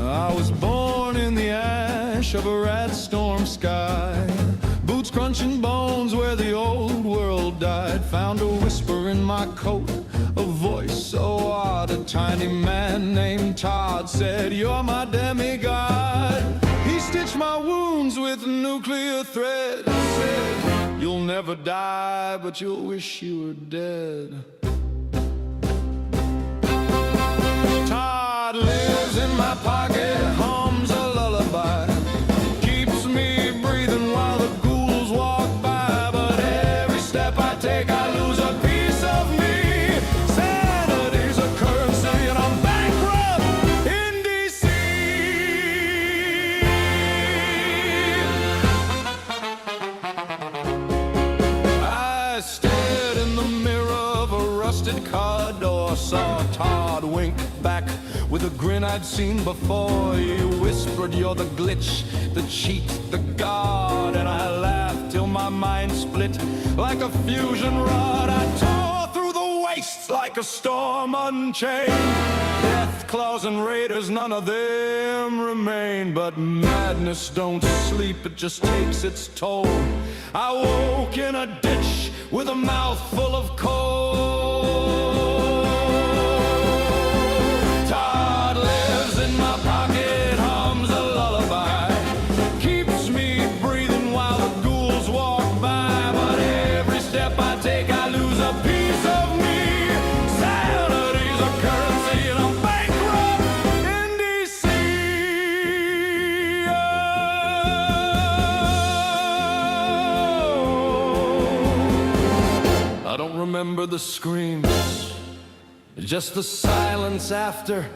I was born in the ash of a rat storm sky, boots crunching bones where the old world died. Found a whisper in my coat, a voice so odd. A tiny man named Todd said, "You're my demigod." He stitched my wounds with nuclear thread, said, "You'll never die, but you'll wish you were dead." Todd lives in my pocket, hums a lullaby, keeps me breathing while the ghouls walk by. But every step I take, I lose a piece of me. Sanity's a currency and I'm bankrupt in D.C. I stared in the mirror of a rusted car door, saw Todd wink back with a grin I'd seen before. He whispered, "You're the glitch, the cheat, the god." And I laughed till my mind split like a fusion rod. I tore through the wastes like a storm unchained. Death, claws, and raiders, none of them remain. But madness don't sleep, it just takes its toll. I woke in a ditch with a mouthful of coal. Todd lives in my pocket, hums a lullaby, keeps me breathing while the ghouls walk by. But every step I take, I lose a piece of me. Sanity's a currency and I'm bankrupt in D.C. I don't remember the screams, just the silence after.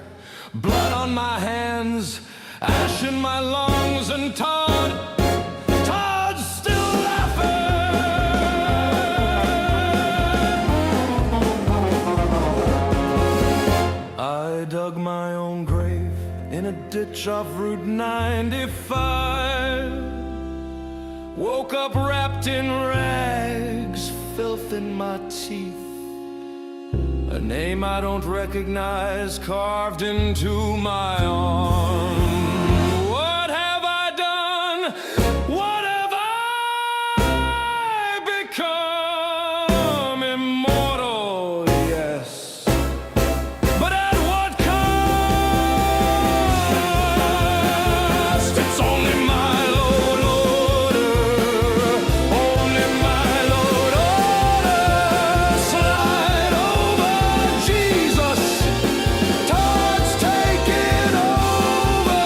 Blood on my hands, ash in my lungs, and Todd's still laughing. I dug my own grave in a ditch off Route 95. Woke up wrapped in rags, filth in my teeth. A name I don't recognize carved into my arm. What have I done? What have I become? Immortal, yes. But at what cost? It's only my Lord order. Only my Lord order. Slide over, Jesus. Todd's taking over.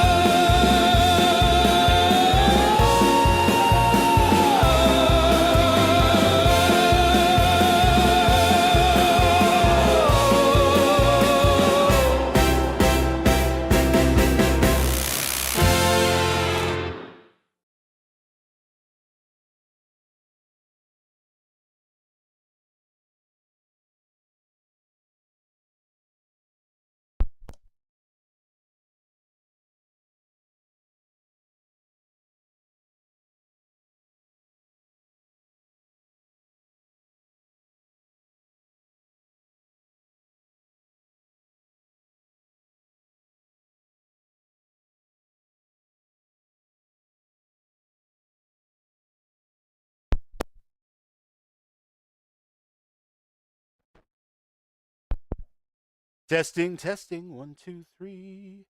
Testing, testing, 1, 2, 3.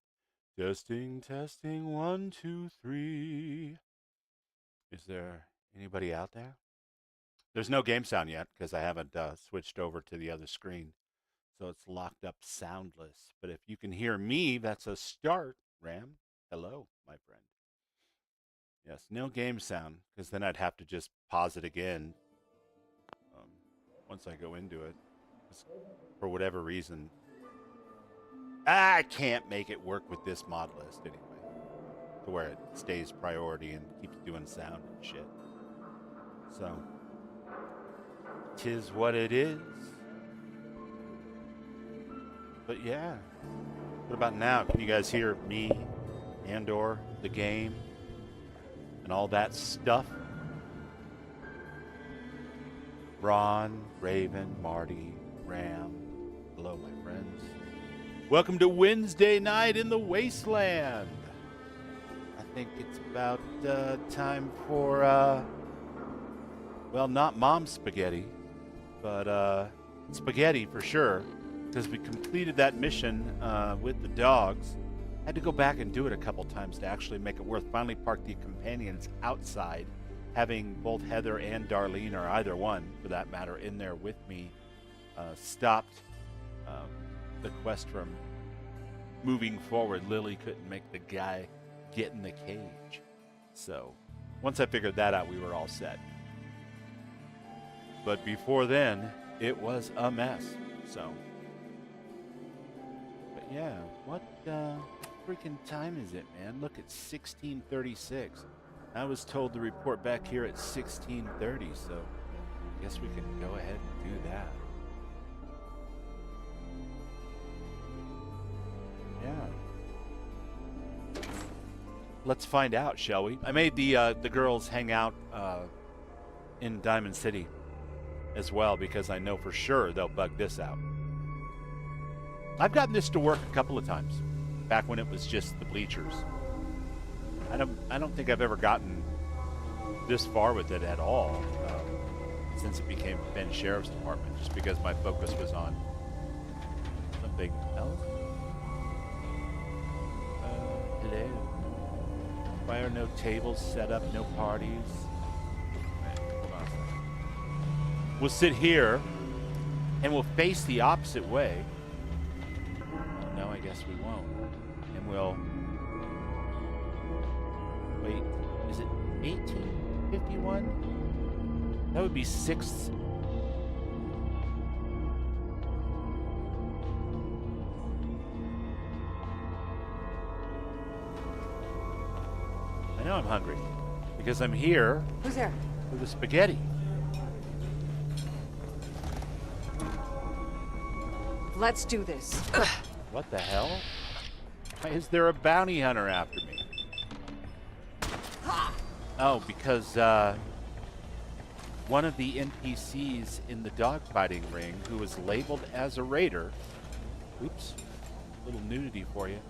Testing, testing, 1, 2, 3. Is there anybody out there? There's no game sound yet because I haven't switched over to the other screen. So it's locked up soundless. But if you can hear me, that's a start, Ram. Hello, my friend. Yes, no game sound because then I'd have to just pause it again once I go into it. For whatever reason, I can't make it work with this mod list anyway, to where it stays priority and keeps doing sound and shit. So, 'tis what it is. But yeah, what about now? Can you guys hear me and or the game? and all that stuff. Ron, Raven, Marty, Ram. Hello, my friends. Welcome to Wednesday night in the Wasteland. I think it's about time for, well, not mom's spaghetti, but spaghetti for sure, because we completed that mission with the dogs. Had to go back and do it a couple times to actually make it worth. Finally parked the companions outside, having both Heather and Darlene, or either one for that matter, in there with me, stopped the quest from moving forward. Lily couldn't make the guy get in the cage. So once I figured that out, we were all set. But before then, it was a mess. So, but yeah, what freaking time is it, man? Look, it's 16:36. I was told to report back here at 16:30, so I guess we can go ahead and do that. Yeah. Let's find out, shall we? I made the girls hang out in Diamond City as well, because I know for sure they'll bug this out. I've gotten this to work a couple of times, back when it was just the bleachers. I don't think I've ever gotten this far with it at all since it became Fens Sheriff's Department, just because my focus was on something else. Hello. Why are no tables set up, no parties? Right, hold on a second. We'll sit here and we'll face the opposite way. Oh, no, I guess we won't. And we'll wait. Is it 1851? That would be 6. I know I'm hungry because I'm here. Who's there? With the spaghetti. Let's do this. What the hell? Why is there a bounty hunter after me? Oh, because one of the NPCs in the dogfighting ring, who was labeled as a raider, oops, a little nudity for you,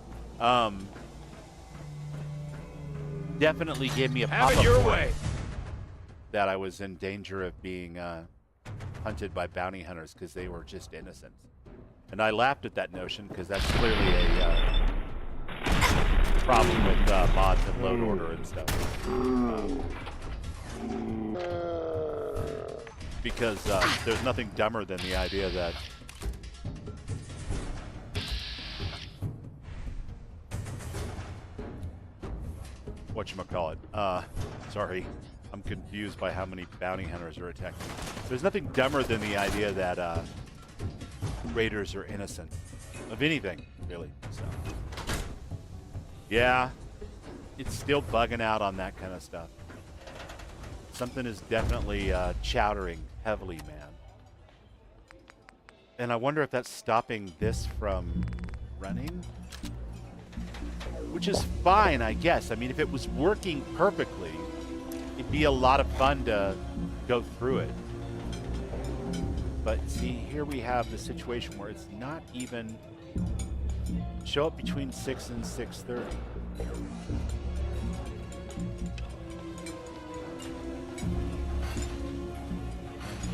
definitely gave me a pop-up Have it your way. that I was in danger of being hunted by bounty hunters because they were just innocent. And I laughed at that notion because that's clearly a problem with mods and load order and stuff. Because there's nothing dumber than the idea that whatchamacallit, sorry, I'm confused by how many bounty hunters are attacking me. There's nothing dumber than the idea that raiders are innocent of anything, really. So yeah, it's still bugging out on that kind of stuff. Something is definitely chowdering heavily, man. And I wonder if that's stopping this from running, which is fine, I guess. I mean, if it was working perfectly, it'd be a lot of fun to go through it. But see, here we have the situation where it's not even show up between 6 and 6:30.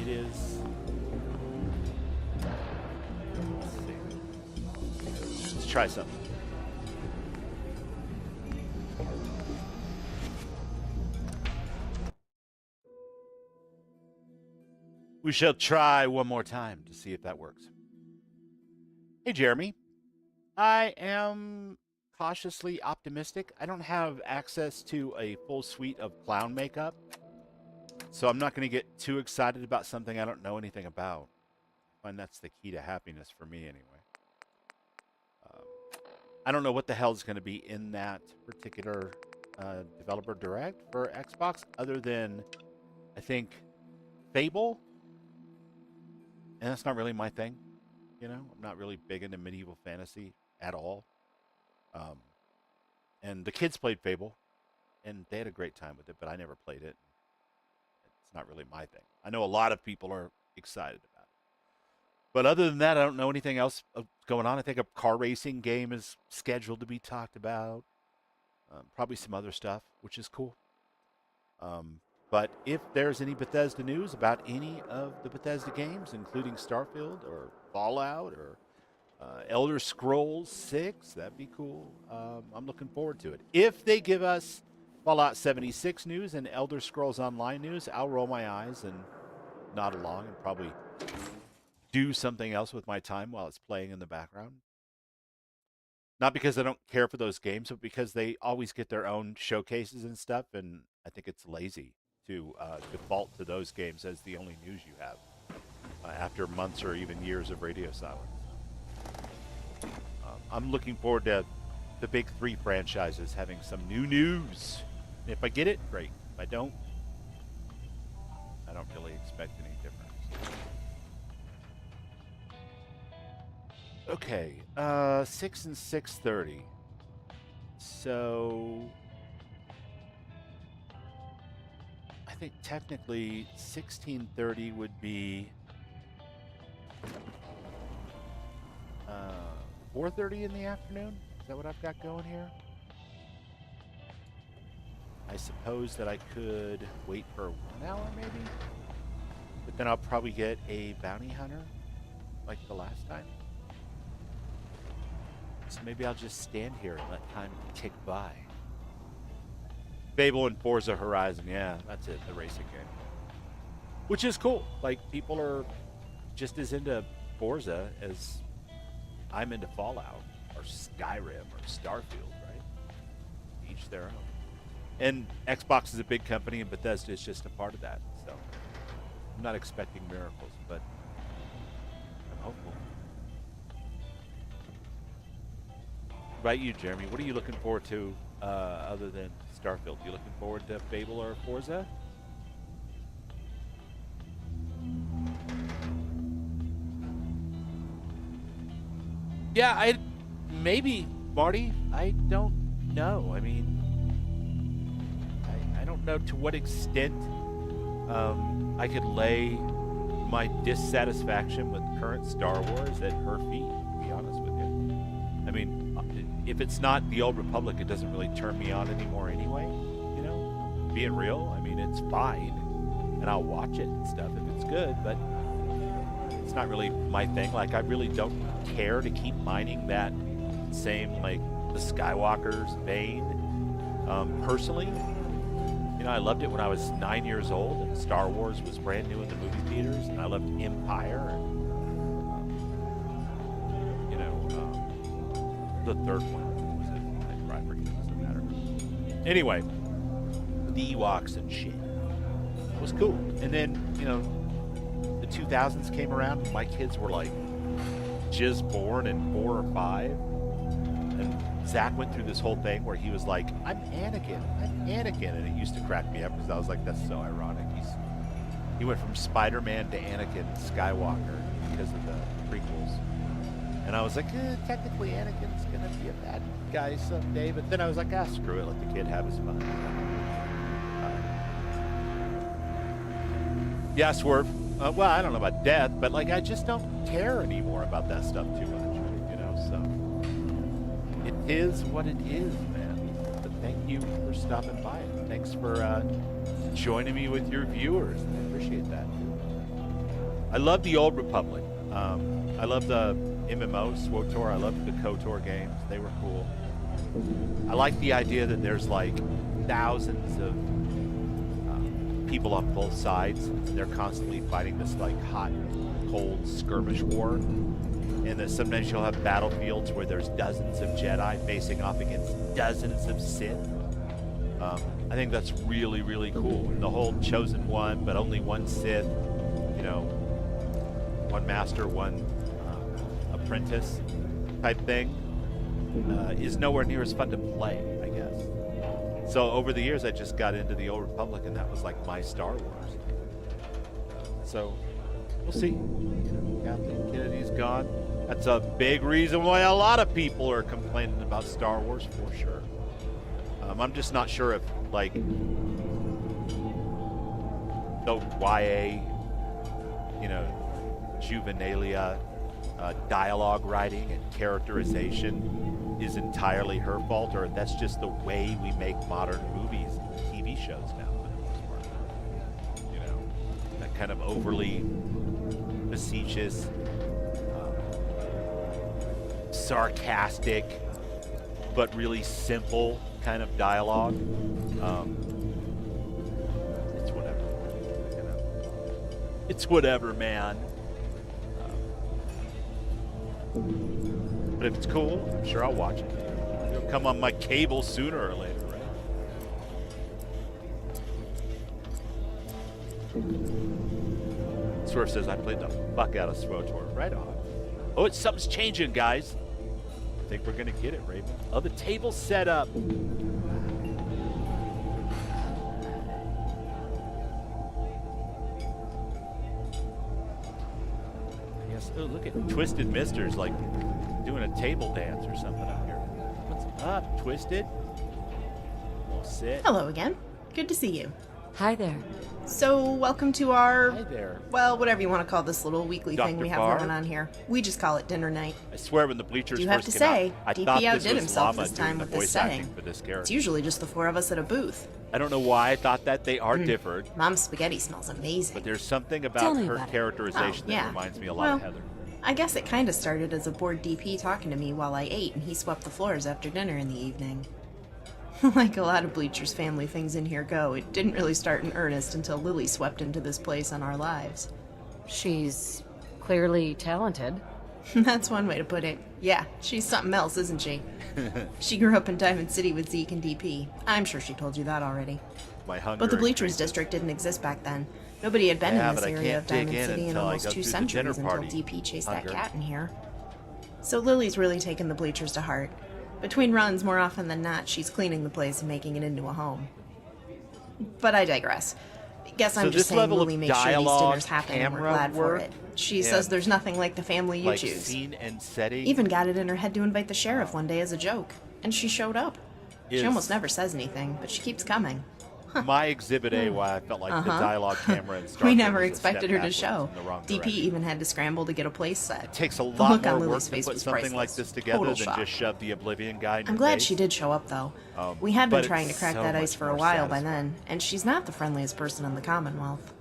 It is. Let's see. Let's try something. We shall try one more time to see if that works. Hey, Jeremy. I am cautiously optimistic. I don't have access to a full suite of clown makeup, so I'm not going to get too excited about something I don't know anything about. I find that's the key to happiness for me, anyway. I don't know what the hell is going to be in that particular developer direct for Xbox, other than, I think, Fable. And that's not really my thing, you know? I'm not really big into medieval fantasy at all. And the kids played Fable. and they had a great time with it, but I never played it. It's not really my thing. I know a lot of people are excited about it. But other than that, I don't know anything else going on. I think a car racing game is scheduled to be talked about. Probably some other stuff, which is cool. But if there's any Bethesda news about any of the Bethesda games, including Starfield or Fallout or Elder Scrolls 6, that'd be cool. I'm looking forward to it. If they give us Fallout 76 news and Elder Scrolls Online news, I'll roll my eyes and nod along and probably do something else with my time while it's playing in the background. Not because I don't care for those games, but because they always get their own showcases and stuff, and I think it's lazy to default to those games as the only news you have after months or even years of radio silence. I'm looking forward to the big 3 franchises having some new news. And if I get it, great. If I don't really expect any difference. Okay, 6 and 6:30. So I think technically 16:30 would be 4:30 in the afternoon. Is that what I've got going here? I suppose that I could wait for 1 hour maybe, but then I'll probably get a bounty hunter like the last time. So maybe I'll just stand here and let time tick by. Fable and Forza Horizon, yeah, that's it, the racing game. Which is cool. Like, people are just as into Forza as I'm into Fallout or Skyrim or Starfield, right? Each their own. And Xbox is a big company and Bethesda is just a part of that. So I'm not expecting miracles, but I'm hopeful. What about you, Jeremy? What are you looking forward to other than Starfield? You looking forward to Fable or Forza? Yeah, maybe, Marty. I don't know. I mean, I don't know to what extent I could lay my dissatisfaction with current Star Wars at her feet, to be honest with you. I mean, if it's not the Old Republic, it doesn't really turn me on anymore anyway, you know? Being real, I mean, it's fine, and I'll watch it and stuff if it's good, but it's not really my thing. Like, I really don't care to keep mining that same, like, the Skywalker's vein. Personally, you know, I loved it when I was 9 years old, and Star Wars was brand new in the movie theaters, and I loved Empire, and the third one was it? I forget. It doesn't matter. Anyway, the Ewoks and shit. It was cool. And then, you know, the 2000s came around, and my kids were like just born in 4 or 5. And Zach went through this whole thing where he was like, I'm Anakin. And it used to crack me up because I was like, that's so ironic. He went from Spider-Man to Anakin Skywalker because of the prequels. And I was like, technically Anakin's going to be a bad guy someday. But then I was like, screw it. Let the kid have his fun. Yeah, Swerve. Well, I don't know about death, but like I just don't care anymore about that stuff too much, you know, so it is what it is, man. But thank you for stopping by. Thanks for joining me with your viewers. I appreciate that. I love the Old Republic. I love the MMO, SWTOR. I loved the KOTOR games. They were cool. I like the idea that there's like thousands of people on both sides. They're constantly fighting this like hot, cold skirmish war. And that sometimes you'll have battlefields where there's dozens of Jedi facing off against dozens of Sith. I think that's really, really cool. And the whole chosen one, but only one Sith, you know, one master, one apprentice type thing is nowhere near as fun to play, I guess. So over the years, I just got into the Old Republic, and that was like my Star Wars. So we'll see. You know, Kathleen Kennedy's gone. That's a big reason why a lot of people are complaining about Star Wars, for sure. I'm just not sure if, like, the YA, you know, juvenilia dialogue writing and characterization is entirely her fault, or if that's just the way we make modern movies and TV shows now. You know, that kind of overly facetious, sarcastic, but really simple kind of dialogue. It's whatever, you know. It's whatever, man. But if it's cool, I'm sure I'll watch it. It'll come on my cable sooner or later, right? Swerve says I played the fuck out of SWTOR. Right on. Oh, something's changing, guys. I think we're gonna get it, Raven. Oh, the table's set up. Yes. Oh, look at Twisted Mister's like doing a table dance or something up here. What's up, Twisted? We'll sit. Hello again. Good to see you. Hi there. So, welcome to our, Hi there. well, whatever you want to call this little weekly thing Dr. we have Barr? going on here. We just call it dinner night. I swear when the bleachers Do first have to came say, out, I DP thought this outdid was himself Llama this time doing the with this voice setting. acting for this character. It's usually just the four of us at a booth. I don't know why I thought that. They are different, Mom's spaghetti smells amazing. but there's something Tell about me her about it. characterization Oh, yeah. that reminds me a lot Well, of Heather. I guess it kind of started as a bored DP talking to me while I ate and he swept the floors after dinner in the evening. Like a lot of Bleacher's family things in here go, it didn't really start in earnest until Lily swept into this place on our lives. She's clearly talented. That's one way to put it. Yeah, she's something else, isn't she? She grew up in Diamond City with Zeke and DP. I'm sure she told you that already. My hunger But the Bleachers increases. district didn't exist back then. Nobody had been Yeah, in this but I area can't of Diamond dig in City in until I almost go 2 through the dinner centuries until party. DP chased Hunger. that cat in here. So Lily's really taken the Bleachers to heart. Between runs, more often than not, she's cleaning the place and making it into a home. But I digress. Guess I'm So just this saying level of Lily makes sure these dialogue, dinners happen and we're camera glad for work, it. She says and, there's nothing like the family you like choose. scene and setting. Even got it in her head to invite the sheriff one day as a joke. And she showed up. Is- She almost never says anything, but she keeps coming. my Exhibit A, why I felt like the dialogue camera and We never expected her to show. DP DP even had to scramble to get a place set. It takes a The lot look more on work Lily's to face put was something like priceless. this together Total than shock. just shove the Oblivion guy in I'm your glad face. she did show up, though. We had but been it's trying to crack so that ice much for a more while by satisfying. then, and she's not the friendliest person in the Commonwealth.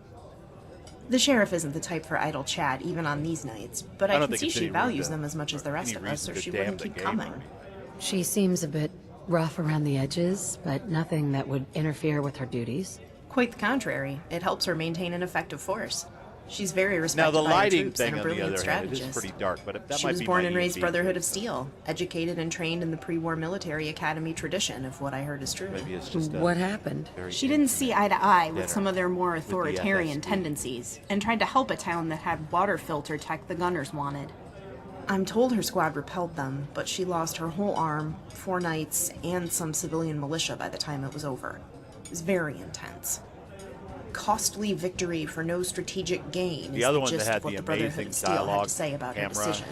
The sheriff isn't the type for idle chat, even on these nights, but I I don't can think see it's she any values reason- them as much as the rest any of us, reason or to she damn wouldn't the keep game, coming. right? She seems a bit rough around the edges, but nothing that would interfere with her duties. Quite the contrary. It helps her maintain an effective force. She's very Now respected the by her lighting troops thing, and a on the brilliant other hand, it is strategist. pretty dark, but that She might was be born my and raised EV Brotherhood of too. Steel, educated and trained in the pre-war military academy tradition, if what I heard is true. Maybe it's just What happened? She didn't see eye to eye with dinner some of their more with the authoritarian FSB. tendencies and tried to help a town that had water filter tech the gunners wanted. I'm told her squad repelled them, but she lost her whole arm, 4 knights, and some civilian militia by the time it was over. It was very intense. Costly victory for no strategic gain The is other the one that gist had of what the the Brotherhood amazing of Steel had dialogue, to say about her camera, decision.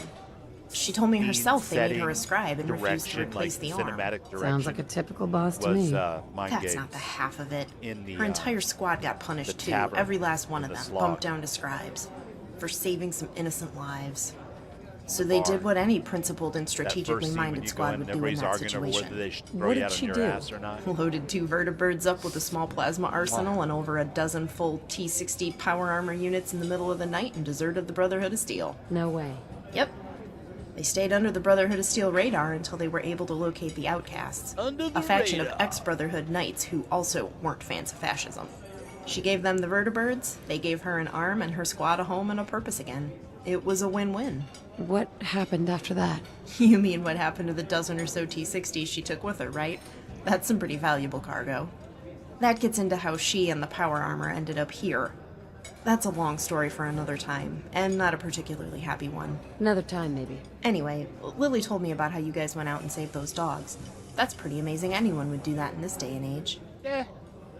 She told me scene herself they made her a setting, scribe and refused to direction, replace like the arm. cinematic direction. Sounds like a typical boss to was me. Mind That's games. not the half of it. in the, Her entire squad got punished the too, tavern, every last one in of the them, slog. bumped down to scribes, for saving some innocent lives. So they bar. did what any principled and That strategically first scene when minded you go squad in would and do in everybody's that arguing over whether situation. they should What throw you did out she on your do? ass or not. Loaded 2 vertibirds up with a small plasma arsenal and over a dozen full T-60 power armor units in the middle of the night and deserted the Brotherhood of Steel. No way. Yep. They stayed under the Brotherhood of Steel radar until they were able to locate the Outcasts, Under the a faction radar. of ex-Brotherhood knights who also weren't fans of fascism. She gave them the vertibirds, they gave her an arm and her squad a home and a purpose again. It was a win-win. What happened after that? You mean what happened to the dozen or so T-60s she took with her, right? That's some pretty valuable cargo. That gets into how she and the power armor ended up here. That's a long story for another time, and not a particularly happy one. Another time, maybe. Anyway, Lily told me about how you guys went out and saved those dogs. That's pretty amazing. Anyone would do that in this day and age. Yeah.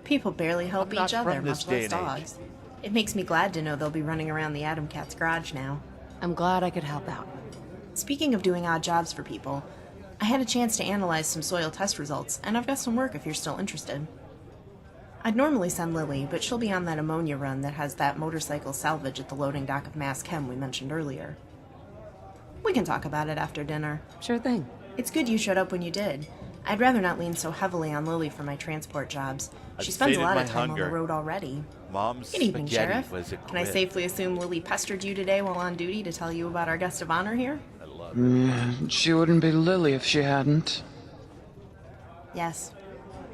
People barely help I'm not each other, from this much day less and age. dogs. It makes me glad to know they'll be running around the Atom Cat's garage now. I'm glad I could help out. Speaking of doing odd jobs for people, I had a chance to analyze some soil test results, and I've got some work if you're still interested. I'd normally send Lily, but she'll be on that ammonia run that has that motorcycle salvage at the loading dock of Mass Chem we mentioned earlier. We can talk about it after dinner. Sure thing. It's good you showed up when you did. I'd rather not lean so heavily on Lily for my transport jobs. She I've spends a sated lot my of time hunger. on the road already. Mom's Good evening, spaghetti Sheriff. was a Can I quit. safely assume Lily pestered you today while on duty to tell you about our guest of honor here? I love it. She wouldn't be Lily if she hadn't. Yes.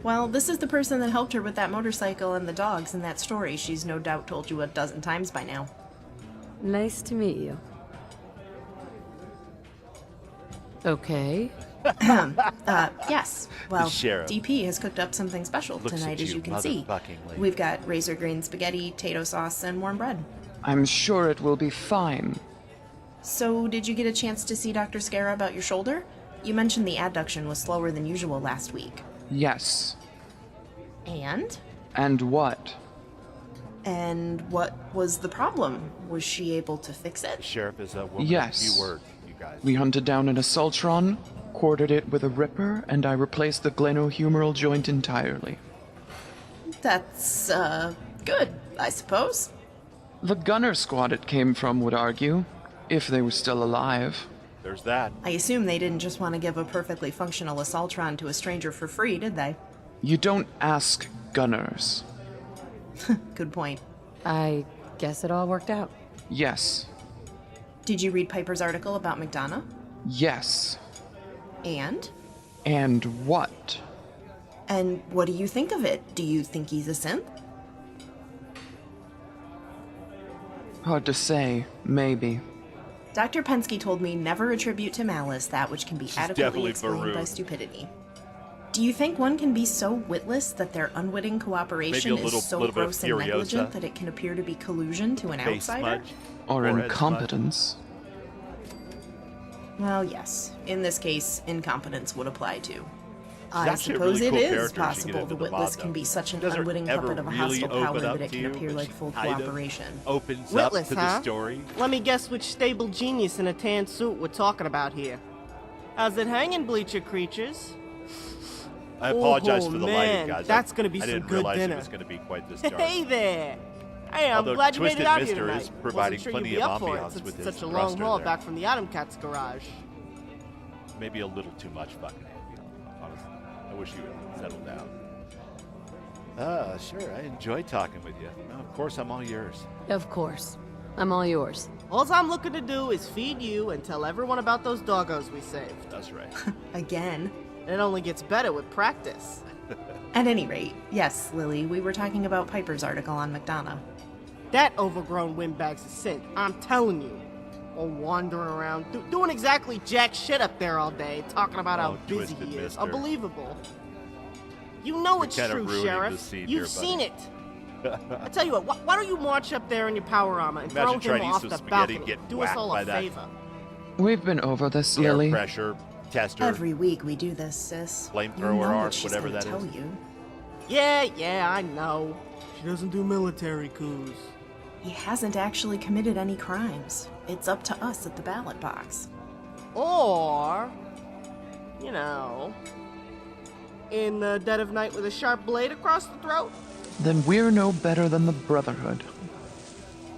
Well, this is the person that helped her with that motorcycle and the dogs in that story she's no doubt told you a dozen times by now. Nice to meet you. Okay. Yes. Well, sheriff DP has cooked up something special looks tonight, at as you you can see. motherfuckingly. We've got razor green spaghetti, tato sauce, and warm bread. I'm sure it will be fine. So, did you get a chance to see Dr. Scara about your shoulder? You mentioned the adduction was slower than usual last week. Yes. And? And what? And what was the problem? Was she able to fix The it? sheriff is a woman Yes. of few words, you guys. We hunted down an assaultron, quartered it with a ripper, and I replaced the glenohumeral joint entirely. That's, good, I suppose. The gunner squad it came from would argue, if they were still alive. There's that. I assume they didn't just want to give a perfectly functional assaultron to a stranger for free, did they? You don't ask gunners. Good point. I guess it all worked out. Yes. Did you read Piper's article about McDonough? Yes. And? And what? And what do you think of it? Do you think he's a synth? Hard to say. Maybe. Dr. Pensky told me never attribute to malice that which can be She's adequately definitely explained by Varun. stupidity. Do you think one can be so witless that their unwitting cooperation Maybe a little- is so little bit of gross and Furiosa. negligent that it can appear to be collusion to an Face outsider? smudge. Or Forehead incompetence. Well, yes. In this case, incompetence would apply too. I actually a suppose really it cool is character as you get possible into the the witless mob, can be though. such an Doesn't unwitting ever puppet of a really hostile open power up that it to can you, appear but like she full kind of cooperation. Opens Witless, up to huh? the story. Let me guess which stable genius in a tan suit we're talking about here. How's it hanging, bleacher creatures? I apologize Oh, for the man, lighting, guys. that's gonna be I some didn't good realize dinner. it was going to be quite this dark. Hey there! Hey, I'm Although glad you made Twisted it out Mister here tonight. is providing Wasn't sure plenty you'd be of up for it ambiance since with it's his such a long thruster haul there. back from the Atom Cat's garage. Maybe a little too much fucking ambiance, honestly. I wish you would settle down. Sure. I enjoyed talking with you. No, of course, I'm all yours. Of course. I'm all yours. All I'm looking to do is feed you and tell everyone about those doggos we saved. That's right. Again. And it only gets better with practice. At any rate, yes, Lily, we were talking about Piper's article on McDonough. That overgrown windbag's a synth, I'm telling you. Or wandering around, doing exactly jack shit up there all day, talking about how Oh, busy Twisted he is. Mister. Unbelievable. You know You're it's kinda true, ruining the Sheriff. scene You've here, seen buddy. it. I tell you what, why don't you march up there in your power armor and Imagine throw trying him to eat off some the spaghetti balcony? and get Do us whacked all by a that. favor. We've been over this, Air Lily. pressure tester, Every week we do this, sis. flamethrower You know what arc, she's whatever gonna that tell is. you. Yeah, I know. She doesn't do military coups. He hasn't actually committed any crimes. It's up to us at the ballot box. Or, you know, in the dead of night with a sharp blade across the throat. Then we're no better than the Brotherhood.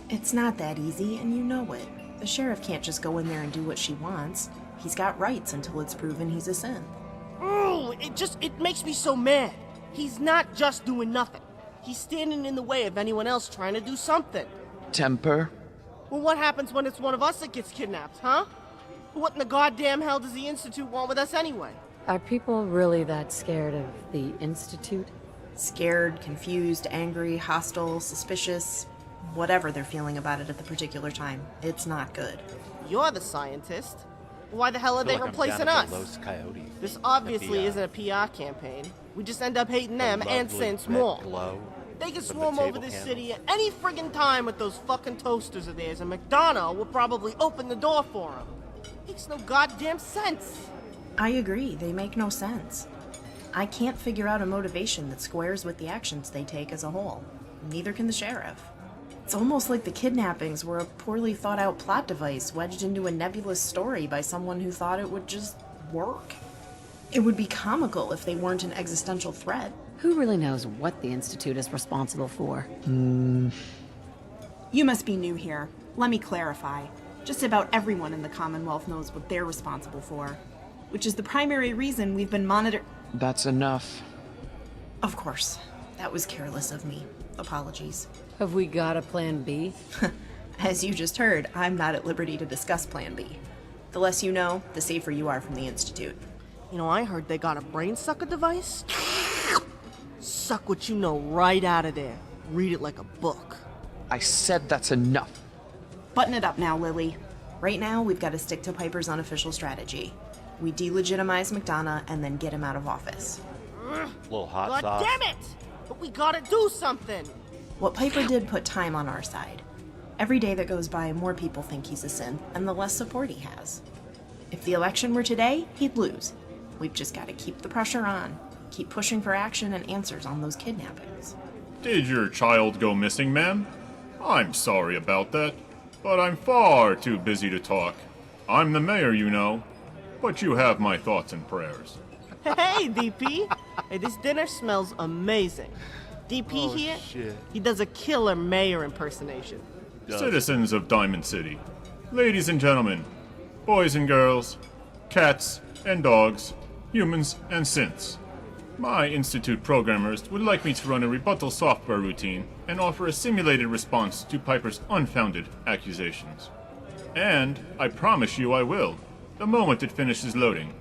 It's not that easy, and you know it. The sheriff can't just go in there and do what she wants. He's got rights until it's proven he's a synth. Ooh, it makes me so mad. He's not just doing nothing. He's standing in the way of anyone else trying to do something. Temper. Well, what happens when it's one of us that gets kidnapped, huh? What in the goddamn hell does the Institute want with us anyway? Are people really that scared of the Institute? Scared, confused, angry, hostile, suspicious, whatever they're feeling about it at the particular time. It's not good. You're the scientist. Why the hell are I feel they like I'm replacing down us? at the Los Coyotes. This obviously FBI. isn't a PR campaign. We just end up hating them The and lovely since red more. glow They can from the swarm over table this candles. city at any friggin' time with those fucking toasters of theirs, and McDonough will probably open the door for them. Makes no goddamn sense. I agree, they make no sense. I can't figure out a motivation that squares with the actions they take as a whole. Neither can the sheriff. It's almost like the kidnappings were a poorly thought out plot device wedged into a nebulous story by someone who thought it would just work. It would be comical if they weren't an existential threat. Who really knows what the Institute is responsible for? You must be new here. Let me clarify. Just about everyone in the Commonwealth knows what they're responsible for, which is the primary reason we've been That's enough. Of course. That was careless of me. Apologies. Have we got a plan B? As you just heard, I'm not at liberty to discuss Plan B. The less you know, the safer you are from the Institute. You know, I heard they got a brain sucker device. Suck what you know right out of there. Read it like a book. I said that's enough. Button it up now, Lily. Right now, we've got to stick to Piper's unofficial strategy. We delegitimize McDonough and then get him out of office. Little hot God sauce. damn it! But we gotta do something! What Piper did put time on our side. Every day that goes by, more people think he's a synth, and the less support he has. If the election were today, he'd lose. We've just got to keep the pressure on. Keep pushing for action and answers on those kidnappings. Did your child go missing, ma'am? I'm sorry about that, but I'm far too busy to talk. I'm the mayor, you know, but you have my thoughts and prayers. Hey, DP! Hey, this dinner smells amazing. DP here, shit. he does a killer mayor impersonation. Citizens of Diamond City, ladies and gentlemen, boys and girls, cats and dogs, humans and synths. My Institute programmers would like me to run a rebuttal software routine and offer a simulated response to Piper's unfounded accusations. And I promise you I will, the moment it finishes loading,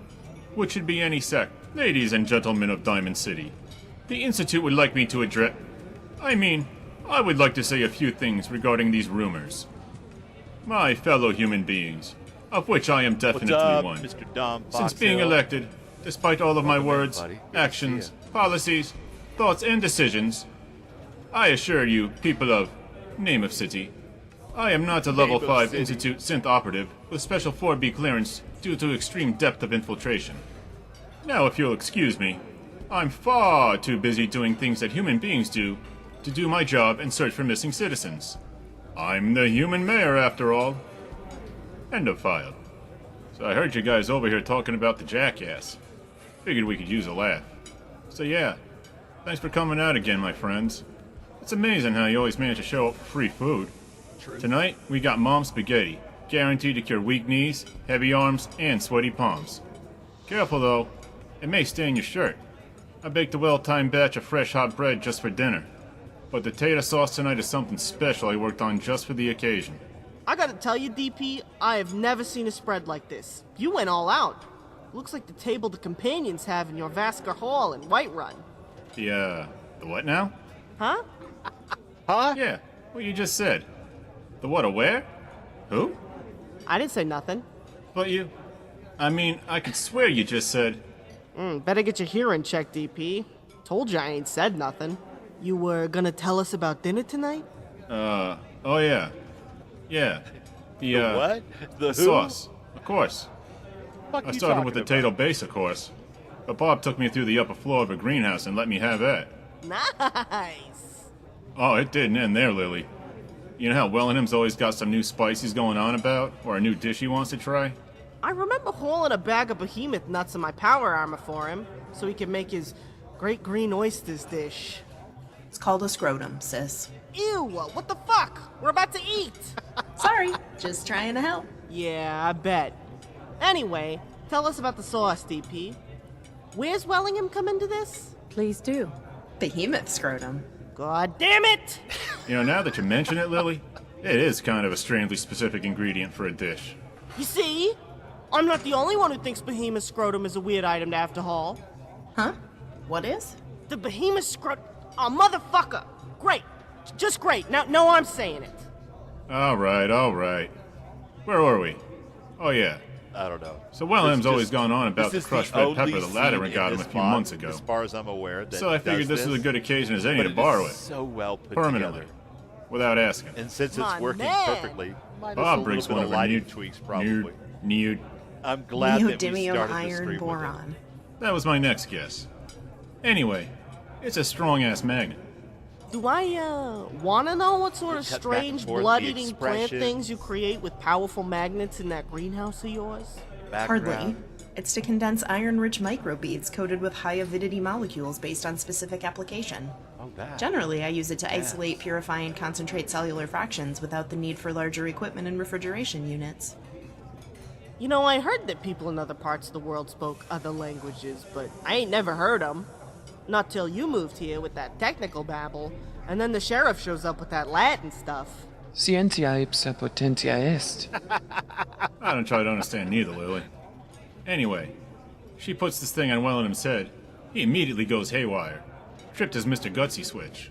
which should be any sec. Ladies and gentlemen of Diamond City, the Institute would like me to I would like to say a few things regarding these rumors. My fellow human beings, of which I am definitely What's up, one. Mr. Dom Since being Foxhill? elected, despite all of my Welcome in, words, buddy. Good to see actions, ya. policies, thoughts, and decisions, I assure you, people of Name of City, I am not a level Name of 5 City. Institute synth operative with special 4B clearance due to extreme depth of infiltration. Now, if you'll excuse me, I'm far too busy doing things that human beings do to do my job and search for missing citizens. I'm the human mayor, after all. End of file. So I heard you guys over here talking about the jackass. Figured we could use a laugh. So yeah, thanks for coming out again, my friends. It's amazing how you always manage to show up for free food. Tonight, we got mom spaghetti, guaranteed to cure weak knees, heavy arms, and sweaty palms. Careful though, it may stain your shirt. I baked a well-timed batch of fresh hot bread just for dinner. But the tater sauce tonight is something special I worked on just for the occasion. I gotta tell you, DP, I have never seen a spread like this. You went all out. Looks like the table the companions have in your Vasker Hall in Whiterun. The what now? Huh? Huh? Yeah, what you just said. The what, a where? Who? I didn't say nothing. But you... I could swear you just said... Better get your hearing checked, DP. Told you I ain't said nothing. You were gonna tell us about dinner tonight? Oh yeah. Yeah. The what? The who? sauce. Of course. Fuck I you started talking with the about? potato base, of course. But Bob took me through the upper floor of a greenhouse and let me have that. Nice! Oh, it didn't end there, Lily. You know how Wellingham's always got some new spice he's going on about, or a new dish he wants to try? I remember hauling a bag of behemoth nuts in my power armor for him, so he could make his great green oysters dish. It's called a scrotum, sis. Ew, what the fuck? We're about to eat! Sorry, just trying to help. Yeah, I bet. Anyway, tell us about the sauce, DP. Where's Wellingham come into this? Please do. Behemoth scrotum. God damn it! You know, now that you mention it, Lily, it is kind of a strangely specific ingredient for a dish. You see? I'm not the only one who thinks behemoth scrotum is a weird item to have to haul. Huh? What is? The behemoth scrotum... Oh, motherfucker! Great! Just great. Now I'm saying it. Alright. Where were we? Oh yeah. I don't know. So Wellingham's It's always just- gone on about this the is crushed the red only pepper the ladder scene and got in him a this few mod, months ago. As far as I'm aware, that So I figured does this is a good occasion as any but to it borrow is it. so well put Permanently. together. Without asking. And since it's My working man. perfectly, minus Bob a brings little one bit of of her lighting new... tweaks, probably. Nude. I'm glad that we Neodymium started the iron stream with it. boron. That was my next guess. Anyway, it's a strong-ass magnet. Do I, wanna know what sort of Cut back and strange forth, the blood-eating plant expressions. things you create with powerful magnets in that greenhouse of yours? Hardly. Background. It's to condense iron-rich microbeads coated with high-avidity molecules based on specific application. Oh, that. Generally, I use it to isolate, purify, and concentrate cellular fractions without the need for larger equipment and refrigeration units. You know, I heard that people in other parts of the world spoke other languages, but I ain't never heard them. Not till you moved here with that technical babble, and then the sheriff shows up with that Latin stuff. Scientia ipsa potentia est. I don't try to understand neither, Lily. Anyway, she puts this thing on Wellingham's head. He immediately goes haywire. Tripped his Mr. Gutsy switch.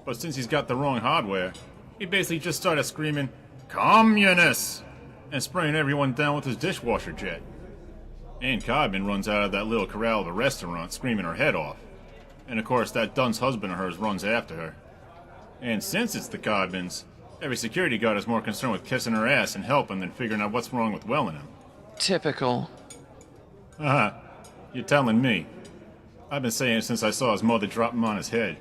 But since he's got the wrong hardware, he basically just started screaming, "Communists!" and spraying everyone down with his dishwasher jet. Ann Codman runs out of that little corral of a restaurant screaming her head off. And of course, that dunce husband of hers runs after her. And since it's the Codmans, every security guard is more concerned with kissing her ass and helping than figuring out what's wrong with Wellingham. Typical. You're telling me. I've been saying it since I saw his mother drop him on his head.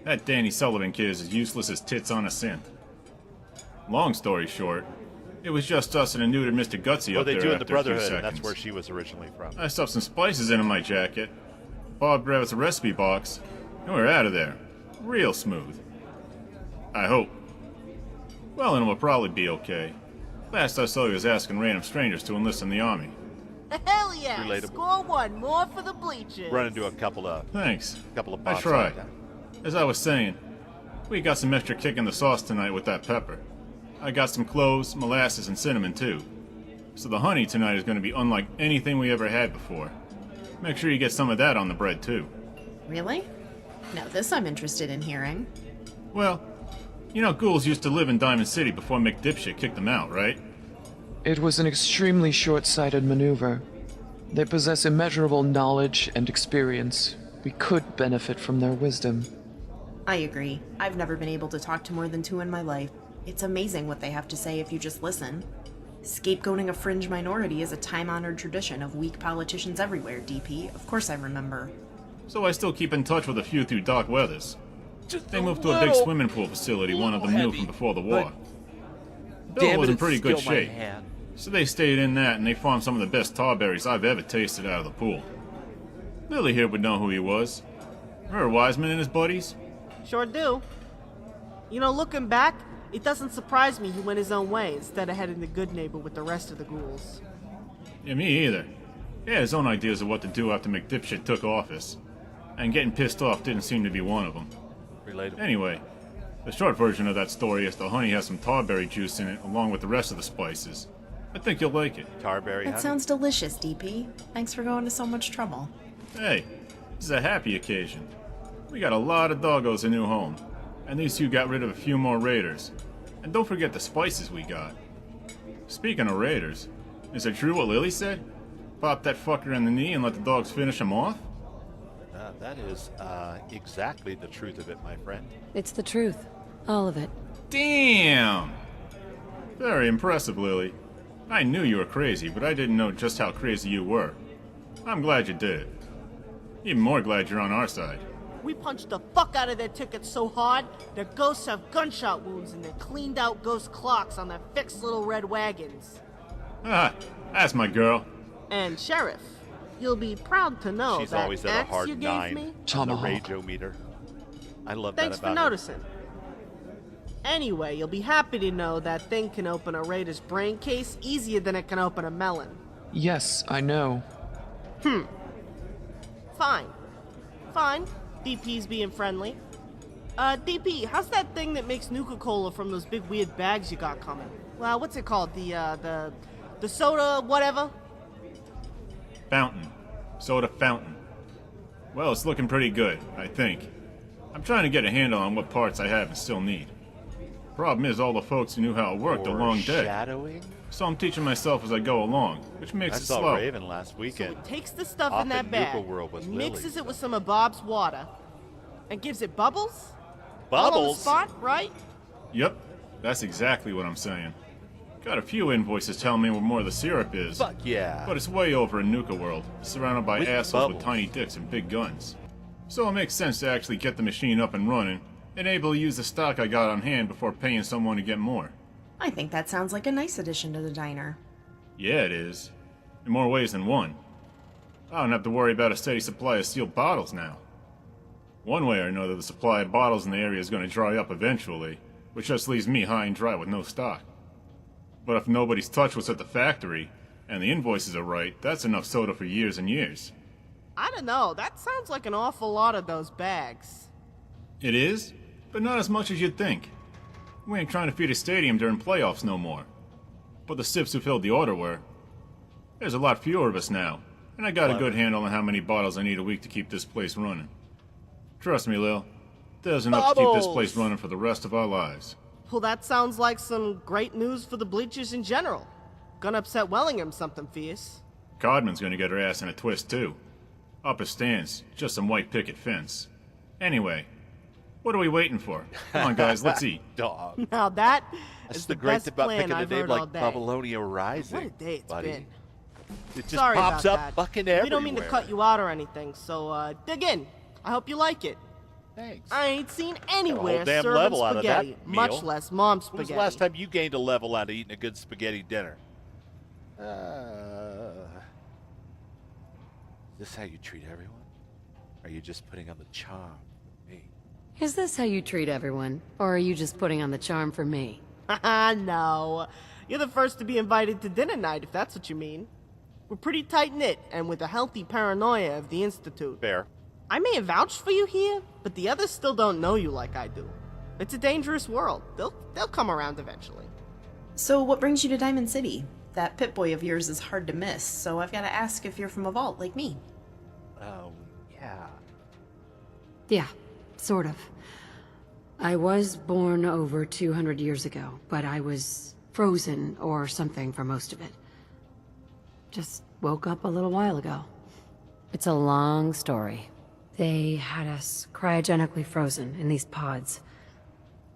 That Danny Sullivan kid is as useless as tits on a synth. Long story short, it was just us and a neutered Mr. Gutsy Well, up they there do in the after a few Brotherhood, and that's seconds. where she was originally from. I stuffed some spices into my jacket. Bob grabbed us a recipe box, and we were out of there. Real smooth. I hope. Well, will probably be okay. Last I saw, he was asking random strangers to enlist in the army. Hell yeah! Relatable. Score one more for the bleachers. Run into a couple of Thanks. bombs. I tried. like that. As I was saying, we got some extra kick in the sauce tonight with that pepper. I got some cloves, molasses, and cinnamon too. So the honey tonight is going to be unlike anything we ever had before. Make sure you get some of that on the bread too. Really? Now this I'm interested in hearing. Well, you know ghouls used to live in Diamond City before McDipshit kicked them out, right? It was an extremely short-sighted maneuver. They possess immeasurable knowledge and experience. We could benefit from their wisdom. I agree. I've never been able to talk to more than two in my life. It's amazing what they have to say if you just listen. Scapegoating a fringe minority is a time-honored tradition of weak politicians everywhere, DP. Of course I remember. So I still keep in touch with a few through dark weathers. They moved to a big little- swimming pool facility one of them knew heavy, from before the war. Damn Bill it, was in it's pretty good still my shape. hand. So they stayed in that and they farmed some of the best tarberries I've ever tasted out of the pool. Lily here would know who he was. Remember Wiseman and his buddies? Sure do. You know, looking back, it doesn't surprise me he went his own way instead of heading the good neighbor with the rest of the ghouls. Yeah, me either. He had his own ideas of what to do after McDipshit took office. And getting pissed off didn't seem to be one of them. Relatable. Anyway, the short version of that story is the honey has some tarberry juice in it along with the rest of the spices. I think you'll like it. Tarberry That honey. sounds delicious, DP. Thanks for going to so much trouble. Hey, this is a happy occasion. We got a lot of doggos in new home. And these two got rid of a few more raiders. And don't forget the spices we got. Speaking of raiders, is it true what Lily said? Pop that fucker in the knee and let the dogs finish him off? That is exactly the truth of it, my friend. It's the truth. All of it. Damn! Very impressive, Lily. I knew you were crazy, but I didn't know just how crazy you were. I'm glad you did it. Even more glad you're on our side. We punched the fuck out of their tickets so hard, their ghosts have gunshot wounds and their cleaned out ghost clocks on their fixed little red wagons. Ah, that's my girl. And Sheriff, you'll be proud to know She's that always at a axe hard you gave 9 me. on the Tomahawk. radiometer. I love Thanks that for about her. noticing. Anyway, you'll be happy to know that thing can open a raider's brain case easier than it can open a melon. Yes, I know. Fine. Fine. DP's being friendly. DP, how's that thing that makes Nuka-Cola from those big weird bags you got coming? Well, what's it called? The soda whatever? Fountain. Soda fountain. Well, it's looking pretty good, I think. I'm trying to get a handle on what parts I have and still need. Problem is, all the folks who knew how it worked are long dead. Foreshadowing? So I'm teaching myself as I go along, which I makes it saw slow. Raven last So weekend. it takes the stuff Off in that in bag, Nuka World with mixes Lily, it with so- some of Bob's water, and gives it bubbles? All on the Bubbles? spot, right? Yep, that's exactly what I'm saying. Got a few invoices telling me where more of the syrup is. Fuck yeah. But it's way over in Nuka World, surrounded by With assholes with bubbles. tiny dicks and big guns. So it makes sense to actually get the machine up and running, and able to use the stock I got on hand before paying someone to get more. I think that sounds like a nice addition to the diner. Yeah, it is. in more ways than one. I don't have to worry about a steady supply of sealed bottles now. One way or another, the supply of bottles in the area is going to dry up eventually, which just leaves me high and dry with no stock. But if nobody's touched what's at the factory, and the invoices are right, that's enough soda for years and years. I don't know, that sounds like an awful lot of those bags. It is, but not as much as you'd think. We ain't trying to feed a stadium during playoffs no more. But the sips who filled the order were. There's a lot fewer of us now, and I got a good handle on how many bottles I need a week to keep this place running. Trust me, Lil, there's enough to keep this place running for the rest of our lives. Well, that sounds like some great news for the bleachers in general. Gonna upset Wellingham something fierce. Codman's gonna get her ass in a twist, too. Upper stands, just some white picket fence. Anyway, what are we waiting for? Come on, guys, let's eat. Dog. Now that That's is the the great best thing about plan picking a I've name heard all like day. Babylonia Rising. What a day it's buddy. been. It just Sorry pops about up that. fucking everywhere. We don't mean to cut you out or anything, so dig in. I hope you like it. Thanks. I ain't seen Got a whole anywhere damn serving level out of that spaghetti, meal. much less mom When spaghetti. was the last time you gained a level out of eating a good spaghetti dinner? Is this how you treat everyone? Or are you just putting on the charm for me? Is this how you treat everyone? Or are you just putting on the charm for me? Haha, no. You're the first to be invited to dinner night, if that's what you mean. We're pretty tight-knit, and with a healthy paranoia of the Institute. Fair. I may have vouched for you here, but the others still don't know you like I do. It's a dangerous world. They'll come around eventually. So what brings you to Diamond City? That Pip-Boy of yours is hard to miss, so I've got to ask if you're from a vault like me. Yeah. Yeah, sort of. I was born over 200 years ago, but I was frozen or something for most of it. Just woke up a little while ago. It's a long story. They had us cryogenically frozen in these pods.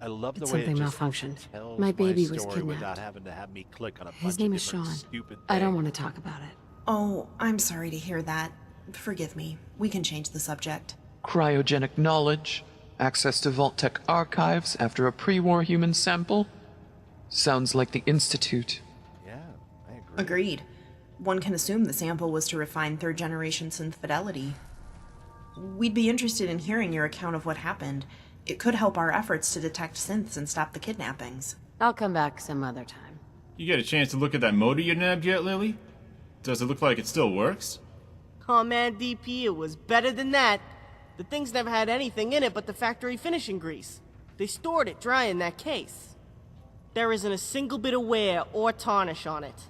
I love the But way it something just malfunctioned. tells My baby was story without kidnapped. having to have me click on a bunch His name of is different Sean. stupid I don't things. want to talk about it. Oh, I'm sorry to hear that. Forgive me. We can change the subject. Cryogenic knowledge, access to Vault Tech archives after a pre-war human sample. Sounds like the Institute. Yeah, I agree. Agreed. One can assume the sample was to refine third-generation synth fidelity. We'd be interested in hearing your account of what happened. It could help our efforts to detect synths and stop the kidnappings. I'll come back some other time. You get a chance to look at that motor you nabbed yet, Lily? Does it look like it still works? Oh man, DP, it was better than that. The thing's never had anything in it but the factory finishing grease. They stored it dry in that case. There isn't a single bit of wear or tarnish on it.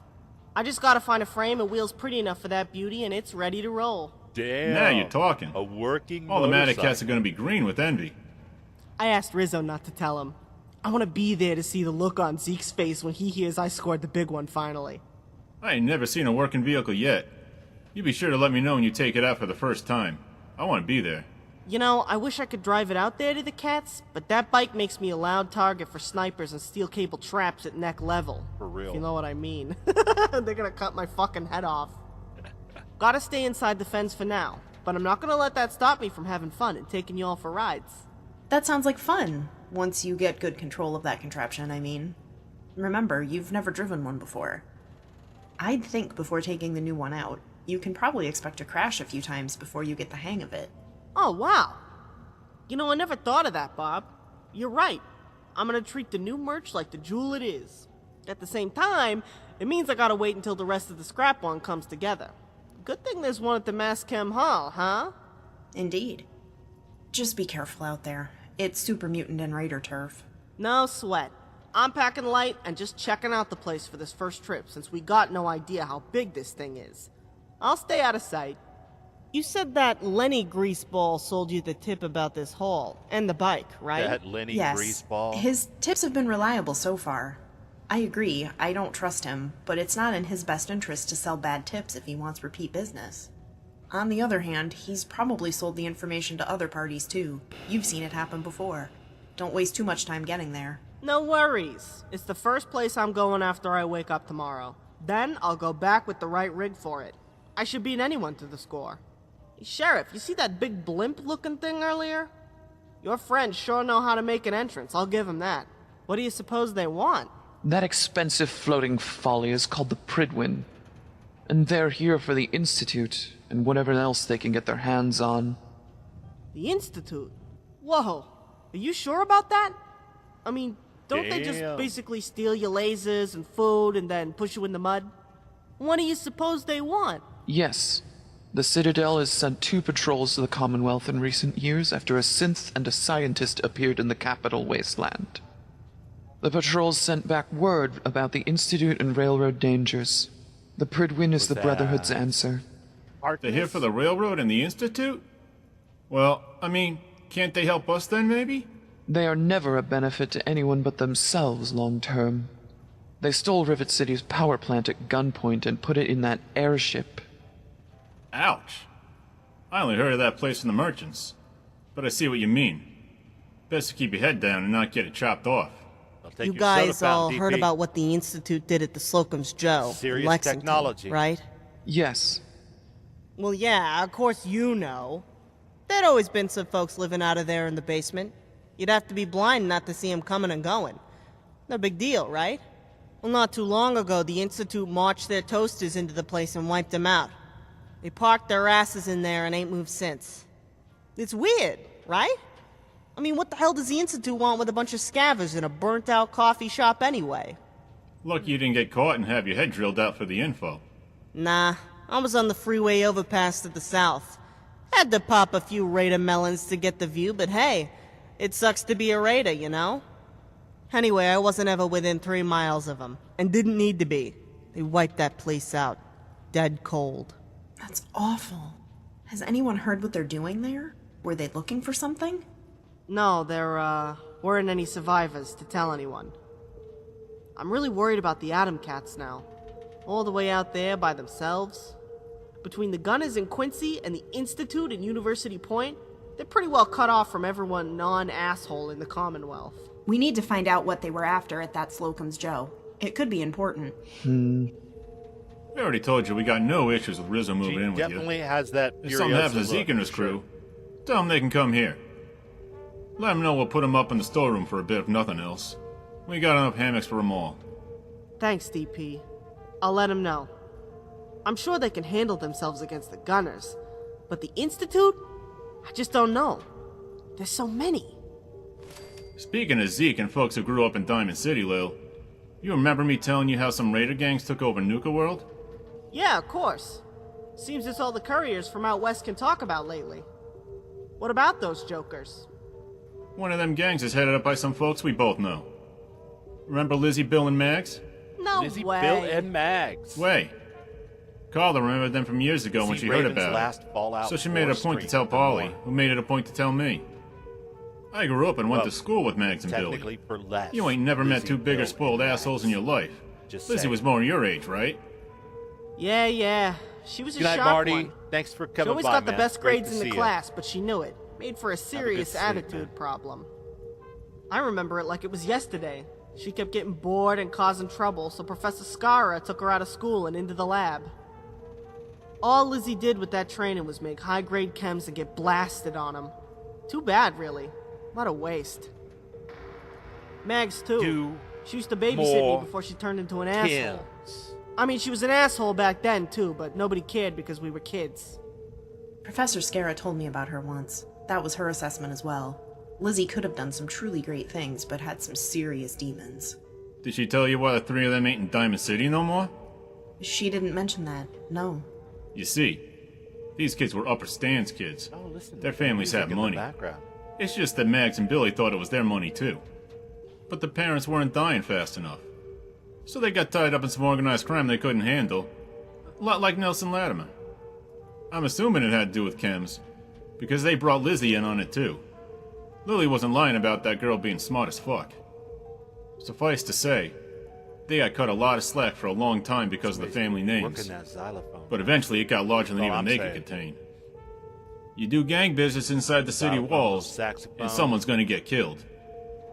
I just gotta find a frame and wheels pretty enough for that beauty and it's ready to roll. Damn. Now you're talking. A working All the motorcycle. Matacats are gonna be green with envy. I asked Rizzo not to tell him. I want to be there to see the look on Zeke's face when he hears I scored the big one finally. I ain't never seen a working vehicle yet. You be sure to let me know when you take it out for the first time. I want to be there. You know, I wish I could drive it out there to the cats, but that bike makes me a loud target for snipers and steel cable traps at neck level. For real. If you know what I mean. They're gonna cut my fucking head off. Gotta stay inside the fence for now, but I'm not gonna let that stop me from having fun and taking you all for rides. That sounds like fun, once you get good control of that contraption, I mean. Remember, you've never driven one before. I'd think before taking the new one out, you can probably expect to crash a few times before you get the hang of it. Oh, wow. You know, I never thought of that, Bob. You're right. I'm gonna treat the new merch like the jewel it is. At the same time, it means I gotta wait until the rest of the scrap one comes together. Good thing there's one at the Mass Chem Hall, huh? Indeed. Just be careful out there. It's super mutant and raider turf. No sweat. I'm packing light and just checking out the place for this first trip since we got no idea how big this thing is. I'll stay out of sight. You said that Lenny Greaseball sold you the tip about this haul and the bike, right? That Lenny Yes, Greaseball. his tips have been reliable so far. I agree, I don't trust him, but it's not in his best interest to sell bad tips if he wants repeat business. On the other hand, he's probably sold the information to other parties too. You've seen it happen before. Don't waste too much time getting there. No worries. It's the first place I'm going after I wake up tomorrow. Then I'll go back with the right rig for it. I should beat anyone to the score. Hey, Sheriff, you see that big blimp-looking thing earlier? Your friends sure know how to make an entrance, I'll give them that. What do you suppose they want? That expensive floating folly is called the Pridwin. And they're here for the Institute and whatever else they can get their hands on. The Institute? Whoa, are you sure about that? I mean, don't they just Damn. basically steal your lasers and food and then push you in the mud? What do you suppose they want? Yes. The Citadel has sent 2 patrols to the Commonwealth in recent years after a synth and a scientist appeared in the capital wasteland. The patrols sent back word about the Institute and railroad dangers. The Pridwin is the Brotherhood's answer. They're here for the railroad and the Institute? Well, I mean, can't they help us then, maybe? They are never a benefit to anyone but themselves long term. They stole Rivet City's power plant at gunpoint and put it in that airship. Ouch. I only heard of that place from the merchants. But I see what you mean. Best to keep your head down and not get it chopped off. I'll take You your guys soda all fountain, heard DP. about what the Institute did at the Slocum's Joe in Serious Lexington, technology. right? Yes. Well, yeah, of course you know. There'd always been some folks living out of there in the basement. You'd have to be blind not to see them coming and going. No big deal, right? Well, not too long ago, the Institute marched their toasters into the place and wiped them out. They parked their asses in there and ain't moved since. It's weird, right? I mean, what the hell does the Institute want with a bunch of scavengers in a burnt-out coffee shop anyway? Lucky you didn't get caught and have your head drilled out for the info. Nah, I was on the freeway overpass to the south. Had to pop a few Raider melons to get the view, but hey, it sucks to be a Raider, you know? Anyway, I wasn't ever within 3 miles of them, and didn't need to be. They wiped that place out. Dead cold. That's awful. Has anyone heard what they're doing there? Were they looking for something? No, there, weren't any survivors to tell anyone. I'm really worried about the Atom Cats now. All the way out there by themselves. Between the Gunners in Quincy and the Institute in University Point, they're pretty well cut off from everyone non-asshole in the Commonwealth. We need to find out what they were after at that Slocum's Joe. It could be important. I already told you we got no issues with Rizzo moving She in with definitely you. has that If something happens to Furiosa Zeke and his look, for sure. crew, tell them they can come here. Let them know we'll put them up in the storeroom for a bit if nothing else. We got enough hammocks for them all. Thanks, DP. I'll let them know. I'm sure they can handle themselves against the Gunners, but the Institute? I just don't know. There's so many. Speaking of Zeke and folks who grew up in Diamond City, Lil, you remember me telling you how some Raider gangs took over Nuka World? Yeah, of course. Seems it's all the couriers from out west can talk about lately. What about those jokers? One of them gangs is headed up by some folks we both know. Remember Lizzie, Bill, and Mags? No Lizzie, way. Bill, and Mags. Way. Carla remembered them from years ago when See she heard Raven's about last it. Fallout So she made it a 4 point to stream tell for Polly, more. who made it a point to tell me. I grew up and went Well, to school with Mags and Billy. Technically for less. You ain't never met Lizzie, two bigger Bill, spoiled and assholes in your life. Just Lizzie saying. was more your age, right? Yeah. She was a Good night, sharp Marty. one. Thanks for She coming always by, got the man. best Great grades to in the see ya. class, but she knew it. Made for a serious sleep, attitude man. problem. I remember it like it was yesterday. She kept getting bored and causing trouble, so Professor Scara took her out of school and into the lab. All Lizzie did with that training was make high-grade chems and get blasted on them. Too bad, really. What a waste. Mags, too. Do She used to babysit me more before she turned into an asshole. Kills. I mean, she was an asshole back then, too, but nobody cared because we were kids. Professor Scara told me about her once. That was her assessment as well. Lizzie could have done some truly great things, but had some serious demons. Did she tell you why the 3 of them ain't in Diamond City no more? She didn't mention that, no. You see, these kids were upper stands kids. Oh, listen. Their families music have in the money. background. It's just that Mags and Billy thought it was their money too. But the parents weren't dying fast enough. So they got tied up in some organized crime they couldn't handle. A lot like Nelson Latimer. I'm assuming it had to do with chems, because they brought Lizzie in on it too. Lily wasn't lying about that girl being smart as fuck. Suffice to say, they got cut a lot of slack for a long time because of the family names. Working that xylophone. But eventually it got larger than All even I'm they saying. could contain. You do gang business inside the city Xylophone, walls, saxophone. and someone's gonna get killed.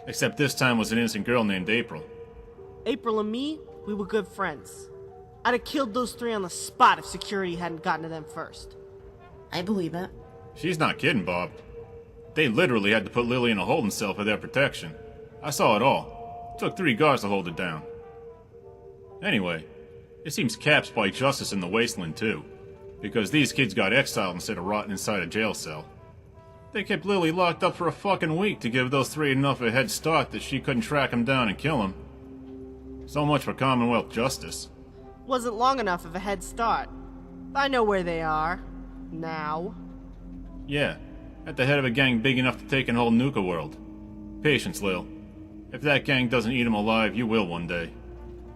Except this time was an innocent girl named April. April and me, we were good friends. I'd have killed those 3 on the spot if security hadn't gotten to them first. I believe it. She's not kidding, Bob. They literally had to put Lily in a holding cell for their protection. I saw it all. Took 3 guards to hold it down. Anyway, It seems Caps by justice in the wasteland, too. Because these kids got exiled instead of rotting inside a jail cell. They kept Lily locked up for a fucking week to give those three enough of a head start that she couldn't track him down and kill him. So much for Commonwealth justice. Wasn't long enough of a head start. I know where they are. Now. Yeah, at the head of a gang big enough to take an whole Nuka world. Patience, Lil. If that gang doesn't eat him alive, you will one day.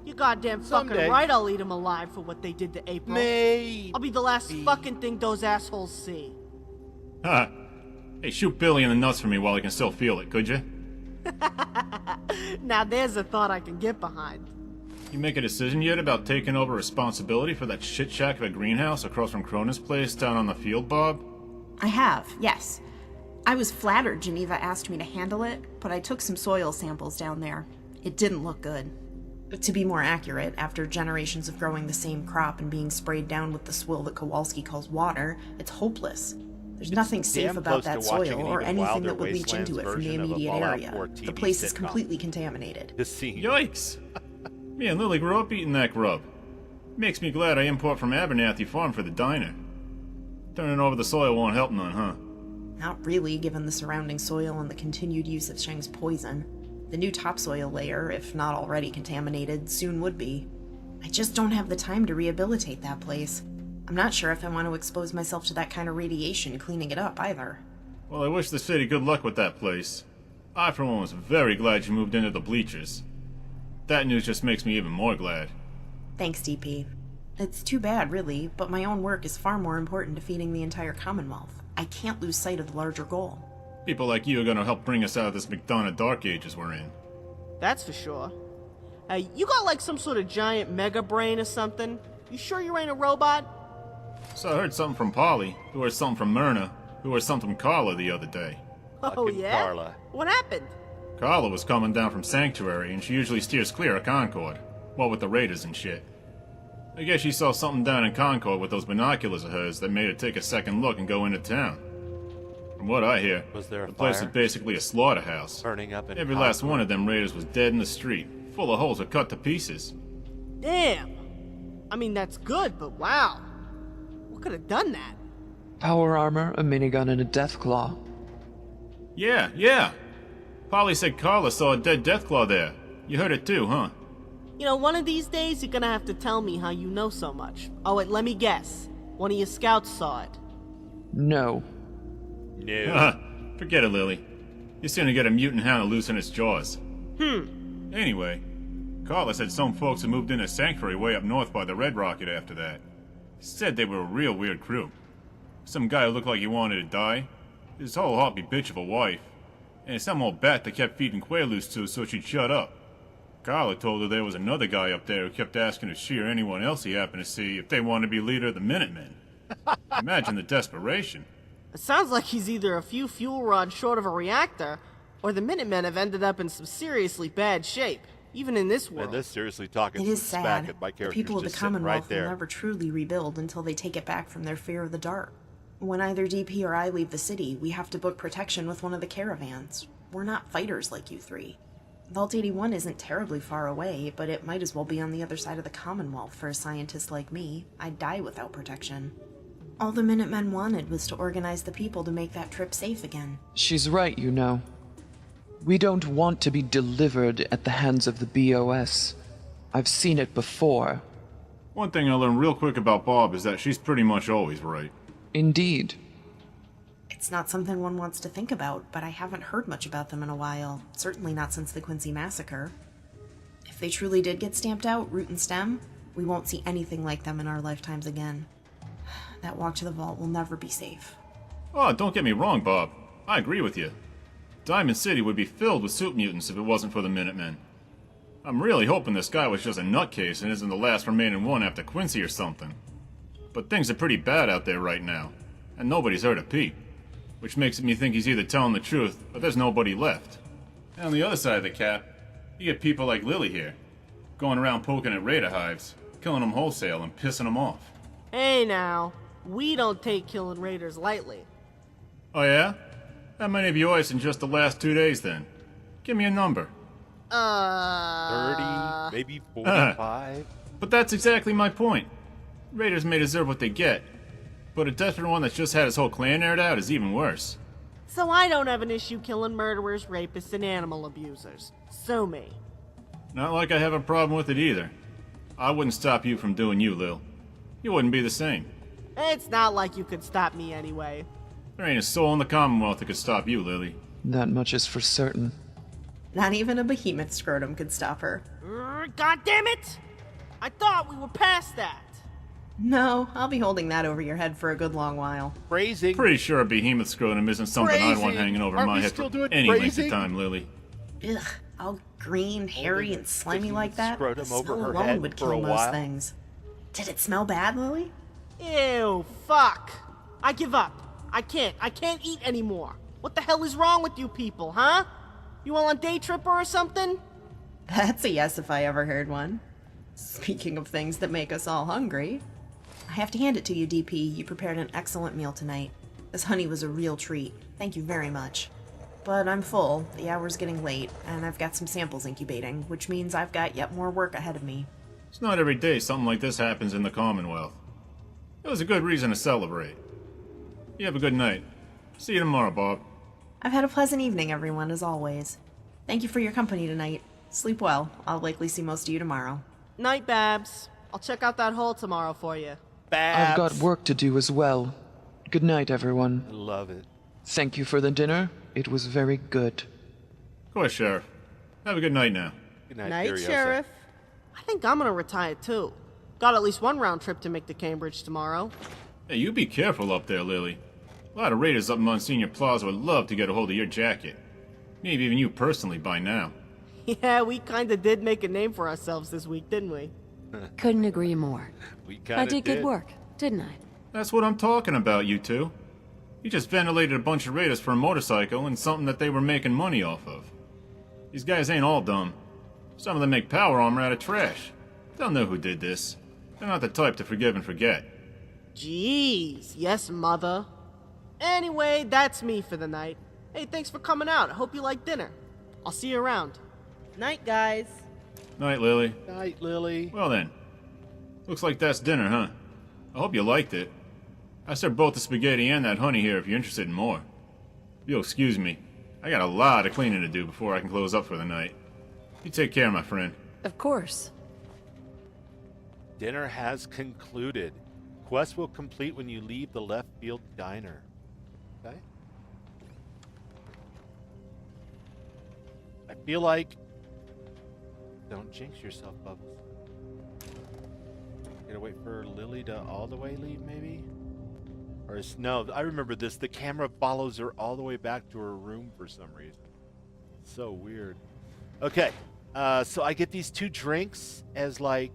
You goddamn Someday. fucking right I'll eat them alive for what they did to April. I'll be the last fucking thing those assholes see. Ha! Hey, shoot Billy in the nuts for me while I can still feel it, could you? Now there's a thought I can get behind. You make a decision yet about taking over responsibility for that shit shack of a greenhouse across from Cronin's place down on the field, Bob? I have, yes. I was flattered Geneva asked me to handle it, but I took some soil samples down there. It didn't look good. To be more accurate, after generations of growing the same crop and being sprayed down with the swill that Kowalski calls water, it's hopeless. There's nothing safe damn about close to that watching soil an or even anything wilder that would leach Wastelands into it from the version of a immediate Fallout area. 4 TV The place is sitcom. completely contaminated. This scene. Yikes! Me and Lily grew up eating that grub. Makes me glad I import from Abernathy Farm for the diner. Turning over the soil won't help none, huh? Not really, given the surrounding soil and the continued use of Sheng's poison. The new topsoil layer, if not already contaminated, soon would be. I just don't have the time to rehabilitate that place. I'm not sure if I want to expose myself to that kind of radiation cleaning it up, either. Well, I wish the city good luck with that place. I, for one, was very glad you moved into the bleachers. That news just makes me even more glad. Thanks, DP. It's too bad, really, but my own work is far more important to feeding the entire Commonwealth. I can't lose sight of the larger goal. People like you are gonna help bring us out of this McDonough Dark Ages we're in. That's for sure. You got like some sort of giant mega brain or something? You sure you ain't a robot? So I heard something from Polly, who heard something from Myrna, who heard something from Carla the other day. Oh Fucking yeah? Carla. What happened? Carla was coming down from Sanctuary, and she usually steers clear of Concord. What with the raiders and shit. I guess she saw something down in Concord with those binoculars of hers that made her take a second look and go into town. From what I hear, Was there a the place fire? was basically a slaughterhouse. Burning up in Every last Concord. one of them raiders was dead in the street, full of holes or cut to pieces. Damn. I mean, that's good, but wow. What could have done that? Power armor, a minigun, and a deathclaw. Yeah. Polly said Carla saw a dead Deathclaw there. You heard it too, huh? You know, one of these days you're gonna have to tell me how you know so much. Oh, wait, let me guess. One of your scouts saw it. No. No. Forget it, Lily. You're soon to get a mutant hound to loosen its jaws. Anyway, Carla said some folks had moved into Sanctuary way up north by the Red Rocket after that. Said they were a real weird crew. Some guy who looked like he wanted to die. His whole hoppy bitch of a wife. And some old bat that kept feeding Quaaludes to so she'd shut up. Carla told her there was another guy up there who kept asking if she or anyone else he happened to see if they wanted to be leader of the Minutemen. Imagine the desperation. It sounds like he's either a few fuel rods short of a reactor, or the Minutemen have ended up in some seriously bad shape, even in this world. And this seriously talking It some is smack sad. at my The character's people of the just sitting right Commonwealth will there. never truly rebuild until they take it back from their fear of the dark. When either DP or I leave the city, we have to book protection with one of the caravans. We're not fighters like you three. Vault 81 isn't terribly far away, but it might as well be on the other side of the Commonwealth for a scientist like me. I'd die without protection. All the Minutemen wanted was to organize the people to make that trip safe again. She's right, you know. We don't want to be delivered at the hands of the BOS. I've seen it before. One thing I learned real quick about Bob is that she's pretty much always right. Indeed. It's not something one wants to think about, but I haven't heard much about them in a while. Certainly not since the Quincy Massacre. If they truly did get stamped out, root and stem, we won't see anything like them in our lifetimes again. That walk to the vault will never be safe. Oh, don't get me wrong, Bob. I agree with you. Diamond City would be filled with soup mutants if it wasn't for the Minutemen. I'm really hoping this guy was just a nutcase and isn't the last remaining one after Quincy or something. But things are pretty bad out there right now, and nobody's heard a peep. Which makes me think he's either telling the truth, or there's nobody left. And on the other side of the cap, you get people like Lily here, going around poking at raider hives, killing them wholesale and pissing them off. Hey now, we don't take killing raiders lightly. Oh yeah? How many of yours in just the last 2 days then? Give me a number. 30, maybe 45. But that's exactly my point. Raiders may deserve what they get, but a desperate one that's just had his whole clan aired out is even worse. So I don't have an issue killing murderers, rapists, and animal abusers. Sue me. Not like I have a problem with it either. I wouldn't stop you from doing you, Lil. You wouldn't be the same. It's not like you could stop me anyway. There ain't a soul in the Commonwealth that could stop you, Lily. That much is for certain. Not even a behemoth scrotum could stop her. God damn it! I thought we were past that. No, I'll be holding that over your head for a good long while. Phrasing. Pretty sure a behemoth scrotum isn't something I'd want Phrasing. hanging over Aren't my we head still for doing any length phrasing? of time, Lily. Ugh, all green, hairy, and slimy like that. The Scrotum over smell her alone head would for a kill most while. things. Did it smell bad, Lily? Ew, fuck. I give up. I can't eat anymore. What the hell is wrong with you people, huh? You all on day tripper or something? That's a yes if I ever heard one. Speaking of things that make us all hungry, I have to hand it to you, DP. You prepared an excellent meal tonight. This honey was a real treat. Thank you very much. But I'm full, the hour's getting late, and I've got some samples incubating, which means I've got yet more work ahead of me. It's not every day something like this happens in the Commonwealth. It was a good reason to celebrate. You have a good night. See you tomorrow, Bob. I've had a pleasant evening, everyone, as always. Thank you for your company tonight. Sleep well. I'll likely see most of you tomorrow. Night, Babs. I'll check out that hole tomorrow for you. I've got Babs. work to do as well. Good night, everyone. Love it. Thank you for the dinner. It was very good. Of course, Sheriff. Have a good night now. Good night, Night, Furiosa. Sheriff. I think I'm gonna retire too. Got at least one round trip to make to Cambridge tomorrow. Hey, you be careful up there, Lily. A lot of raiders up Monsignor Plaza would love to get a hold of your jacket. Maybe even you personally by now. Yeah, we kinda did make a name for ourselves this week, didn't we? Couldn't agree more. We kind I of did good work, didn't I? That's what I'm talking about, you two. You just ventilated a bunch of raiders for a motorcycle and something that they were making money off of. These guys ain't all dumb. Some of them make power armor out of trash. They'll know who did this. They're not the type to forgive and forget. Jeez, yes, mother. Anyway, that's me for the night. Hey, thanks for coming out. I hope you like dinner. I'll see you around. Night, guys. Night, Lily. Night, Lily. Well then. Looks like that's dinner, huh? I hope you liked it. I served both the spaghetti and that honey here if you're interested in more. If you'll excuse me, I got a lot of cleaning to do before I can close up for the night. You take care, my friend. Of course. Dinner has concluded. Quest will complete when you leave the left field diner. Okay. I feel like... Don't jinx yourself, Bubbles. Gotta wait for Lily to all the way leave, maybe? Or is... No, I remember this. The camera follows her all the way back to her room for some reason. So weird. Okay. So I get these 2 drinks as, like,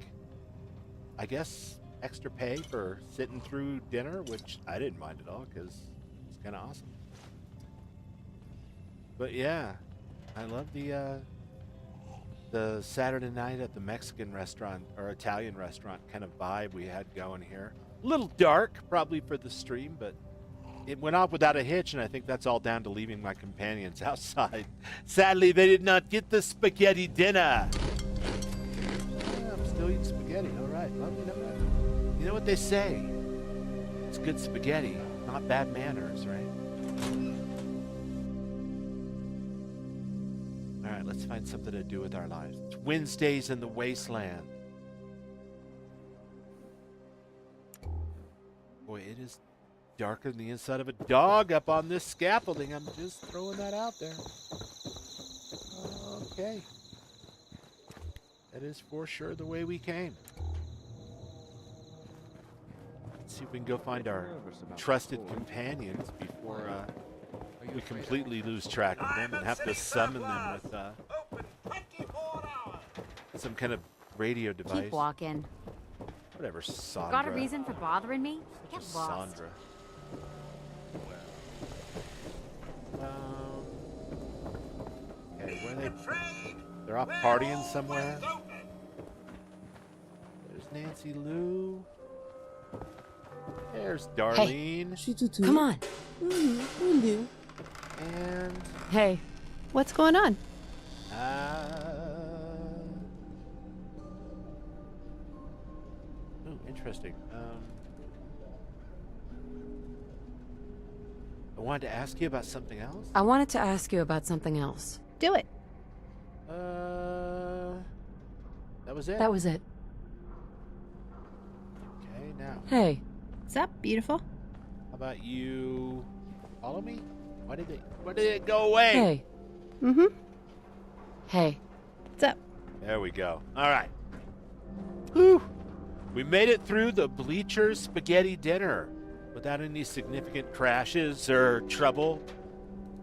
I guess, extra pay for sitting through dinner, which I didn't mind at all because it's kind of awesome. But yeah, I love the Saturday night at the Mexican restaurant or Italian restaurant kind of vibe we had going here. A little dark, probably for the stream, but it went off without a hitch, and I think that's all down to leaving my companions outside. Sadly, they did not get the spaghetti dinner. Yeah, I'm still eating spaghetti. All right, well, you know what they say. It's good spaghetti, not bad manners, right? All right, let's find something to do with our lives. It's Wednesdays in the Wasteland. Boy, it is darker than the inside of a dog up on this scaffolding. I'm just throwing that out there. Okay. That is for sure the way we came. Let's see if we can go find our trusted companions before we completely lose track of them and have to summon them with some kind of radio device. Keep walking. Whatever, Sandra. Got a reason for bothering me? Get Just lost. Sandra. Okay, where are they? They're off partying somewhere. There's Nancy Lou. There's Darlene. Come on. And Hey, what's going on? interesting. I wanted to ask you about something else. I wanted to ask you about something else. Do it. That was it. That was it. Okay, now. Hey. What's up, beautiful? How about you follow me? Why did it go away? Hey. Mm-hmm. Hey. What's up? There we go. All right. Whew. We made it through the Bleachers spaghetti dinner without any significant crashes or trouble.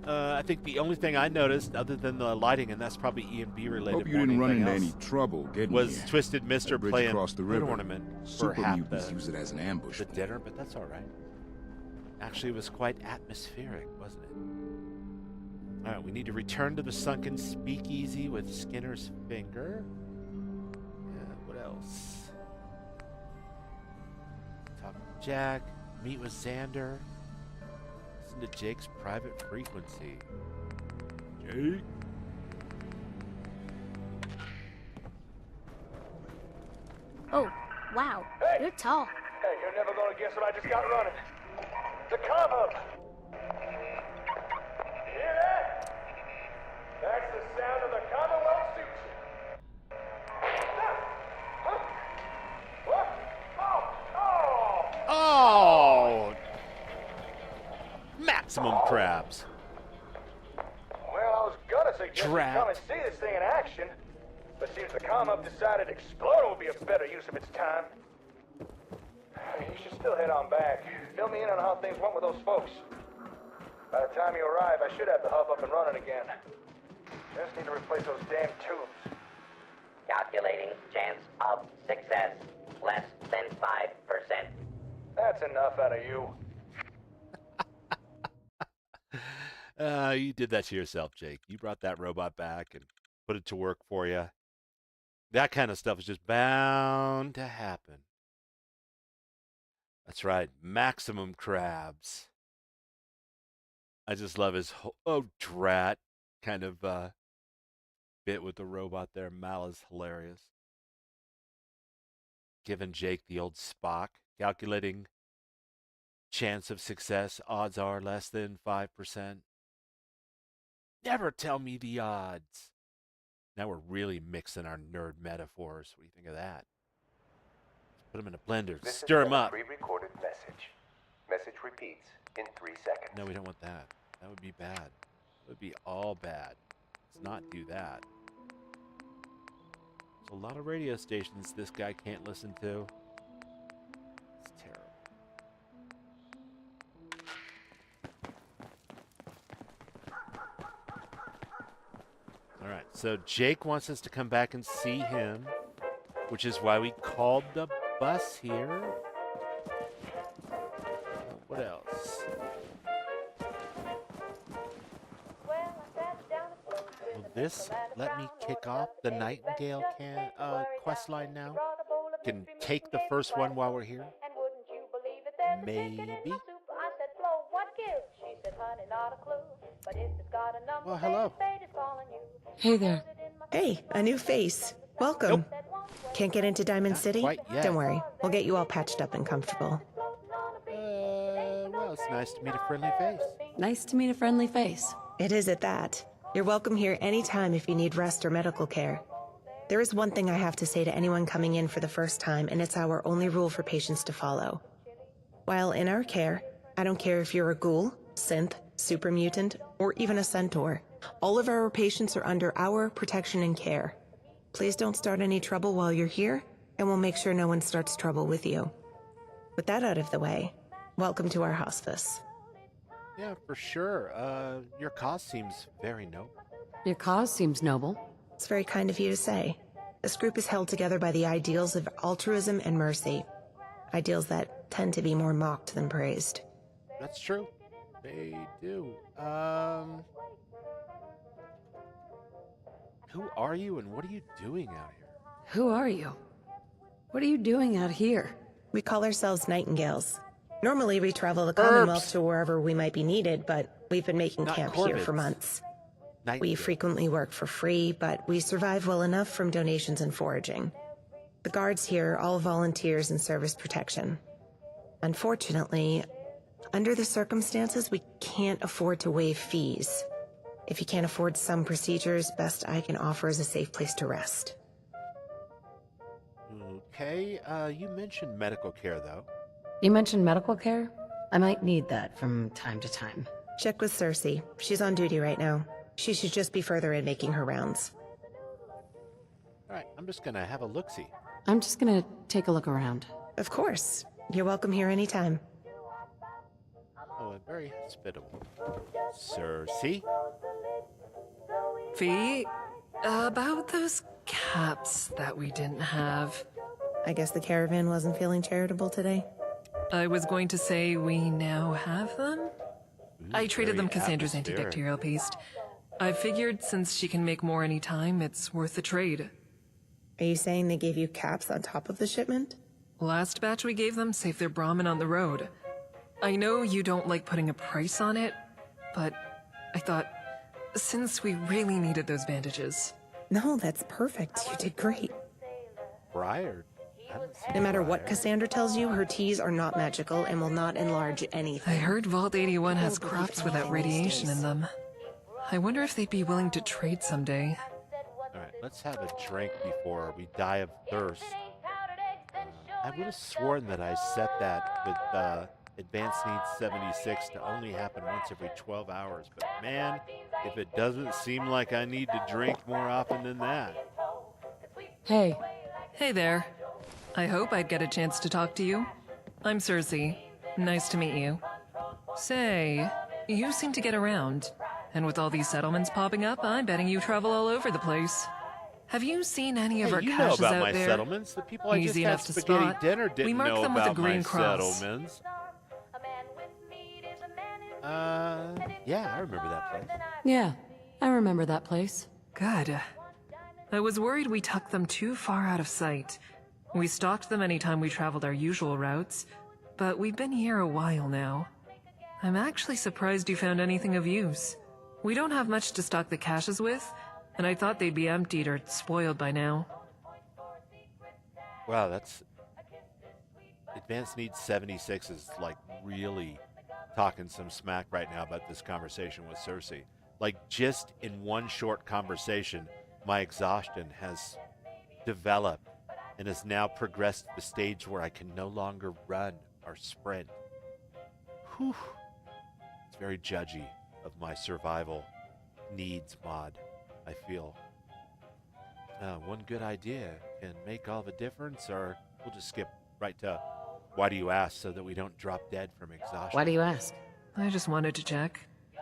I think the only thing I noticed, other than the lighting, and that's probably E&B related, Hope you didn't run into any trouble getting was here. Twisted Mister That bridge playing across the an river. ornament for Super half mutants use it as an ambush. the dinner, but that's all right. Actually, it was quite atmospheric, wasn't it? All right, we need to return to the sunken speakeasy with Skinner's finger. Yeah, what else? Talk to Jack, meet with Xander, listen to Jake's private frequency. Jake? Oh, wow. You're tall. Hey, you're never gonna guess what I just got running. The hump. Hear that? That's the sound of the Commonwealth suits. Huh? What? Oh! Oh! Maximum crabs. Well, I was gonna suggest you Trapped. come and see this thing in action, but seems the Commonwealth decided exploding would be a better use of its time. You should still head on back. Fill me in on how things went with those folks. By the time you arrive, I should have the hub up and running again. Just need to replace those damn tubes. Calculating chance of success. Less than 5%. That's enough out of you. You did that to yourself, Jake. You brought that robot back and put it to work for you. That kind of stuff is just bound to happen. That's right, maximum crabs. I just love his drat kind of bit with the robot there. Mal is hilarious. Giving Jake the old Spock, calculating chance of success. Odds are less than 5%. Never tell me the odds. Now we're really mixing our nerd metaphors. What do you think of that? Put them in a blender, stir them up. Pre-recorded message. Message repeats in 3 seconds. No, we don't want that. That would be bad. That would be all bad. Let's not do that. There's a lot of radio stations this guy can't listen to. It's terrible. All right, so Jake wants us to come back and see him, which is why we called the bus here. What else? Will this let me kick off the Nightingale quest line now? Can take the first one while we're here? Maybe. Well, hello. Hey there. Hey, a new face. Welcome. Can't get into Diamond City? quite yet. Don't worry. We'll get you all patched up and comfortable. Well, it's nice to meet a friendly face. Nice to meet a friendly face. It is at that. You're welcome here anytime if you need rest or medical care. There is one thing I have to say to anyone coming in for the first time, and it's our only rule for patients to follow. While in our care, I don't care if you're a ghoul, synth, super mutant, or even a centaur. All of our patients are under our protection and care. Please don't start any trouble while you're here, and we'll make sure no one starts trouble with you. With that out of the way, welcome to our hospice. Yeah, for sure. Your cause seems very noble. Your cause seems noble. It's very kind of you to say. This group is held together by the ideals of altruism and mercy. Ideals that tend to be more mocked than praised. That's true. They do. Who are you and what are you doing out here? Who are you? What are you doing out here? We call ourselves Nightingales. Normally we travel the Commonwealth to wherever we might be needed, but we've been making Not camp here Corvids. for months. We Nightingale. frequently work for free, but we survive well enough from donations and foraging. The guards here are all volunteers in service protection. Unfortunately, under the circumstances, we can't afford to waive fees. If you can't afford some procedures, best I can offer is a safe place to rest. Okay, you mentioned medical care, though. You mentioned medical care? I might need that from time to time. Check with Cersei. She's on duty right now. She should just be further in making her rounds. Alright, I'm just gonna have a look-see. I'm just gonna take a look around. Of course. You're welcome here anytime. Oh, very hospitable. Cersei? Fee, about those caps that we didn't have. I guess the caravan wasn't feeling charitable today. I was going to say we now have them? I traded them Cassandra's antibacterial paste. I figured since she can make more any time, it's worth the trade. Are you saying they gave you caps on top of the shipment? Last batch we gave them saved their Brahmin on the road. I know you don't like putting a price on it, but I thought, since we really needed those bandages. No, that's perfect. You did great. Briar? No matter what Cassandra tells you, her teas are not magical and will not enlarge anything. I heard Vault 81 has crops without radiation in them. I wonder if they'd be willing to trade someday. Alright, let's have a drink before we die of thirst. I would have sworn that I set that with Advanced Needs 76 to only happen once every 12 hours, but man, if it doesn't seem like I need to drink more often than that. Hey. Hey there. I hope I'd get a chance to talk to you. I'm Cersei. Nice to meet you. Say, you seem to get around. And with all these settlements popping up, I'm betting you travel all over the place. Have you seen any of our you caches know about out my there? settlements. The people I Easy just enough had to spaghetti spot. dinner didn't We mark know them with a about green my cross. settlements. Yeah, I remember that place. Yeah, I remember that place. Good. I was worried we tucked them too far out of sight. We stalked them anytime we traveled our usual routes, but we've been here a while now. I'm actually surprised you found anything of use. We don't have much to stock the caches with, and I thought they'd be emptied or spoiled by now. Wow, that's... Advanced Needs 76 is, like, really talking some smack right now about this conversation with Cersei. Like, just in one short conversation, my exhaustion has developed and has now progressed to the stage where I can no longer run or sprint. Whew. It's very judgy of my survival needs mod, I feel. One good idea can make all the difference, or we'll just skip right to why do you ask so that we don't drop dead from exhaustion. Why do you ask? I just wanted to check.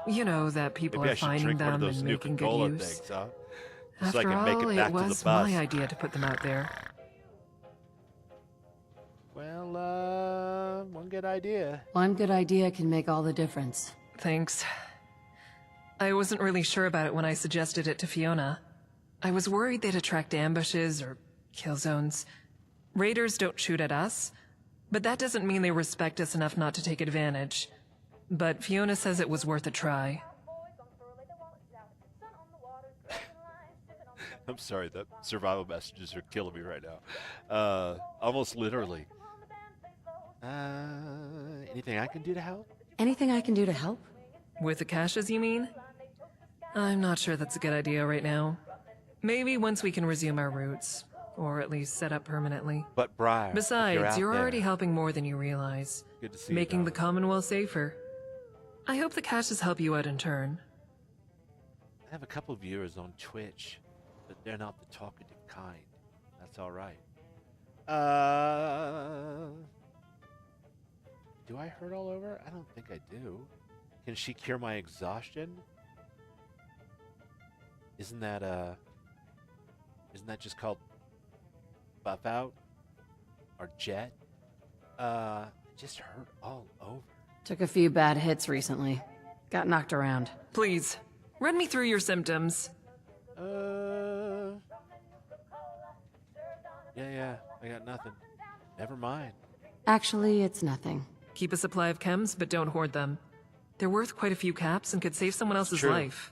You know that people Maybe I are should finding drink one of them those and making good Nuka-Cola use. things, huh? Just so I After can make all, it back it to the was bus. my idea to put them out there. Well, one good idea. One good idea can make all the difference. Thanks. I wasn't really sure about it when I suggested it to Fiona. I was worried they'd attract ambushes or kill zones. Raiders don't shoot at us, but that doesn't mean they respect us enough not to take advantage. But Fiona says it was worth a try. I'm sorry, the survival messages are killing me right now. Almost literally. Anything I can do to help? Anything I can do to help? With the caches, you mean? I'm not sure that's a good idea right now. Maybe once we can resume our routes, or at least set up permanently. But Briar, besides, you're already helping more than you realize. Good to see making you, the Commonwealth safer. I hope the caches help you out in turn. I have a couple viewers on Twitch, but they're not the talkative kind. That's all right. Do I hurt all over? I don't think I do. Can she cure my exhaustion? Isn't that just called buff out? Or jet? Just hurt all over. Took a few bad hits recently. Got knocked around. Please, run me through your symptoms. Yeah, I got nothing. Never mind. Actually, it's nothing. Keep a supply of chems, but don't hoard them. They're worth quite a few caps and could save someone else's True. life.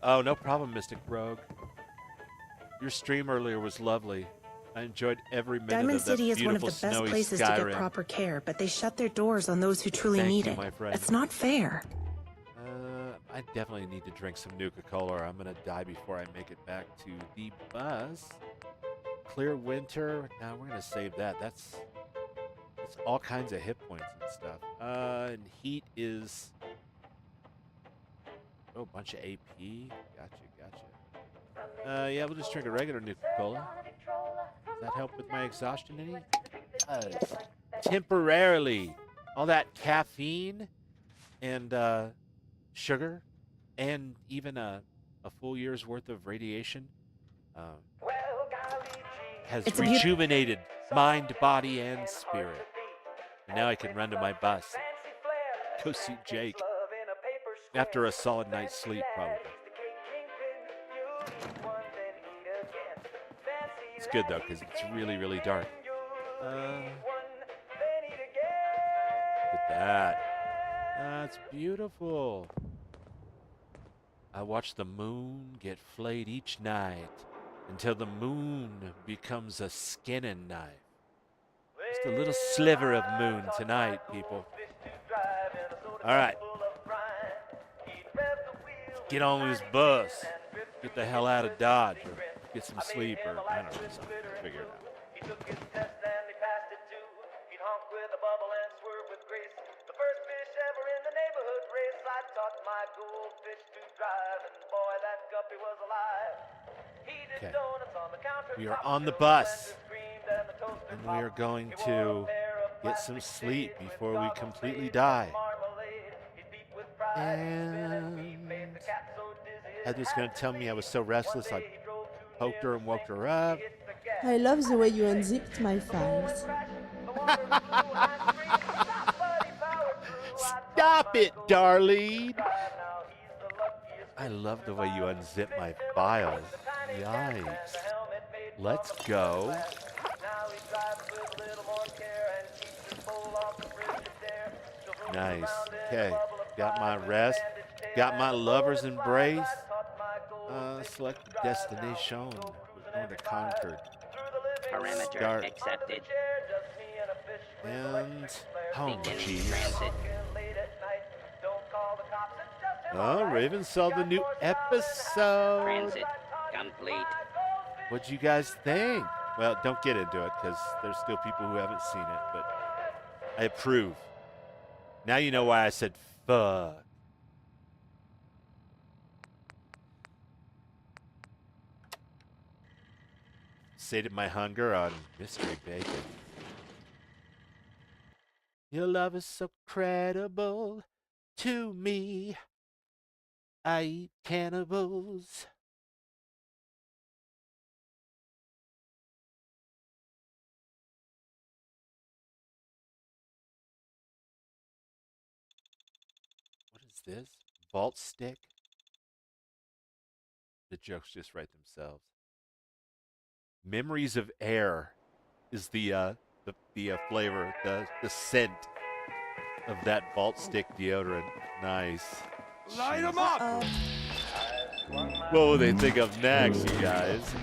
Oh, no problem, Mystic Rogue. Your stream earlier was lovely. I enjoyed every minute Diamond of that City is one of beautiful the best snowy places to Skyrim. get proper care, but they shut their doors on those who truly Thank need you, it. my friend. It's not fair. I definitely need to drink some Nuka-Cola or I'm going to die before I make it back to the bus. Clear winter. Now we're going to save that. That's all kinds of hit points and stuff. And heat is... Oh, a bunch of AP. Gotcha. Yeah, we'll just drink a regular Nuka-Cola. Does that help with my exhaustion any? It does. Temporarily. All that caffeine and sugar and even a full year's worth of radiation has rejuvenated mind, body, and spirit. And now I can run to my bus. Go see Jake. After a solid night's sleep, probably. It's good, though, because it's really, really dark. Look at that. That's beautiful. I watch the moon get flayed each night until the moon becomes a skinning knife. Just a little sliver of moon tonight, people. All right. Get on this bus. Get the hell out of Dodge or get some sleep or I don't know, something. Figure it out. Okay. We are on the bus, and we are going to get some sleep before we completely die. And Heather's going to tell me I was so restless I poked her and woke her up. I love the way you unzipped my files. Stop it, darling! I love the way you unzip my files. Yikes. Let's go. Nice. Okay. Got my rest. Got my lover's embrace. Select destination. We're going to Concord. Parameter accepted. And home, jeez. Transit. Oh, Raven saw the new episode. Transit complete. What'd you guys think? Well, don't get into it because there's still people who haven't seen it, but I approve. Now you know why I said fuck. Sated my hunger on mystery bacon. Your love is so credible to me. I eat cannibals. What is this? Vault stick? The jokes just write themselves. Memories of Air is the flavor, the scent of that Vault stick deodorant. Nice. Light 'em up! What will they think of next, you guys?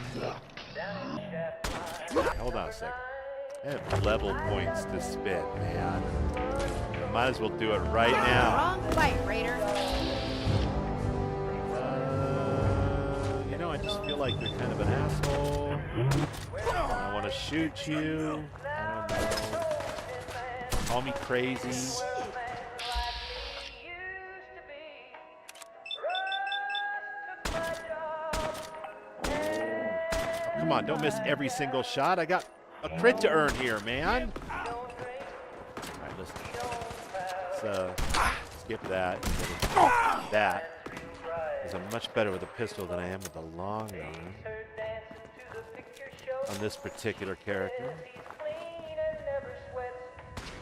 Hold on a second. I have level points to spend, man. I might as well do it right now. Wrong fight, Raider. You know, I just feel like you're kind of an asshole. I want to shoot you. I don't know. Call me crazy. Come on, don't miss every single shot. I got a crit to earn here, man. All right, listen. Let's skip that. That. Because I'm much better with a pistol than I am with a long gun. On this particular character.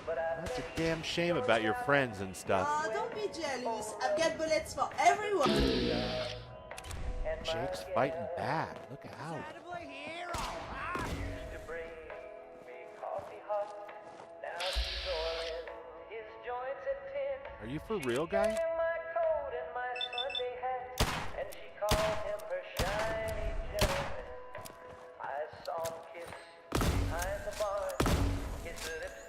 That's a damn shame about your friends and stuff. Oh, don't be jealous. I've got bullets for everyone. Jake's fighting back. Look out. Are you for real, guy?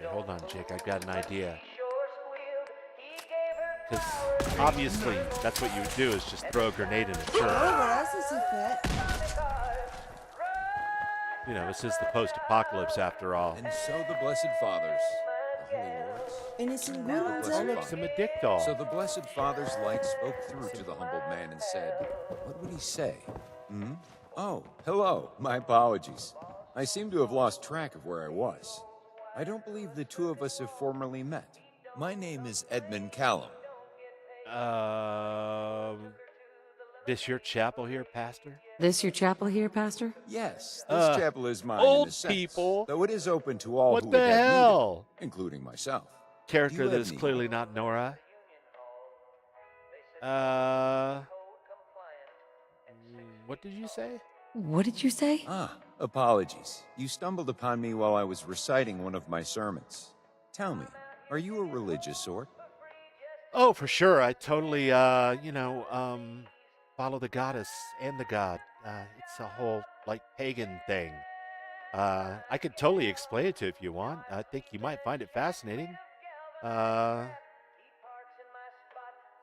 Okay, hold on, Jake. I've got an idea. Because obviously, that's what you would do, is just throw a grenade in a church. Voilà, ça s'est fait. You know, this is the post-apocalypse after all. And so the Blessed Fathers, the Holy Lords, Anything good the on Blessed that? Makes him Father. a dick doll. So the Blessed Father's light spoke through to the humbled man and said, what would he say? Hmm? Oh, hello. My apologies. I seem to have lost track of where I was. I don't believe the two of us have formerly met. My name is Edmund Callum. This your chapel here, Pastor? This your chapel here, Pastor? Yes, this chapel is mine old in a sense, people. though it is open to all What who the would have hell? need it, including myself. Do Character you that have is need? clearly not Nora. What did you say? What did you say? Ah, apologies. You stumbled upon me while I was reciting one of my sermons. Tell me, are you a religious sort? Oh, for sure. I totally, follow the goddess and the god. It's a whole, like, pagan thing. I could totally explain it to you if you want. I think you might find it fascinating.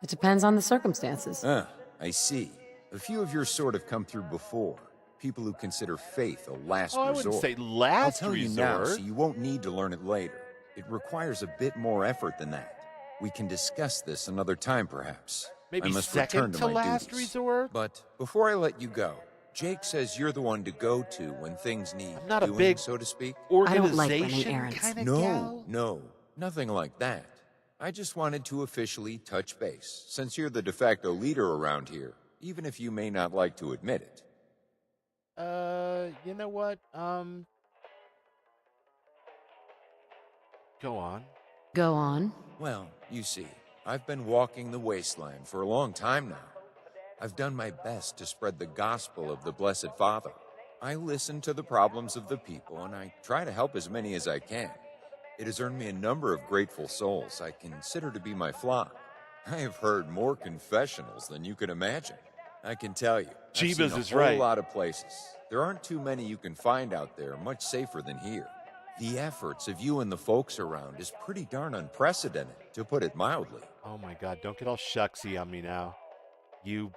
It depends on the circumstances. Ah, I see. A few of your sort have come through before. People who consider faith a last I resort. wouldn't say last I'll tell you now, resort. so you won't need to learn it later. It requires a bit more effort than that. We can discuss this another time, perhaps. Maybe I must second return to to my last duties. resort? But before I let you go, Jake says you're the one to go to when things need I'm not a doing, big so to speak. I don't like running organization errands. kind of No, gal. no, nothing like that. I just wanted to officially touch base, since you're the de facto leader around here, even if you may not like to admit it. You know what? Go on. Go on. Well, you see, I've been walking the wasteland for a long time now. I've done my best to spread the gospel of the Blessed Father. I listen to the problems of the people, and I try to help as many as I can. It has earned me a number of grateful souls I consider to be my flock. I have heard more confessionals than you can imagine. I can tell you, I've seen Jeebus a is whole right. lot of places. There aren't too many you can find out there much safer than here. The efforts of you and the folks around is pretty darn unprecedented, to put it mildly. Oh my god, don't get all shucksy on me now. You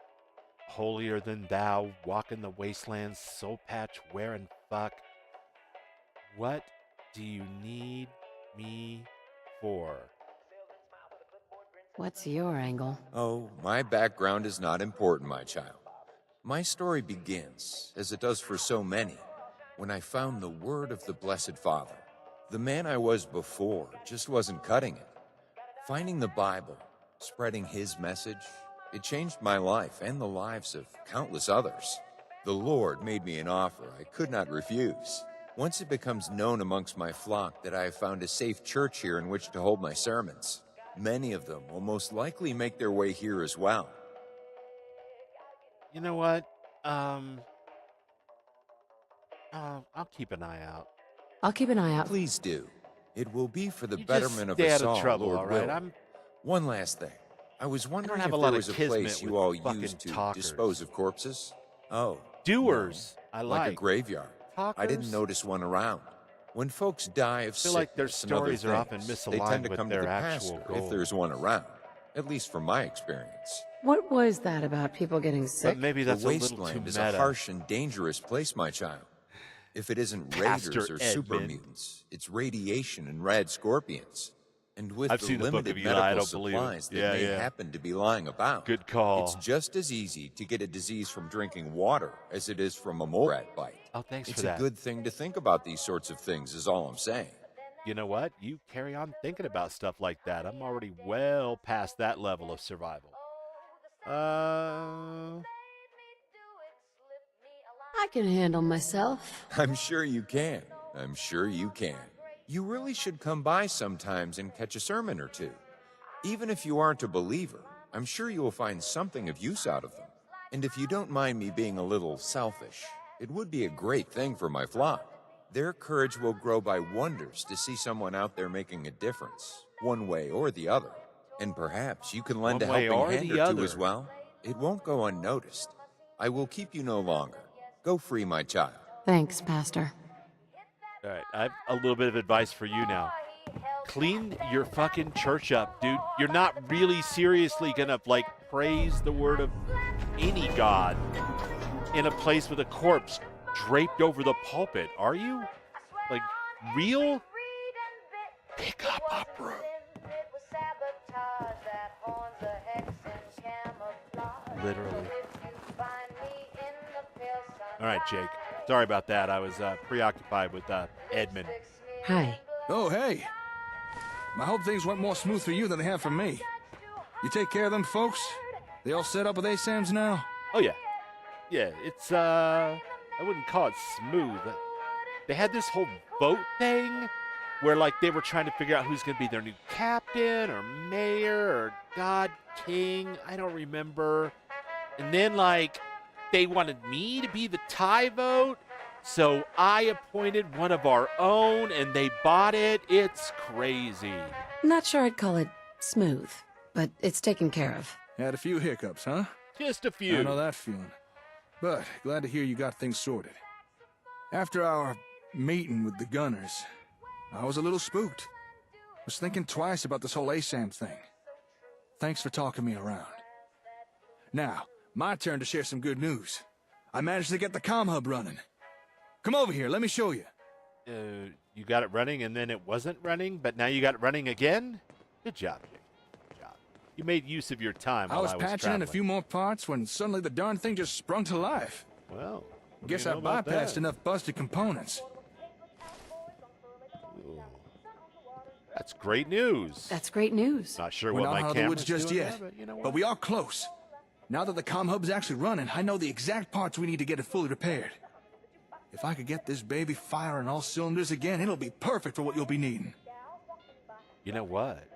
holier than thou, walking the wastelands, soul patch wearing fuck. What do you need me for? What's your angle? Oh, my background is not important, my child. My story begins, as it does for so many, when I found the word of the Blessed Father. The man I was before just wasn't cutting it. Finding the Bible, spreading his message, it changed my life and the lives of countless others. The Lord made me an offer I could not refuse. Once it becomes known amongst my flock that I have found a safe church here in which to hold my sermons, many of them will most likely make their way here as well. You know what? I'll keep an eye out. I'll keep an eye out. Please do. It will be for the You just betterment of stay us out of all, trouble, Lord all right? willing. One last thing. I was wondering have if a lot there of was a kismet place you with all fucking used to talkers. dispose of corpses. Oh. Doers, no. I Like a like. graveyard. I didn't Talkers? notice one around. When folks die of feel like their sickness and other stories are often things, they misaligned tend to with come their to the actual pastor if goals. there's one around. At least from my experience. What was that about people getting sick? But maybe that's the a little too wasteland is meta. a harsh and dangerous place, my child. If it isn't Pastor raiders or super Edmund. mutants, it's radiation and rad scorpions. And with I've the seen the Book limited of Eli, I medical don't believe it. supplies that Yeah, may yeah. happen to be lying about, Good call. it's just as easy to get a disease from drinking water as it is from a mole rat bite. Oh, thanks It's for a that. good thing to think about these sorts of things, is all I'm saying. You know what? You carry on thinking about stuff like that. I'm already well past that level of survival. I can handle myself. I'm sure you can. I'm sure you can. You really should come by sometimes and catch a sermon or two. Even if you aren't a believer, I'm sure you will find something of use out of them. And if you don't mind me being a little selfish, it would be a great thing for my flock. Their courage will grow by wonders to see someone out there making a difference, one way or the other. And perhaps you can lend One a way helping or hand the or two other. as well. It won't go unnoticed. I will keep you no longer. Go free, my child. Thanks, Pastor. All right, I have a little bit of advice for you now. clean your fucking church up, dude. You're not really seriously gonna, like, praise the word of any god in a place with a corpse draped over the pulpit, are you? Like, real? Pick up uproar. Literally. All right, Jake. Sorry about that. I was preoccupied with Edmund. Hi. Oh, hey. I hope things went more smooth for you than they have for me. You take care of them folks? They all set up with ASAMs now? Oh, yeah. Yeah, it's, I wouldn't call it smooth. They had this whole vote thing where, like, they were trying to figure out who's going to be their new captain or mayor or god king. I don't remember. And then, like, they wanted me to be the tie vote. So I appointed one of our own, and they bought it. It's crazy. Not sure I'd call it smooth, but it's taken care of. Had a few hiccups, huh? Just a few. I know that feeling. But glad to hear you got things sorted. After our meeting with the gunners, I was a little spooked. Was thinking twice about this whole ASAM thing. Thanks for talking me around. Now, my turn to share some good news. I managed to get the comm hub running. Come over here, let me show you. You got it running and then it wasn't running, but now you got it running again? Good job, Jake. Good job. You made use of your time while I was patching traveling. in a few more parts when suddenly the darn thing just sprung to life. Well, guess I bypassed enough busted components. Ooh. That's great news. That's great news. Not sure We're what not my out of the camera's woods just doing yet, there, but you know what? but we are close. Now that the comm hub's actually running, I know the exact parts we need to get it fully repaired. If I could get this baby firing all cylinders again, it'll be perfect for what you'll be needing. You know what?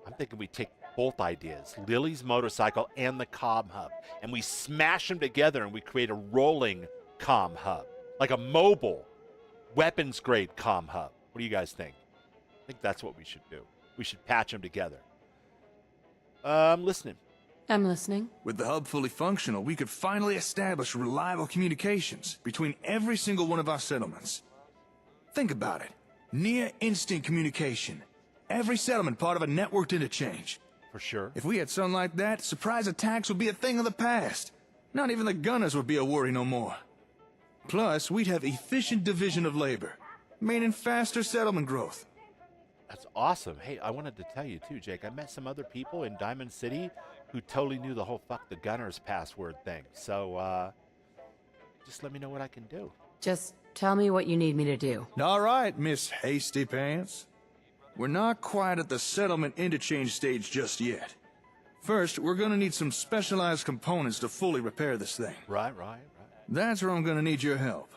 I'm thinking we take both ideas, Lily's motorcycle and the comm hub, and we smash them together and we create a rolling comm hub, like a mobile, weapons-grade comm hub. What do you guys think? I think that's what we should do. We should patch them together. I'm listening. I'm listening. With the hub fully functional, we could finally establish reliable communications between every single one of our settlements. Think about it. Near instant communication. Every settlement part of a networked interchange. For sure. If we had something like that, surprise attacks would be a thing of the past. Not even the gunners would be a worry no more. Plus, we'd have efficient division of labor, meaning faster settlement growth. That's awesome. Hey, I wanted to tell you too, Jake. I met some other people in Diamond City who totally knew the whole fuck the gunners password thing. So, just let me know what I can do. Just tell me what you need me to do. All right, Miss Hasty Pants. We're not quite at the settlement interchange stage just yet. First, we're gonna need some specialized components to fully repair this thing. Right. That's where I'm gonna need your help.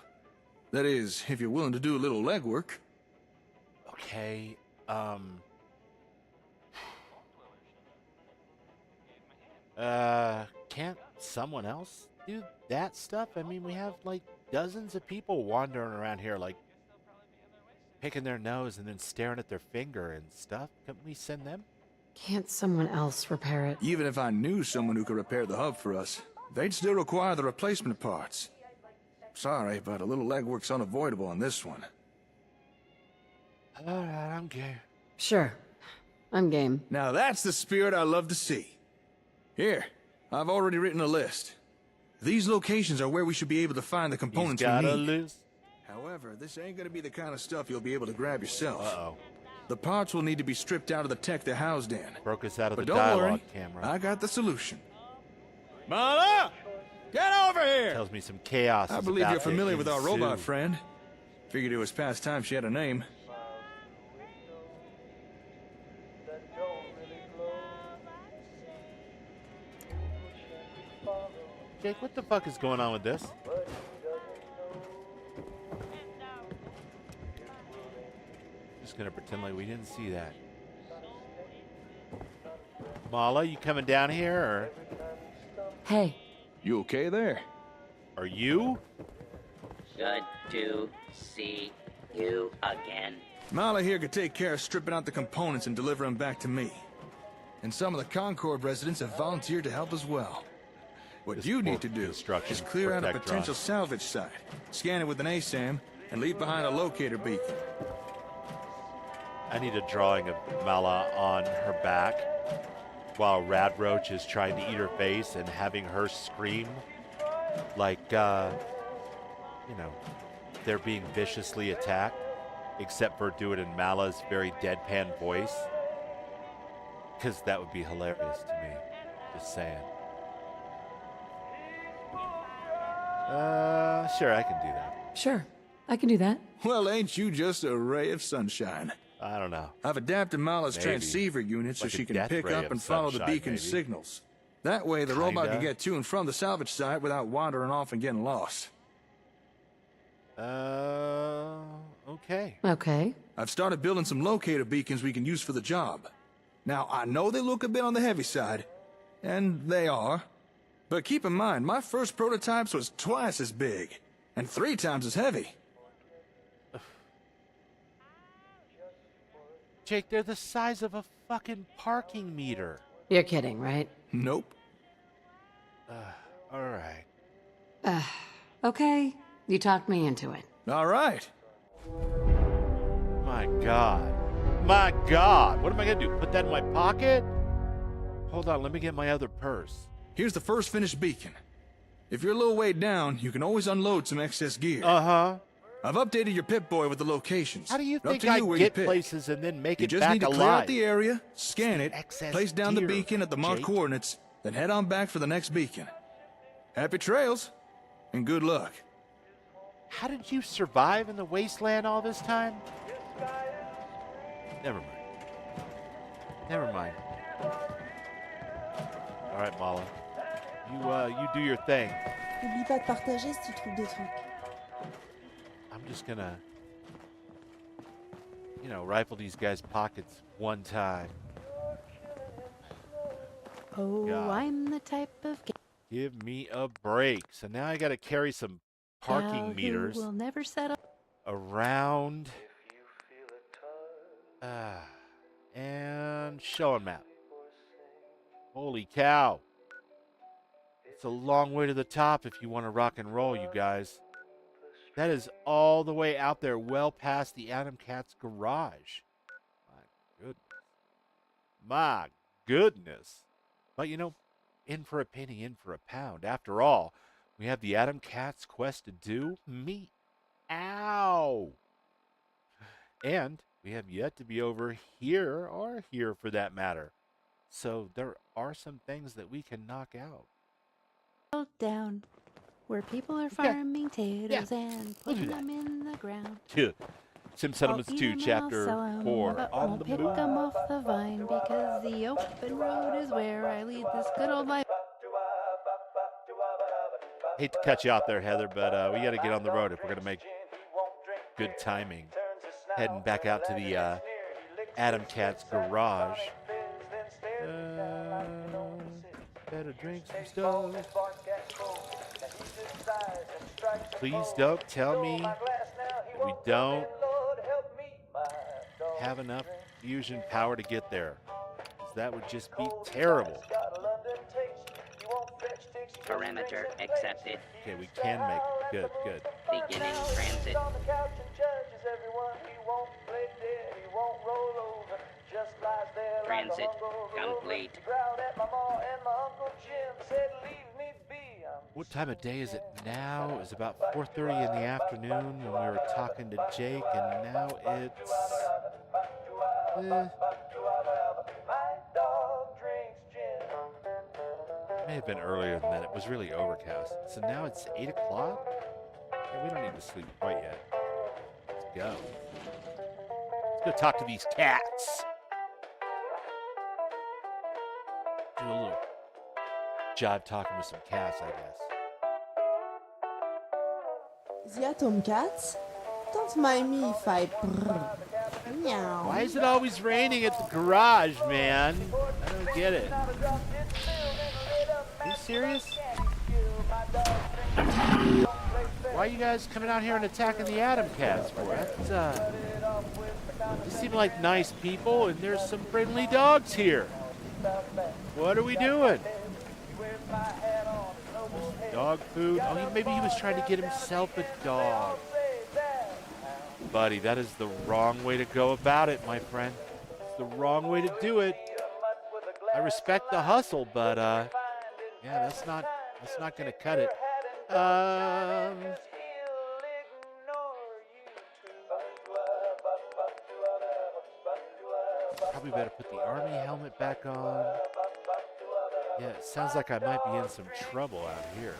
That is, if you're willing to do a little legwork. Okay, can't someone else do that stuff? I mean, we have, like, dozens of people wandering around here, like, picking their nose and then staring at their finger and stuff. Couldn't we send them? Can't someone else repair it? Even if I knew someone who could repair the hub for us, they'd still require the replacement parts. Sorry, but a little legwork's unavoidable on this one. All right, I'm game. Sure. I'm game. Now that's the spirit I love to see. Here, I've already written a list. These locations are where we should be able to find the components we need. He's got a list. However, this ain't gonna be the kind of stuff you'll be able to grab yourself. Uh-oh. The parts will need to be stripped out of the tech they're housed in. Broke us out of But the don't dialogue worry, camera. I got the solution. Mala! Get over here! Tells me some chaos I is believe about you're familiar to with our ensue. robot friend. Figured it was past time she had a name. Jake, what the fuck is going on with this? Just gonna pretend like we didn't see that. Mala, you coming down here, or? Hey. You okay there? Are you? Good to see you again. Mala here could take care of stripping out the components and deliver them back to me. And some of the Concord residents have volunteered to help as well. What you need to do is clear out a potential salvage site, scan it with an ASAM, and leave behind a locator beacon. I need a drawing of Mala on her back while Radroach is trying to eat her face and having her scream like, they're being viciously attacked, except for do it in Mala's very deadpan voice. Because that would be hilarious to me. Just saying. Sure, I can do that. Sure, I can do that. Well, ain't you just a ray of sunshine? I don't know. I've adapted Mala's Maybe. transceiver unit so Like a she can death pick ray up of and follow the sunshine, beacon's maybe. signals. That way, the robot Kinda. can get to and from the salvage site without wandering off and getting lost. Okay. Okay. I've started building some locator beacons we can use for the job. Now, I know they look a bit on the heavy side, and they are. But keep in mind, my first prototypes was twice as big, and 3 times as heavy. Jake, they're the size of a fucking parking meter. You're kidding, right? Nope. All right. Okay. You talked me into it. All right. My God. My God. What am I going to do? Put that in my pocket? Hold on. Let me get my other purse. Here's the first finished beacon. If you're a little way down, you can always unload some excess gear. Uh-huh. I've updated your Pip-Boy with the locations. How do you Up think to I you where you get pick. places and then make You it just back need to alive? clear out the area, scan it, Excess place down the deer, beacon at the marked Jake. coordinates, then head on back for the next beacon. Happy trails, and good luck. How did you survive in the wasteland all this time? Never mind. Never mind. All right, Mala. You do your thing. N'oublie pas de partager si tu trouves des trucs. I'm just gonna, rifle these guys' pockets one time. Oh, God. I'm the type of Give me a break. So now I gotta carry some parking meters will never settle. around. And showing map. Holy cow. It's a long way to the top if you want to rock and roll, you guys. That is all the way out there, well past the Adam Cat's garage. My goodness. My goodness. But in for a penny, in for a pound. After all, we have the Adam Cat's quest to do. Meow. And we have yet to be over here, or here for that matter. So there are some things that we can knock out. Down where people are farming potatoes and putting them in the ground. Sim Settlements 2, Chapter 4. But On won't the pick move. them off the vine because the open road is where I lead this good old life. Hate to cut you out there, Heather, but we got to get on the road if we're going to make good timing. Heading back out to the Adam Cat's garage. Better drink some stuff. Please don't tell me that we don't have enough fusion power to get there. 'Cause that would just be terrible. Parameter accepted. Okay, we can make it. Good, good. Beginning transit. Transit complete. What time of day is it now? It was about 4:30 in the afternoon when we were talking to Jake, and now it's... May have been earlier than that. It was really overcast. So now it's 8 o'clock? Yeah, we don't need to sleep quite yet. Let's go. Let's go talk to these cats. Do a little jive talking with some cats, I guess. The Atom Cats? Don't mind me if I brrr. Meow. Why is it always raining at the garage, man? I don't get it. Are you serious? Why are you guys coming out here and attacking the Atom Cats for? That's, they seem like nice people, and there's some friendly dogs here. What are we doing? Dog food? Oh, maybe he was trying to get himself a dog. Buddy, that is the wrong way to go about it, my friend. It's the wrong way to do it. I respect the hustle, but yeah, that's not gonna cut it. Probably better put the army helmet back on. Yeah, it sounds like I might be in some trouble out here.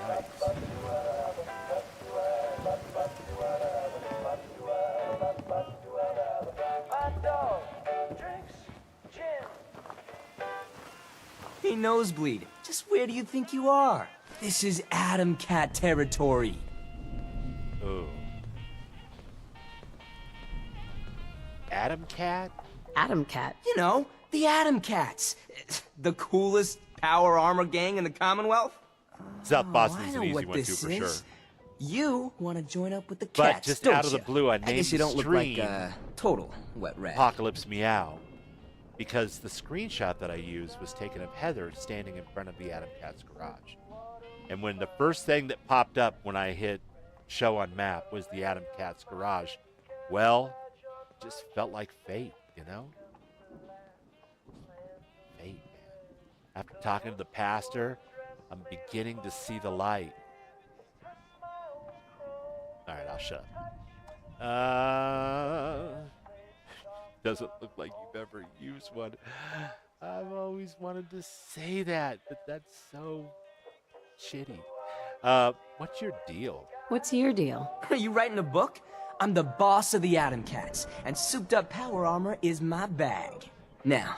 Yikes. Hey, Nosebleed, just where do you think you are? This is Atom Cat territory. Oh. Atom Cat? Atom Cat? You know, the Atom Cats. The coolest power armor gang in the Commonwealth. South Boston's I know an easy what one too, this for is. sure. You want to join up with the But cats, just don't out of the ya? blue, I I named guess you don't look like stream a total wet rat. Apocalypse Meow. Because the screenshot that I used was taken of Heather standing in front of the Atom Cat's garage. And when the first thing that popped up when I hit show on map was the Atom Cat's garage, well, it just felt like fate, you know? Fate, man. After talking to the pastor, I'm beginning to see the light. All right, I'll shut up. Doesn't look like you've ever used one. I've always wanted to say that, but that's so shitty. What's your deal? What's your deal? Are you writing a book? I'm the boss of the Atom Cats, and souped up power armor is my bag. Now,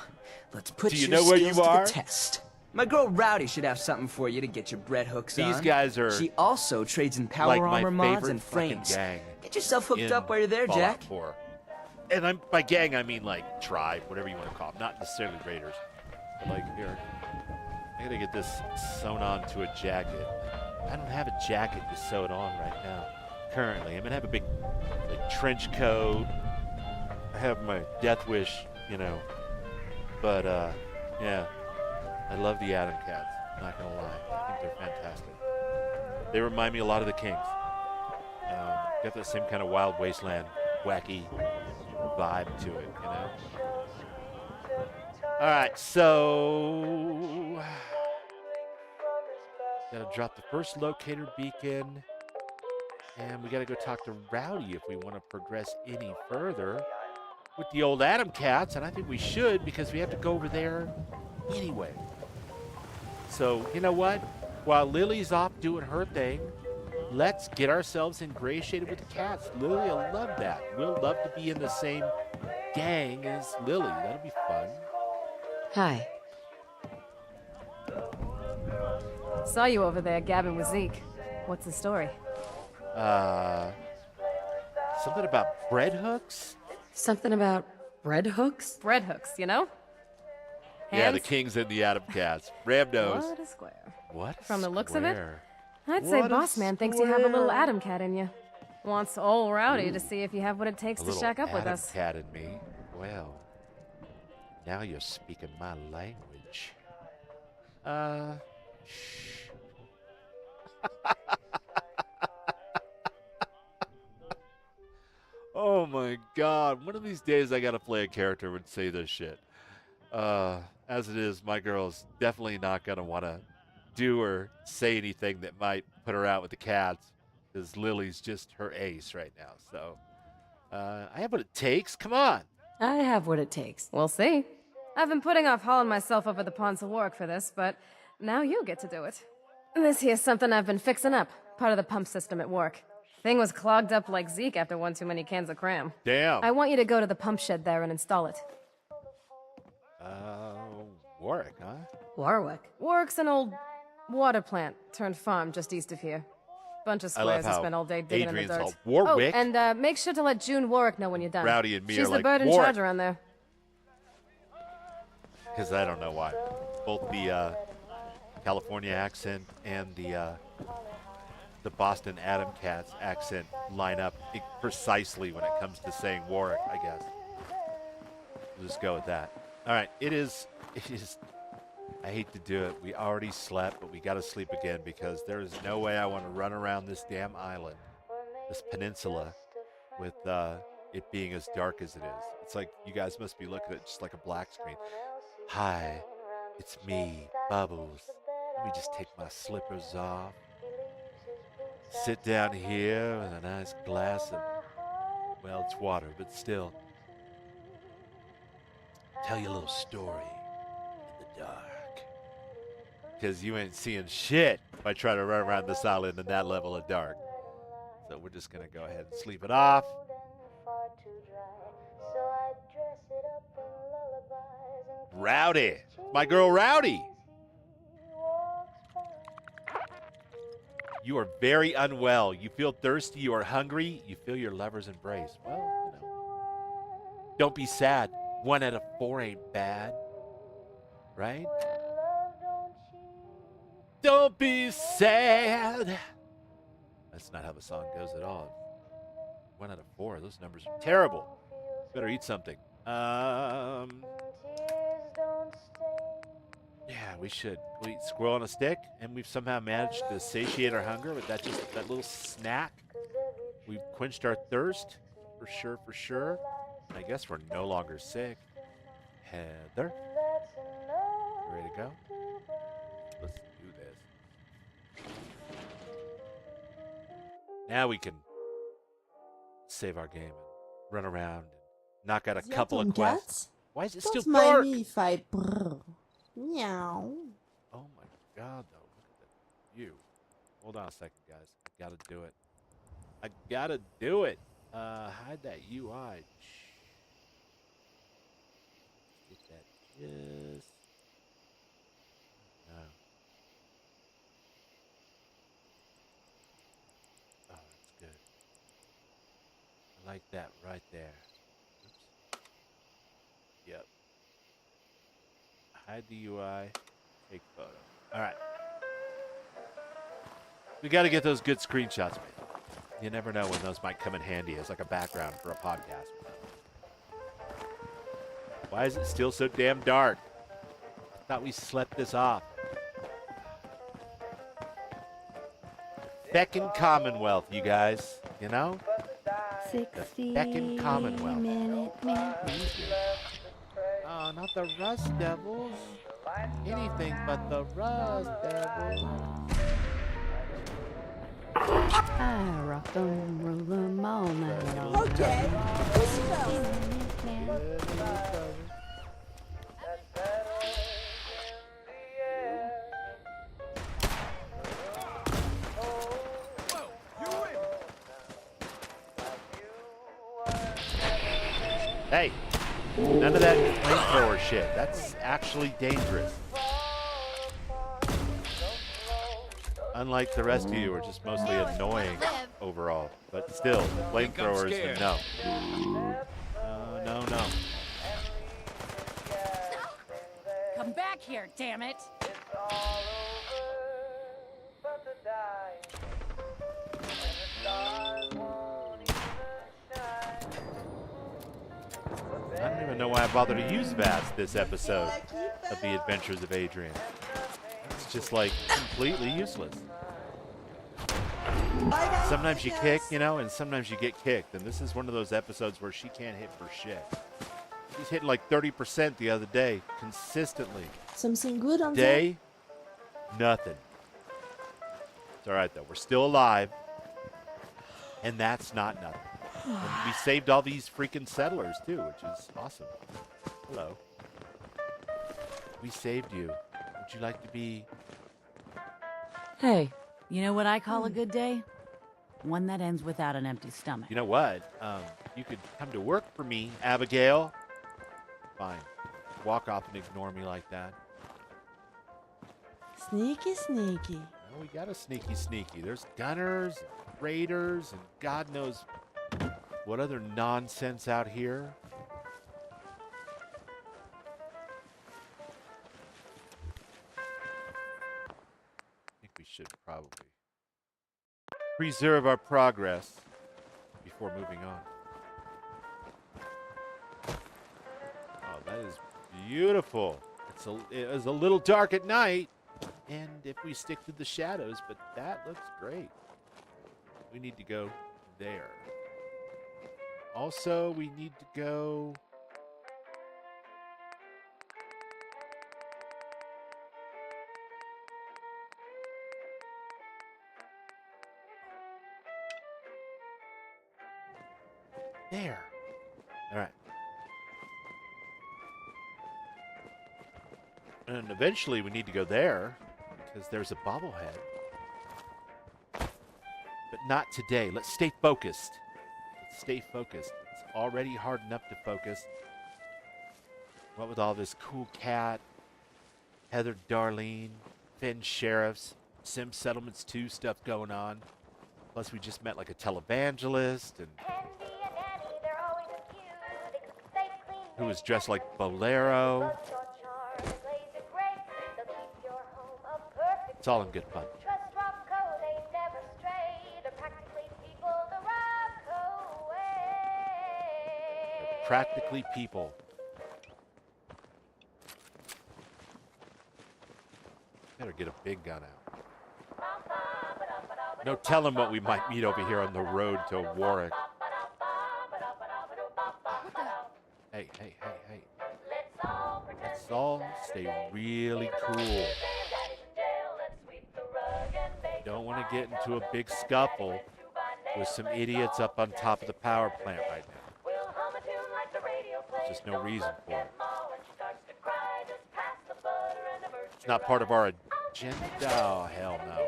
let's put Do you your know where skills you to are? the test. My girl Rowdy should have something for you to get your bread hooks on. These guys are She also trades in power like my armor mods favorite and fucking frames. gang Get yourself hooked in up while you're there, Fallout Jack. 4. And by gang, I mean like tribe, whatever you want to call them. Not necessarily raiders. But like, here, I gotta get this sewn on to a jacket. I don't have a jacket to sew it on right now. Currently, I'm gonna have a big like trench coat. I have my death wish, you know. But yeah, I love the Atom Cats. Not gonna lie, I think they're fantastic. They remind me a lot of the Kings. Got that same kind of wild wasteland, wacky vibe to it, you know. All right, so gotta drop the first locator beacon, and we gotta go talk to Rowdy if we want to progress any further with the old Atom Cats, and I think we should because we have to go over there anyway. So you know what? While Lily's off doing her thing, let's get ourselves ingratiated with the cats. Lily will love that. We'll love to be in the same gang as Lily. That'll be fun. Hi. Saw you over there gabbing with Zeke. What's the story? Something about bread hooks? Something about bread hooks? Bread hooks, you know? Yeah, the Hands? Kings and the Atom Cats. Ram knows. What a square. What a From the looks of it, square. I'd say What a Boss Man thinks you have a little square. Atom Cat in you. Wants old Rowdy to see if you have what it takes A to little shack up with Atom us. Cat in me. Well, now you're speaking my language. Shh. Oh my God! One of these days I gotta play a character and say this shit. As it is, my girl's definitely not gonna want to do or say anything that might put her out with the cats, because Lily's just her ace right now. So I have what it takes. Come on. I have what it takes. We'll see. I've been putting off hauling myself up at the Ponds of Warwick for this, but now you get to do it. This here's something I've been fixing up, part of the pump system at work. Thing was clogged up like Zeke after one too many cans of cram. Damn. I want you to go to the pump shed there and install it. Warwick, huh? Warwick? Warwick's an old water plant turned farm just east of here. Bunch of I love squares I how spent all day digging Adrian's in the all, dirt. "Warwick?" Oh, and make sure to let June Warwick know when you're done. Rowdy and me She's are the like, bird in "Warwick." charge around there. Because I don't know why. Both the California accent and the Boston Atom Cats accent line up precisely when it comes to saying Warwick, I guess. We'll just go with that. All right, it is, I hate to do it. We already slept, but we got to sleep again because there is no way I want to run around this damn island, this peninsula, with it being as dark as it is. It's like you guys must be looking at just like a black screen. Hi, it's me, Bubbles. Let me just take my slippers off. Sit down here with a nice glass of, well, it's water, but still. Tell you a little story in the dark. Because you ain't seeing shit if I try to run around this island in that level of dark. So we're just going to go ahead and sleep it off. Rowdy. My girl Rowdy. You are very unwell. You feel thirsty. You are hungry. You feel your lover's embrace. Well, you know. Don't be sad. 1 out of 4 ain't bad. Right? Don't be sad. That's not how the song goes at all. 1 out of 4. Those numbers are terrible. Better eat something. Yeah, we should. We eat squirrel on a stick, and we've somehow managed to satiate our hunger with that little snack. We've quenched our thirst, for sure, for sure. And I guess we're no longer sick. Heather, you ready to go? Let's do this. Now we can save our game and run around and knock out a couple of quests. Why is it still Don't dark? mind me if I brr. Meow. Oh my god, though. Look at that view. Hold on a second, guys. I gotta do it. I gotta do it. Hide that UI. Get that just... No. Oh, that's good. I like that right there. Oops. Yep. Hide the UI. Take photo. All right. We got to get those good screenshots, man. You never know when those might come in handy as like a background for a podcast. Why is it still so damn dark? I thought we slept this off. Feckin' Commonwealth, you guys. You know? 60 Feckin' Commonwealth. minute man. Oh, not the Rust Devils. Anything but the Rust Devils. I rock them, roll them all night long. Okay, listen up. Hey, none of that flamethrower shit. That's actually dangerous. Unlike the rest of you, are just mostly annoying overall. But still, the flamethrowers, no. No. Come back here, damn it! I don't even know why I bothered to use VATS this episode of The Adventures of Adrian. It's just like completely useless. Sometimes you kick, you know, and sometimes you get kicked. And this is one of those episodes where she can't hit for shit. She's hitting like 30% the other day, consistently. Something good on Day, nothing. It's all right, though. We're still alive. And that's not nothing. And we saved all these freaking settlers, too, which is awesome. Hello. We saved you. Would you like to be... Hey, you know what I call a good day? One that ends without an empty stomach. You know what? You could come to work for me, Abigail. Fine. Walk off and ignore me like that. Sneaky, sneaky. No, we got a sneaky. There's gunners, and raiders, and God knows what other nonsense out here. I think we should probably preserve our progress before moving on. Oh, that is beautiful. It is a little dark at night, and if we stick to the shadows, but that looks great. We need to go there. Also, we need to go... There. All right. And eventually we need to go there because there's a bobblehead. But not today. Let's stay focused. Let's stay focused. It's already hard enough to focus. What with all this cool cat, Heather Darlene, Fens sheriffs, Sim Settlements 2 stuff going on. Plus we just met like a televangelist and who was dressed like Bolero. It's all in good fun. They're practically people. Better get a big gun out. No telling what we might meet over here on the road to Warwick. Hey. Let's all stay really cool. Don't want to get into a big scuffle with some idiots up on top of the power plant right now. There's just no reason for it. It's not part of our agenda. Oh, hell no.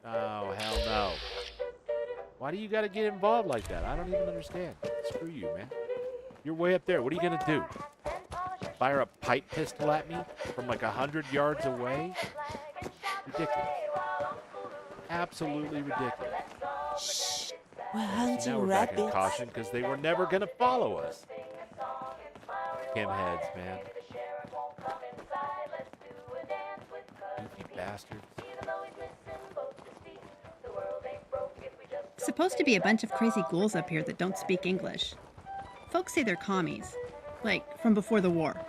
Oh, hell no. Why do you got to get involved like that? I don't even understand. Screw you, man. You're way up there. What are you going to do? Fire a pipe pistol at me from like 100 yards away? Ridiculous. Absolutely ridiculous. Shh. We're Now hunting we're back in rabbits. caution because they were never going to follow us. Kim heads, man. Goofy bastards. Supposed to be a bunch of crazy ghouls up here that don't speak English. Folks say they're commies, like from before the war.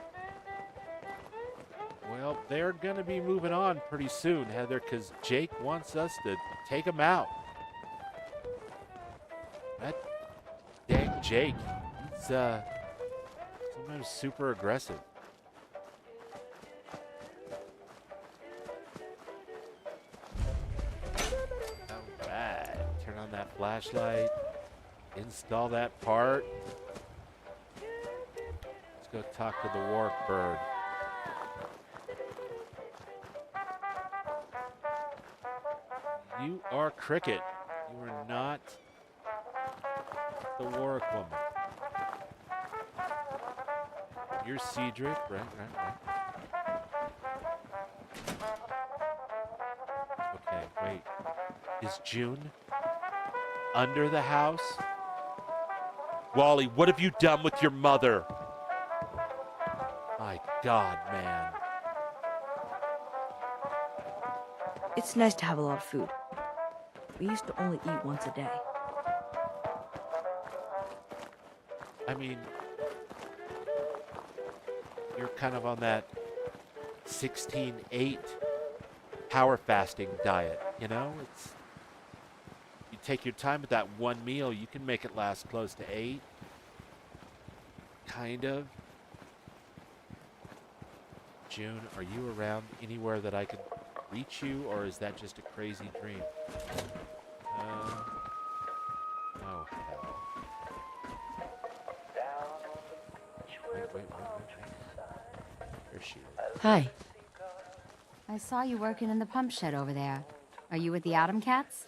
Well, they're going to be moving on pretty soon, Heather, because Jake wants us to take them out. That dang Jake, he's sometimes super aggressive. All right, turn on that flashlight, install that part. Let's go talk to the Warwick bird. You are Cricket. You are not the Warwick woman. You're Cedric. Right. Okay, wait. Is June under the house? Wally, what have you done with your mother? My God, man. It's nice to have a lot of food. We used to only eat once a day. I mean, you're kind of on that 16-8 power fasting diet, you know? It's you take your time with that one meal, you can make it last close to 8. Kind of. June, are you around anywhere that I could reach you, or is that just a crazy dream? Oh, hell. Wait. There she is. Hi. I saw you working in the pump shed over there. Are you with the Atom Cats?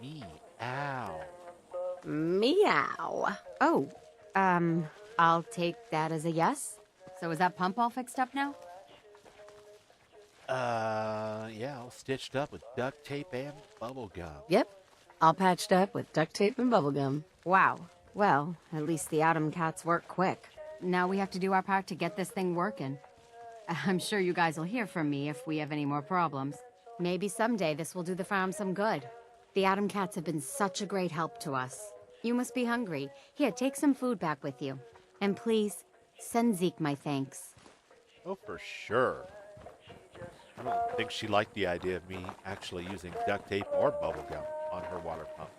Meow. Meow. Oh, I'll take that as a yes. So is that pump all fixed up now? Yeah, all stitched up with duct tape and bubble gum. Yep. All patched up with duct tape and bubblegum. Wow. Well, at least the Atom Cats work quick. Now we have to do our part to get this thing working. I'm sure you guys will hear from me if we have any more problems. Maybe someday this will do the farm some good. The Atom Cats have been such a great help to us. You must be hungry. Here, take some food back with you. And please, send Zeke my thanks. Oh, for sure. I don't think she liked the idea of me actually using duct tape or bubble gum on her water pump.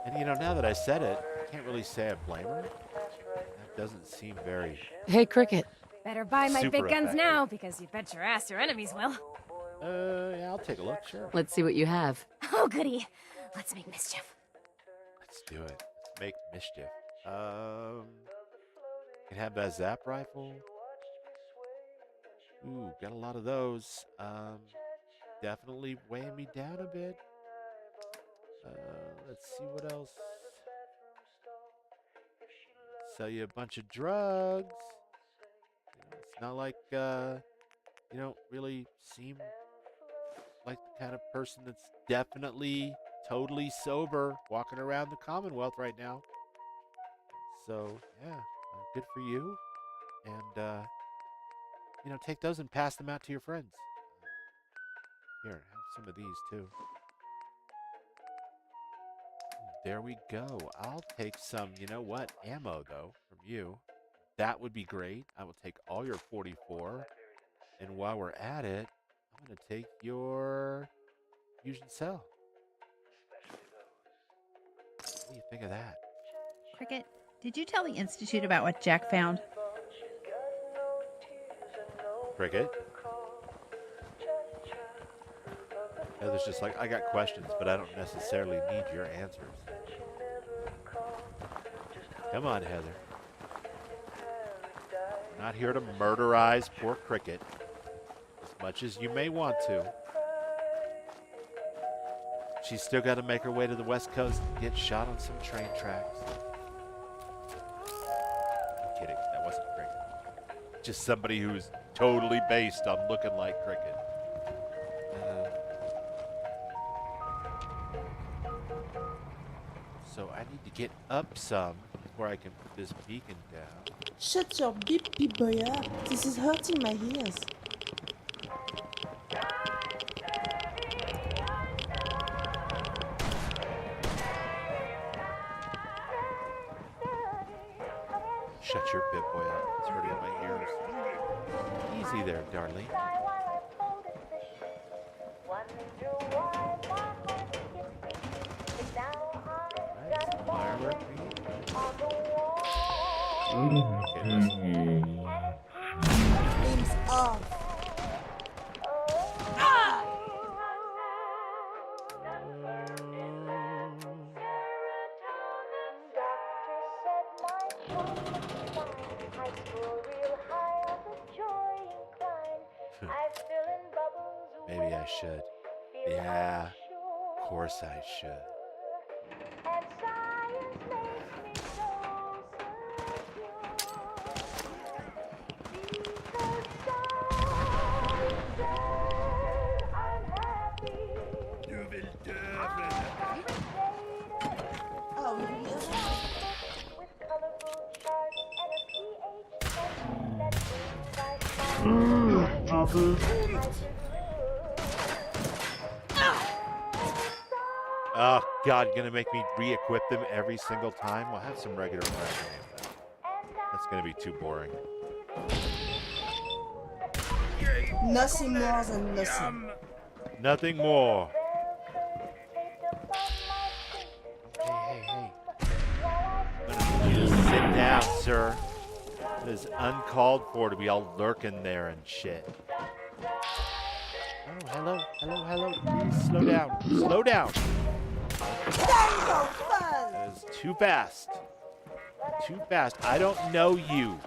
And you know, now that I said it, I can't really say I blame her. That doesn't seem very... Hey, Cricket. Better buy my Super big guns effective. now, because you bet your ass your enemies will. Yeah, I'll take a look, sure. Let's see what you have. Oh, goody. Let's make mischief. Let's do it. Let's make mischief. Can have that zap rifle. Ooh, got a lot of those. Definitely weighing me down a bit. Let's see what else. Sell you a bunch of drugs. You know, it's not like you don't really seem like the kind of person that's definitely totally sober walking around the Commonwealth right now. So yeah, good for you. And you know, take those and pass them out to your friends. Here, have some of these too. There we go. I'll take some, you know what, ammo though from you. That would be great. I will take all your 44. And while we're at it, I'm going to take your fusion cell. What do you think of that? Cricket, did you tell the Institute about what Jack found? Cricket? Heather's just like, I got questions, but I don't necessarily need your answers. Come on, Heather. I'm not here to murderize poor Cricket, as much as you may want to. She's still got to make her way to the West Coast and get shot on some train tracks. I'm kidding, that wasn't Cricket. Just somebody who's totally based on looking like Cricket. So I need to get up some before I can put this beacon down. Shut your beep beep boy up. This is hurting my ears. Shut your bit boy up. It's hurting my ears. Easy there, darling. Aim's off. Maybe I should. Yeah, of course I should. Oh, yes. Oh, God, you're going to make me re-equip them every single time? We'll have some regular pressure. That's going to be too boring. Nothing more than nothing. Nothing more. Hey. I'm going to sit down, sir. It is uncalled for to be all lurking there and shit. Oh, hello. Please slow down. Slow down. That is too fast. Too fast. I don't know you.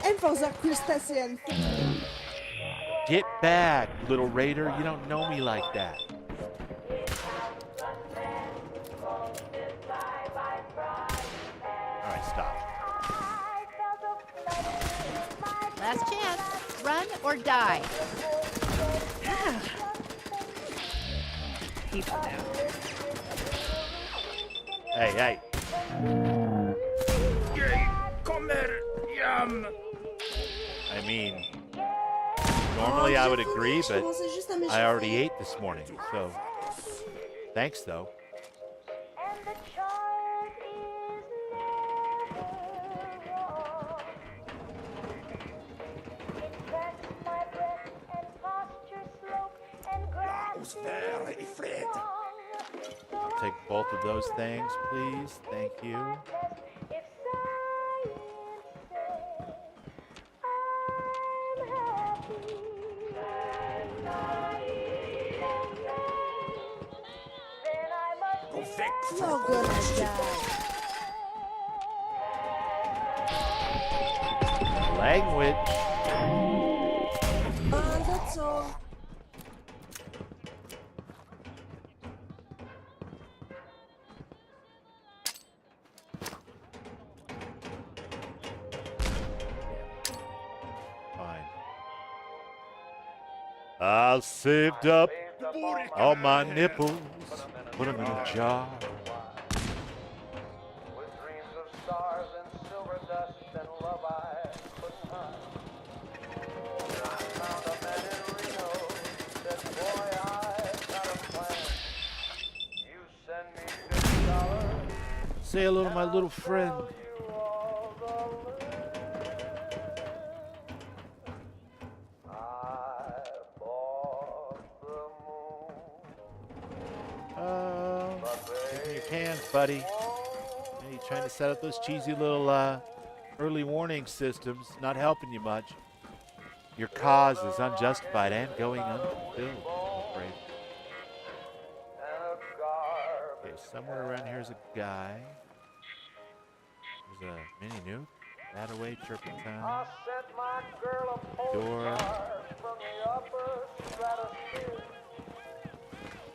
And for the crustacean. Get back, little raider. You don't know me like that. All right, stop. Last chance. Run or die. People now. Hey. I mean, normally I would agree, but I already ate this morning, so thanks though. take both of those things, please. Thank you. You're gonna die. Language. That's all. Fine. I've saved up all my nipples, put them in a jar. Say hello to my little friend. Give me your cans, buddy. Yeah, you trying to set up those cheesy little early warning systems, not helping you much. Your cause is unjustified and going unfulfilled, I'm afraid. Okay, somewhere around here is a guy. There's a mini nuke. That away, turpentine. Door.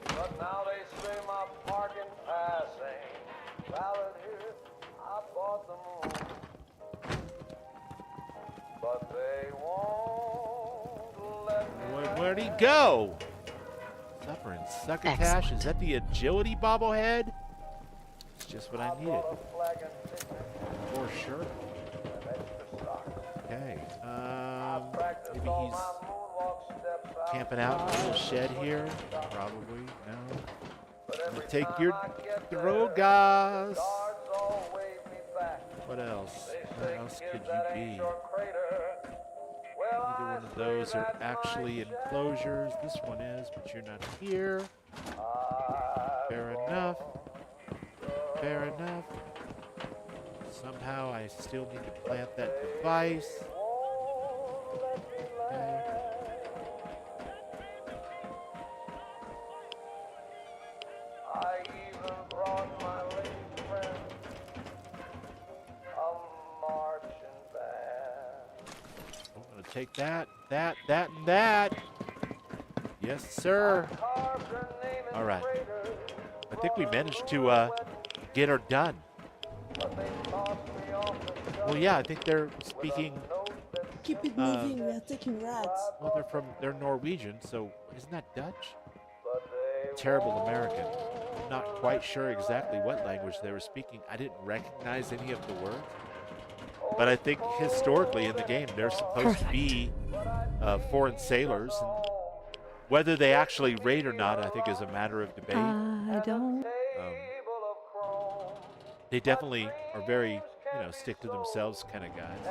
But now they say my parking pass ain't valid here. I bought the moon, but they won't let me. Where'd he go? Suffering succotash. Is that the agility bobblehead? It's just what I needed. For sure. Okay. Maybe he's camping out in a little shed here. Probably. No. I'm gonna take your drogas. What else? Where else could you be? Neither one of those are actually enclosures. This one is, but you're not here. Fair enough. Fair enough. Somehow I still need to plant that device. Okay. I even brought my lady friend, a marching band. I'm gonna take that, and that. Yes, sir. All right. I think we managed to get her done. Well, yeah, I think they're speaking. Keep it moving, we are taking rats. Well, they're Norwegian, so isn't that Dutch? Terrible American. Not quite sure exactly what language they were speaking. I didn't recognize any of the words. But I think historically in the game, they're supposed to be foreign sailors. And whether they actually raid or not, I think is a matter of debate. I don't. They definitely are very, stick to themselves kind of guys.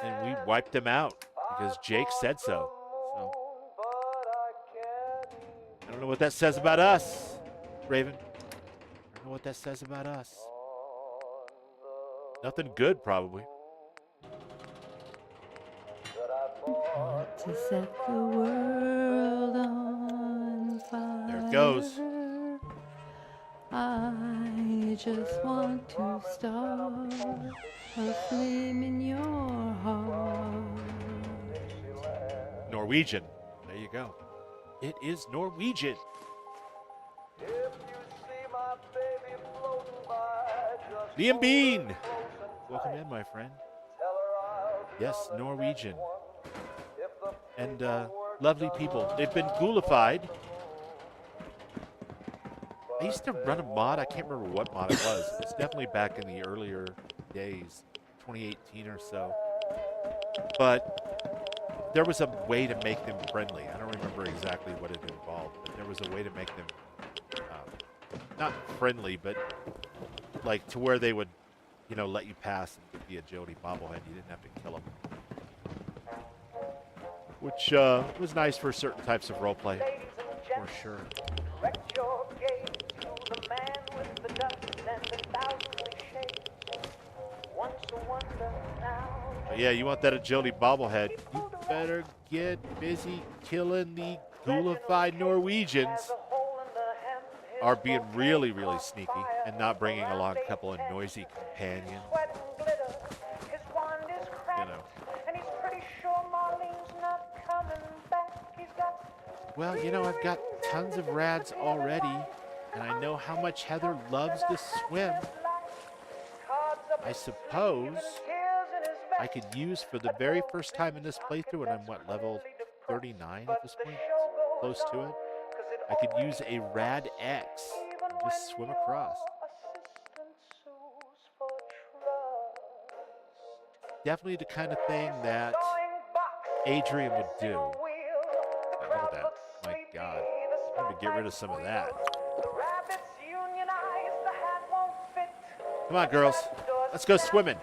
And we wiped them out because Jake said so. I don't know what that says about us, Raven. I don't know what that says about us. Nothing good, probably. To set the world on fire. There it goes. I just want to start a flame in your heart. Norwegian. There you go. It is Norwegian. Liam Bean. Welcome in, my friend. Yes, Norwegian. And lovely people. They've been ghoulified. I used to run a mod. I can't remember what mod it was. It's definitely back in the earlier days, 2018 or so. But there was a way to make them friendly. I don't remember exactly what it involved, but there was a way to make them not friendly, but like to where they would, let you pass and get the agility bobblehead. You didn't have to kill them, which was nice for certain types of roleplay, for sure. But yeah, you want that agility bobblehead. You better get busy killing the ghoulified Norwegians. Or being really, really sneaky and not bringing along a couple of noisy companions. You know. Well, you know, I've got tons of rads already, and I know how much Heather loves to swim. I suppose I could use for the very first time in this playthrough, and I'm what, level 39 at this point? Close to it. I could use a Rad X and just swim across. Definitely the kind of thing that Adrian would do. Look at that. My God. I'm going to get rid of some of that. Come on, girls. Let's go swimming.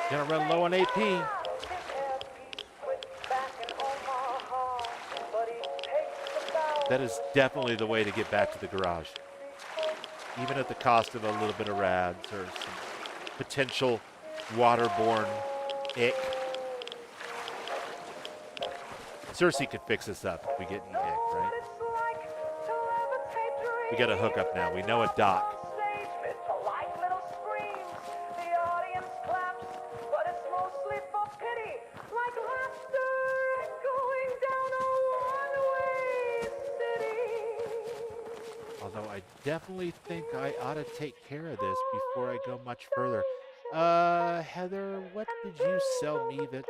Gonna run low on AP. That is definitely the way to get back to the garage. Even at the cost of a little bit of rads or some potential waterborne ick. Cersei could fix us up if we get any ick, right? We got a hookup now. We know a dock. Definitely think I ought to take care of this before I go much further. Heather, what did you sell me that's...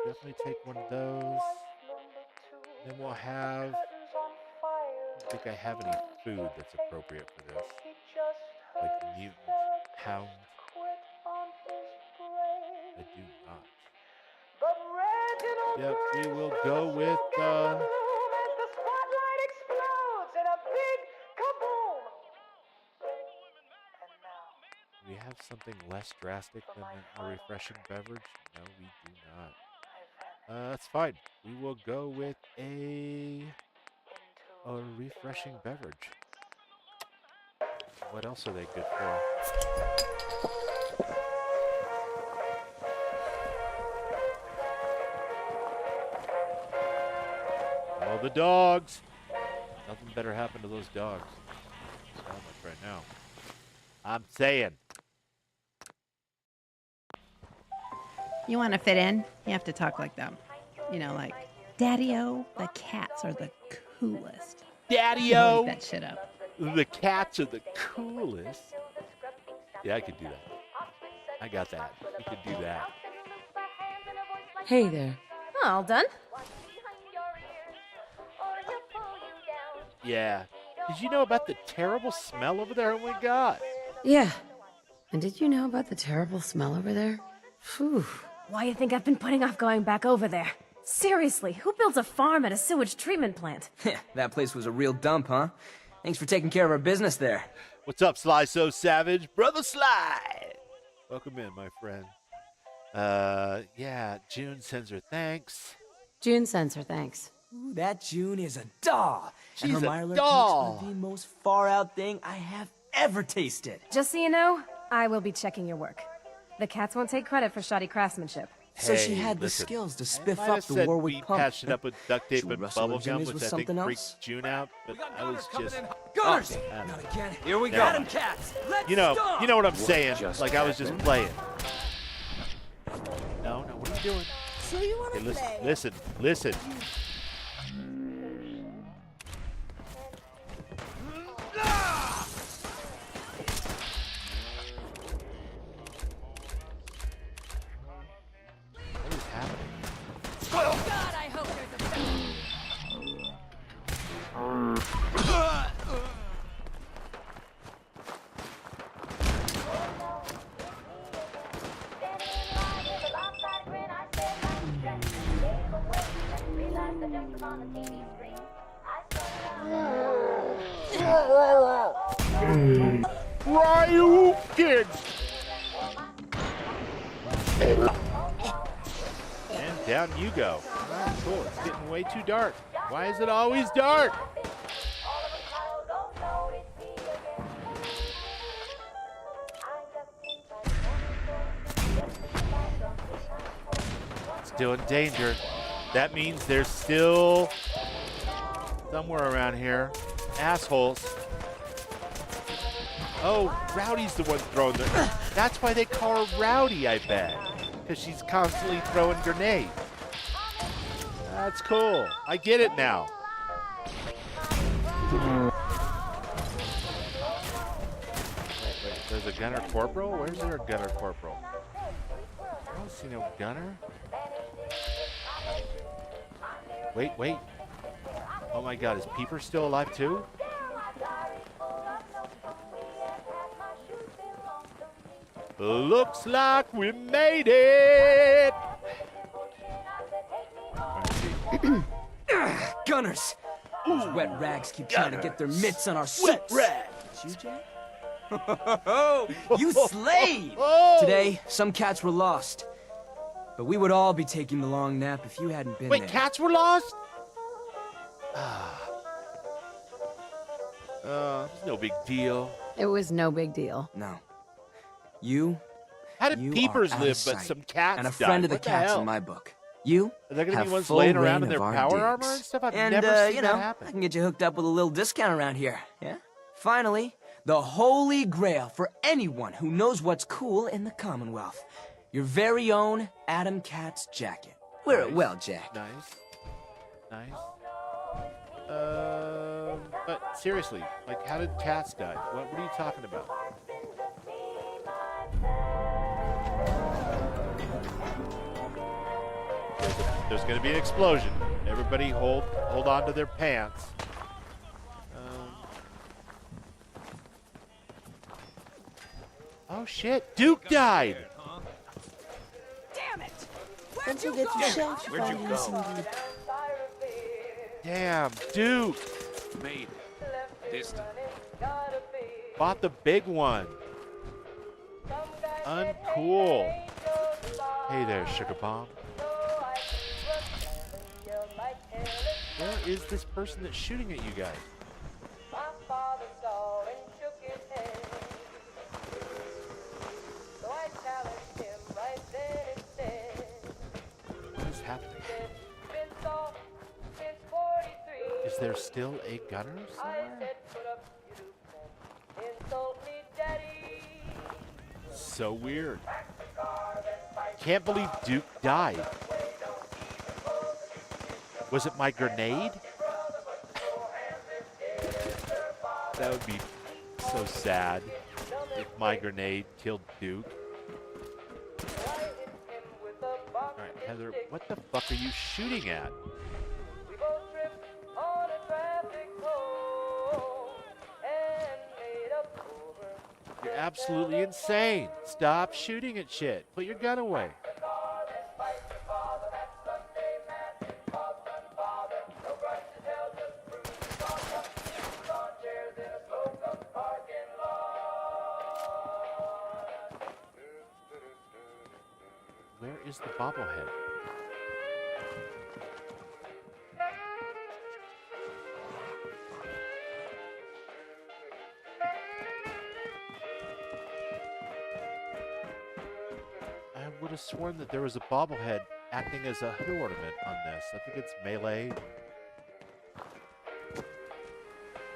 Definitely take one of those. Then we'll have... I don't think I have any food that's appropriate for this. Like mutant hound. I do not. Yep, we will go with... We have something less drastic than a refreshing beverage? No, we do not. That's fine. We will go with a refreshing beverage. What else are they good for? Oh, the dogs! Nothing better happened to those dogs. So much right now. I'm saying. You want to fit in? You have to talk like them. You know, like, Daddy-O, the cats are the coolest. Daddy-O! Make that shit up. The cats are the coolest. Yeah, I could do that. I got that. We could do that. Hey there. Oh, all done? Yeah. Did you know about the terrible smell over there? Oh my God. Yeah. And did you know about the terrible smell over there? Phew. Why you think I've been putting off going back over there? Seriously, who builds a farm at a sewage treatment plant? That place was a real dump, huh? Thanks for taking care of our business there. What's up, Sly So Savage? Brother Sly! Welcome in, my friend. Yeah, June sends her thanks. June sends her thanks. Ooh, that June is a doll. She's and her a Mirelurk doll. cakes are the most far-out thing I have ever tasted. Just so you know, I will be checking your work. The cats won't take credit for shoddy craftsmanship. So Hey, she had the listen, skills to I spiff might up have the said Warwick we pump. patched it up with duct tape Should and Russell bubble gum, Jimmy's which with I think something freaked else? June out, but I was just... Gunners! I don't know. Not again. Here we go. go. Adam Cats, let's You know what I'm What saying. just Like I was just happened? playing. No, what are you doing? So you want to Hey, play? listen. What is happening? Oh God, I hope there's a Ryu kids! down you go. All right, cool. It's getting way too dark. Why is it always dark? Still in danger. That means there's still somewhere around here assholes. Oh, Rowdy's the one throwing the... That's why they call her Rowdy, I bet. Because she's constantly throwing grenades. That's cool. I get it now. Wait, there's a gunner corporal? Where's there a gunner corporal? I don't see no gunner. Wait. Oh my god, is Peeper still alive too? Looks like we made it! Gunners! Those wet rags keep trying to get their mitts on our suits. Wet You, Jack? You slayed! Today, some cats were lost. But we would all be taking the long nap if you hadn't been there. Wait, cats were lost? It's no big deal. It was no big deal. No. You. How did you Peepers are out live, of but sight, some cats and a died? friend of the What the cats hell? in my book. You Are there gonna have be ones full laying reign around in their of our power digs. armor and stuff? I've and, never seen you that know, happen. I can get you hooked up with a little discount around here. Yeah. Finally, the holy grail for anyone who knows what's cool in the Commonwealth. Your very own Adam Cat's jacket. Wear it well, Jack. Nice. But seriously, like, how did cats die? What are you talking about? There's going to be an explosion. Everybody hold on to their pants. Oh shit! Duke died. Damn it! Where'd you get your shelf? Where'd you go? Damn, Duke. Made it. This time. Bought the big one. Uncool. Hey there, Sugar Bomb. Where is this person that's shooting at you guys? What is happening? Is there still a gunner somewhere? So weird. Can't believe Duke died. Was it my grenade? That would be so sad if my grenade killed Duke. Alright, Heather, what the fuck are you shooting at? You're absolutely insane. Stop shooting at shit. Put your gun away. Where is the bobblehead? I would have sworn that there was a bobblehead acting as a hood ornament on this. I think it's melee.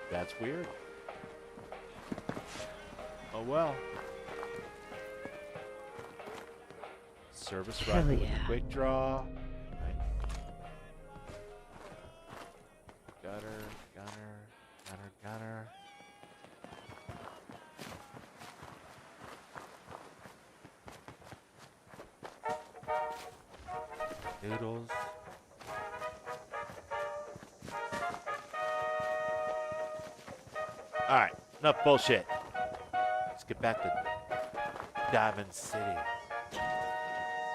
That's weird. Oh well. Service Hell rifle with yeah. quick draw. Right. Gunner. Noodles. Alright, enough bullshit. Let's get back to Diamond City.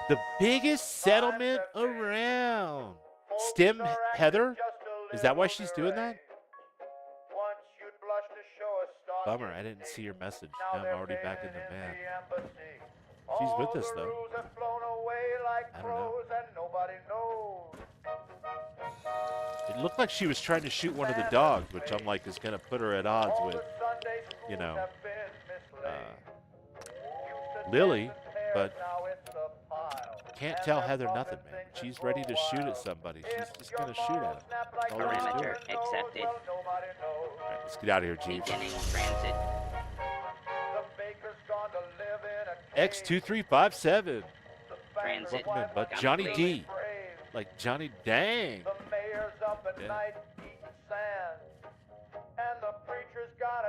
The biggest settlement around. Stim Heather? Is that why she's doing that? Bummer, I didn't see your message. Now I'm already back in the van. She's with us, though. I don't know. It looked like she was trying to shoot one of the dogs, which I'm like is going to put her at odds with, you know, Lily, but can't tell Heather nothing, man. She's ready to shoot at somebody. She's just going to shoot at him. That's all there is to Parameter it. accepted. All right, let's get out of here, Jeeves. Beginning transit. X2357. Transit. Welcome in, but Johnny D. Like Johnny Dang. Yeah.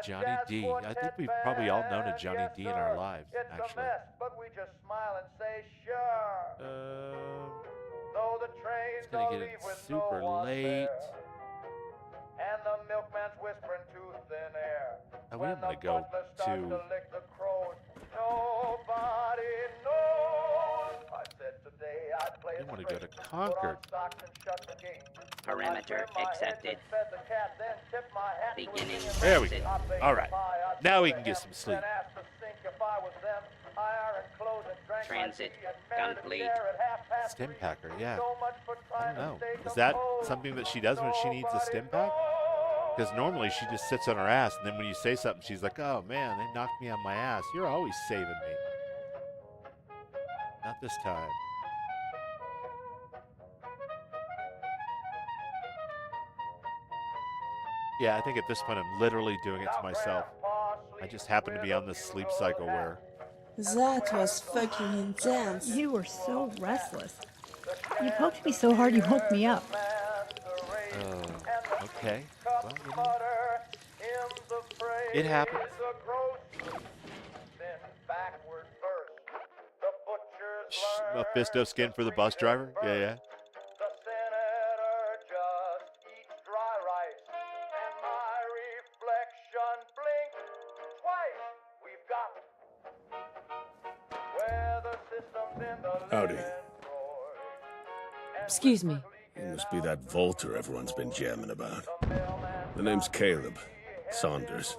Johnny D. I think we've probably all known a Johnny D in our lives, actually. It's gonna get it super late. Oh, we are gonna go to. I want to go to Concord. Parameter accepted. Beginning There we transit. go. All right. Now we can get some sleep. Transit complete. Stim packer, yeah. I don't know. Is that something that she does when she needs a stim pack? Because normally she just sits on her ass, and then when you say something, she's like, oh man, they knocked me on my ass. You're always saving me. Not this time. Yeah, I think at this point I'm literally doing it to myself. I just happen to be on this sleep cycle where... That was fucking intense. You were so restless. You poked me so hard you woke me up. Okay. Well, you know, it happens. A Fisto skin for the bus driver? Yeah, yeah. Howdy. Excuse me. You must be that Volter everyone's been jamming about. The name's Caleb Saunders.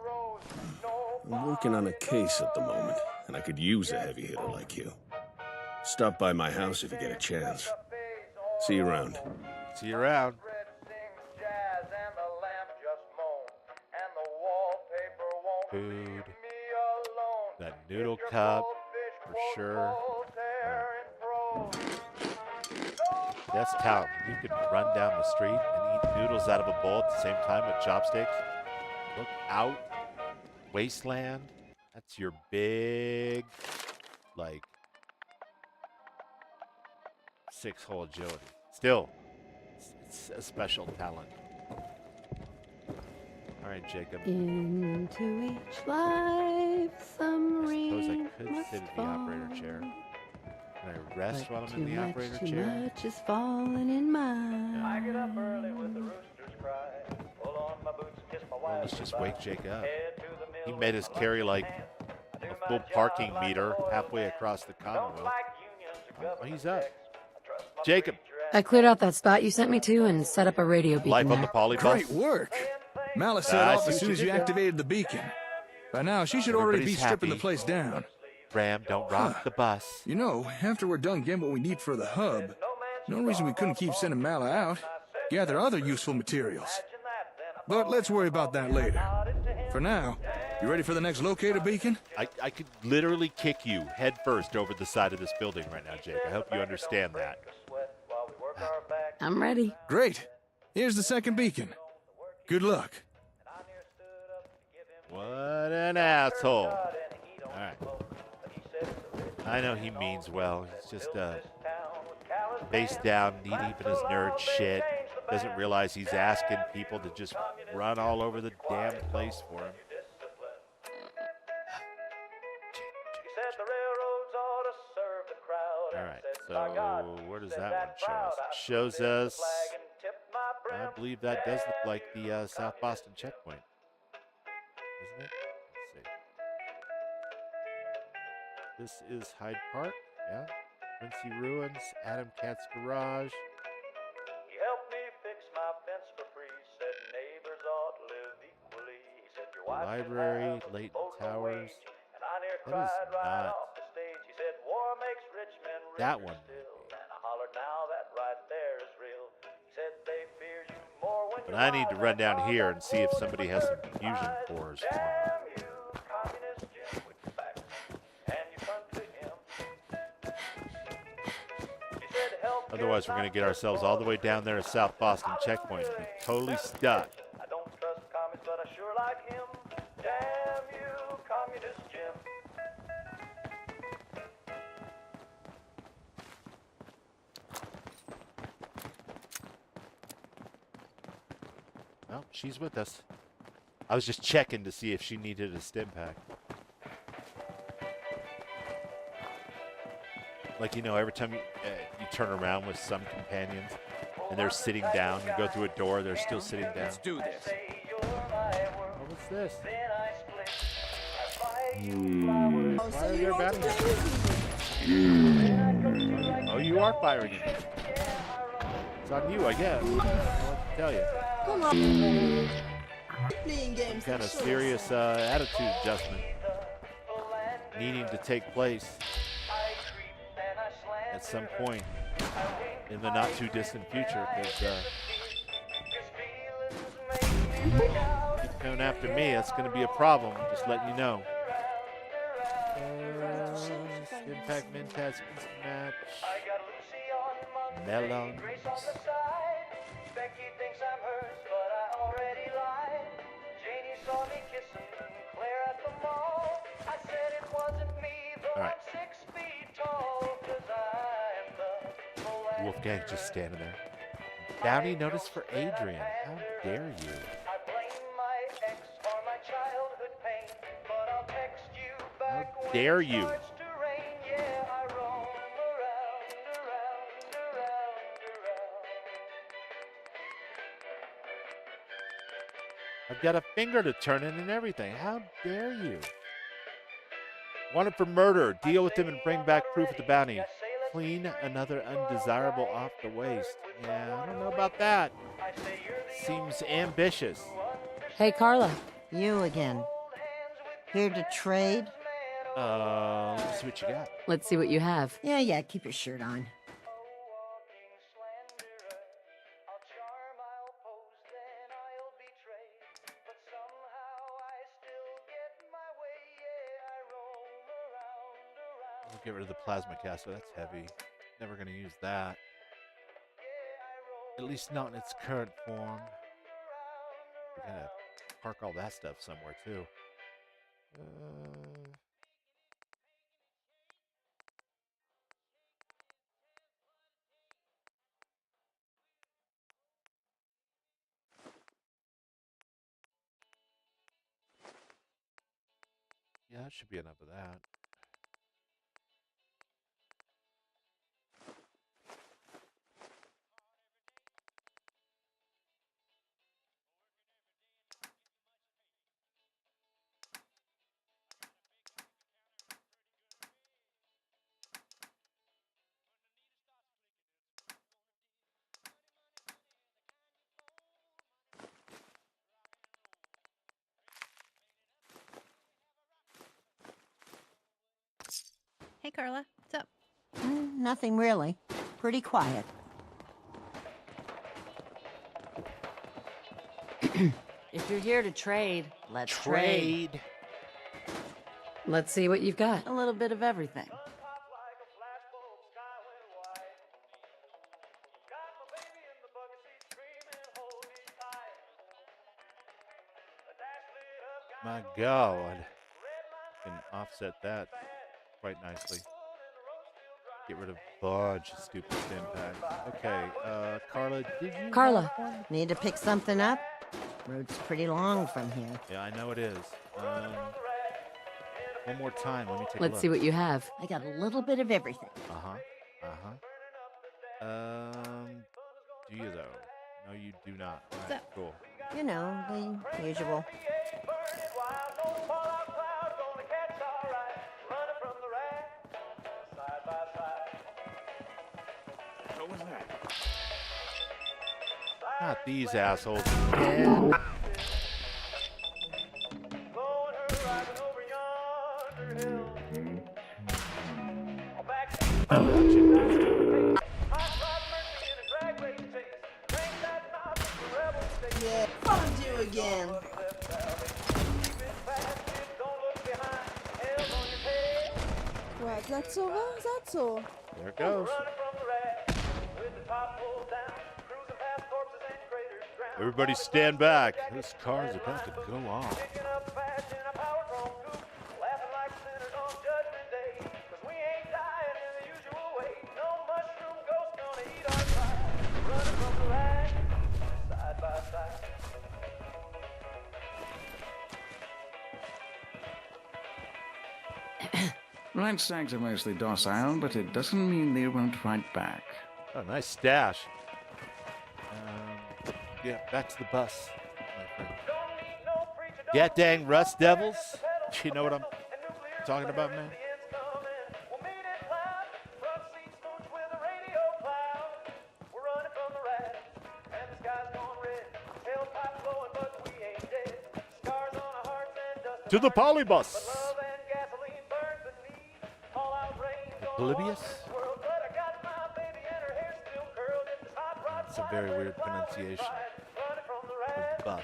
I'm working on a case at the moment, and I could use a heavy hitter like you. Stop by my house if you get a chance. See you around. See you around. Food. That noodle cup, for sure. That's talent. You can run down the street and eat noodles out of a bowl at the same time with chopsticks. Look out. Wasteland. That's your big, like, 6-hole agility. Still, it's a special talent. All right, Jacob. Into each life, some I suppose I rain could must sit in the fall. operator chair. Can I rest But while I'm in the operator too chair? much is falling in mine. I get up early with the roosters cry. Pull on my boots, kiss my wife. Well, let's just wake Jake up. He made us carry like a full parking meter halfway across the Commonwealth. Oh, he's up. Jacob. I cleared out that spot you sent me to and set up a radio beacon Life on there. the polybus. Great work. Malice set I off see as what soon you as you did there. activated the beacon. By now, she should already be Everybody's stripping the happy. place down. Ram, don't rock the bus. You know, after we're done getting what we need for the hub, no reason we couldn't keep sending Mala out, gather other useful materials. But let's worry about that later. For now, you ready for the next locator beacon? I could literally kick you head first over the side of this building right now, Jake. I hope you understand that. I'm ready. Great. Here's the second beacon. Good luck. What an asshole. All right. I know he means well. He's just face down, knee deep in his nerd shit. Doesn't realize he's asking people to just run all over the damn place for him. All right, so where does that one show us? It shows us, I believe that does look like the South Boston checkpoint. Isn't it? Let's see. This is Hyde Park, yeah. Quincy Ruins, Adam Cat's Garage. He helped me fix my fence for free, said neighbors ought to live equally. He said your wife Library, Leighton Towers. and I near That is cried right not off the stage. He said, That one. But I need to run down here and see if somebody has some fusion cores for me. Otherwise, we're going to get ourselves all the way down there at South Boston checkpoint and be totally stuck. I don't trust commies, but I sure like him. Damn you, Communist Jim. Well, she's with us. I was just checking to see if she needed a stim pack. Like, you know, every time you turn around with some companions and they're sitting down, you go through a door, they're still sitting down. Let's do this. Oh, what's this? Oh, so you want to play with me? Oh, you are firing it. It's on you, I guess. I don't know what to tell you. Come on. Playing games. Kind of serious attitude adjustment needing to take place at some point in the not too distant future, because if you're coming after me, that's going to be a problem. Just letting you know. Impact Mentats match. Melons. All right. Wolfgang just standing there. Bounty notice for Adrian. How dare you? How dare you? I've got a finger to turn in and everything. How dare you? Wanted for murder. Deal with him and bring back proof of the bounty. Clean another undesirable off the waist. Yeah, I don't know about that. Seems ambitious. Hey, Carla. You again. Here to trade? Let's see what you got. Let's see what you have. Yeah, keep your shirt on. We'll get rid of the plasma caster. That's heavy. Never going to use that. At least not in its current form. We're going to park all that stuff somewhere, too. Yeah, that should be enough of that. Hey, Carla. What's up? Nothing really. Pretty quiet. If you're here to trade, let's trade. Let's see what you've got. A little bit of everything. My God. Can offset that quite nicely. Get rid of a bunch of stupid stim packs. Okay, Carla, did you... Carla, need to pick something up? Road's pretty long from here. Yeah, I know it is. One more time, let me take a Let's look. see what you have. I got a little bit of everything. Do you, though? No, you do not. All right, cool. You know, the usual. Not these assholes. Yeah. Yeah, found you again. What, that's over? That's all. There it goes. Everybody stand back. This car's about to go off. Red stags are mostly docile, but it doesn't mean they won't fight back. Oh, nice stash. Yeah, back to the bus, my friend. Yeah, dang rust devils. You know what I'm talking about, man? To the polybus. Oblivious? That's a very weird pronunciation of bus.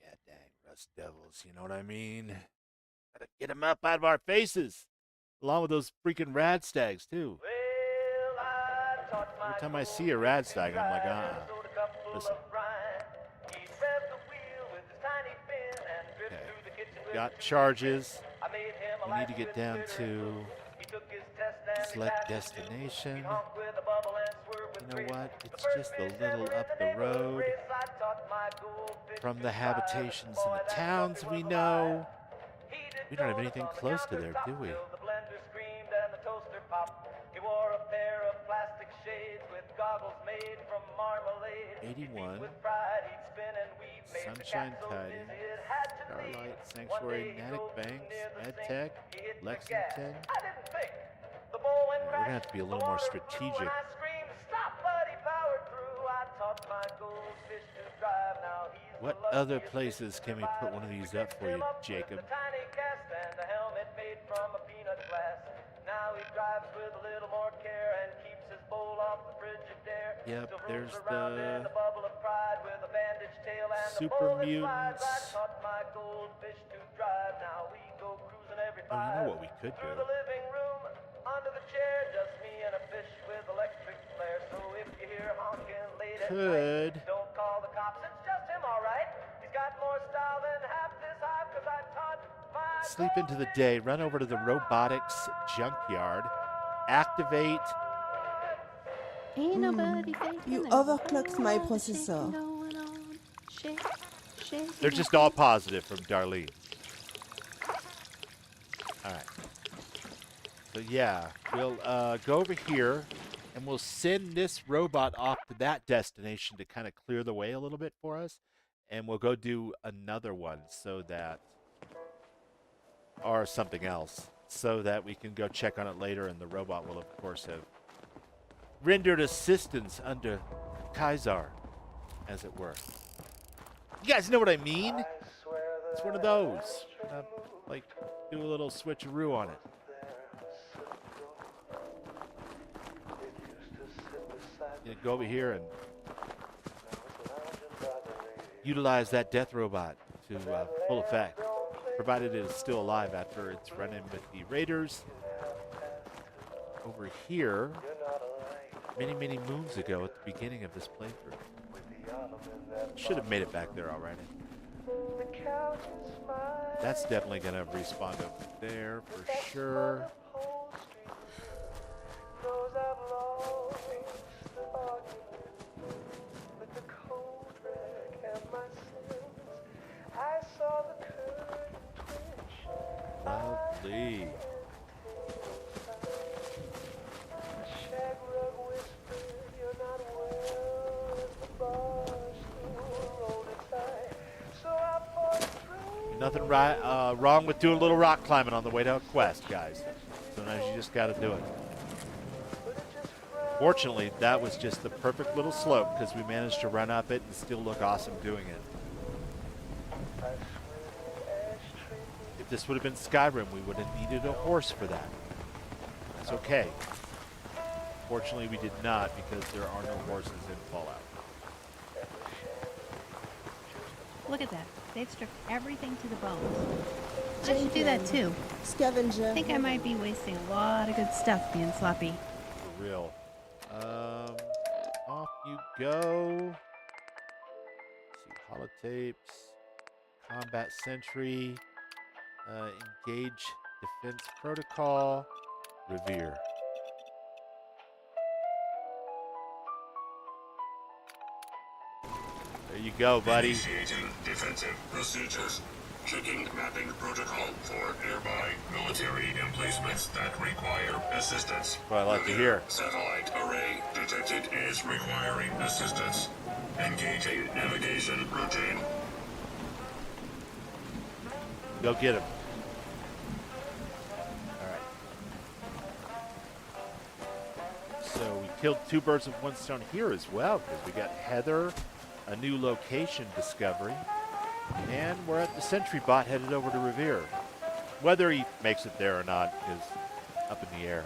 Yeah, dang rust devils, you know what I mean? Gotta get them up out of our faces, along with those freaking rad stags too. Every time I see a rad stag, I'm like, listen. Okay, got charges. We need to get down to select destination. You know what? It's just a little up the road from the habitations in the towns we know. We don't have anything close to there, do we? 81. Sunshine Tidings. Starlight, Sanctuary, Natick Banks, MedTech, Lexington. We're going to have to be a little more strategic. What other places can we put one of these up for you, Jacob? Yep, there's the super mutants. Oh, you know what we could do? Could sleep into the day, run over to the robotics junkyard, activate. Ain't nobody you overclocked my processor. They're just all positive from Darlene. All right. So yeah, we'll go over here and we'll send this robot off to that destination to kind of clear the way a little bit for us. And we'll go do another one so that, or something else, so that we can go check on it later. And the robot will, of course, have rendered assistance under Kaiser, as it were. You guys know what I mean? It's one of those. Like, do a little switcheroo on it. You go over here and utilize that death robot to full effect, provided it is still alive after it's run in with the raiders. Over here, many moons ago at the beginning of this playthrough. Should have made it back there already. That's definitely going to respawn over there for sure. Lovely. Nothing wrong with doing a little rock climbing on the way to a quest, guys. Sometimes you just got to do it. Fortunately, that was just the perfect little slope because we managed to run up it and still look awesome doing it. If this would have been Skyrim, we would have needed a horse for that. That's okay. Fortunately, we did not because there are no horses in Fallout. Look at that. They've stripped everything to the bones. I should do that too. Scavenger. I think I might be wasting a lot of good stuff being sloppy. For real. Off you go. Let's see, holotapes, combat sentry, engage defense protocol, revere. There you go, buddy. Initiating defensive procedures. Checking mapping protocol for nearby military emplacements that require assistance. What I like to hear. Satellite array detected is requiring assistance. Engaging navigation routine. Go get him. Alright. So we killed 2 birds with 1 stone here as well, because we got Heather, a new location discovery, and we're at the sentry bot headed over to Revere. Whether he makes it there or not is up in the air.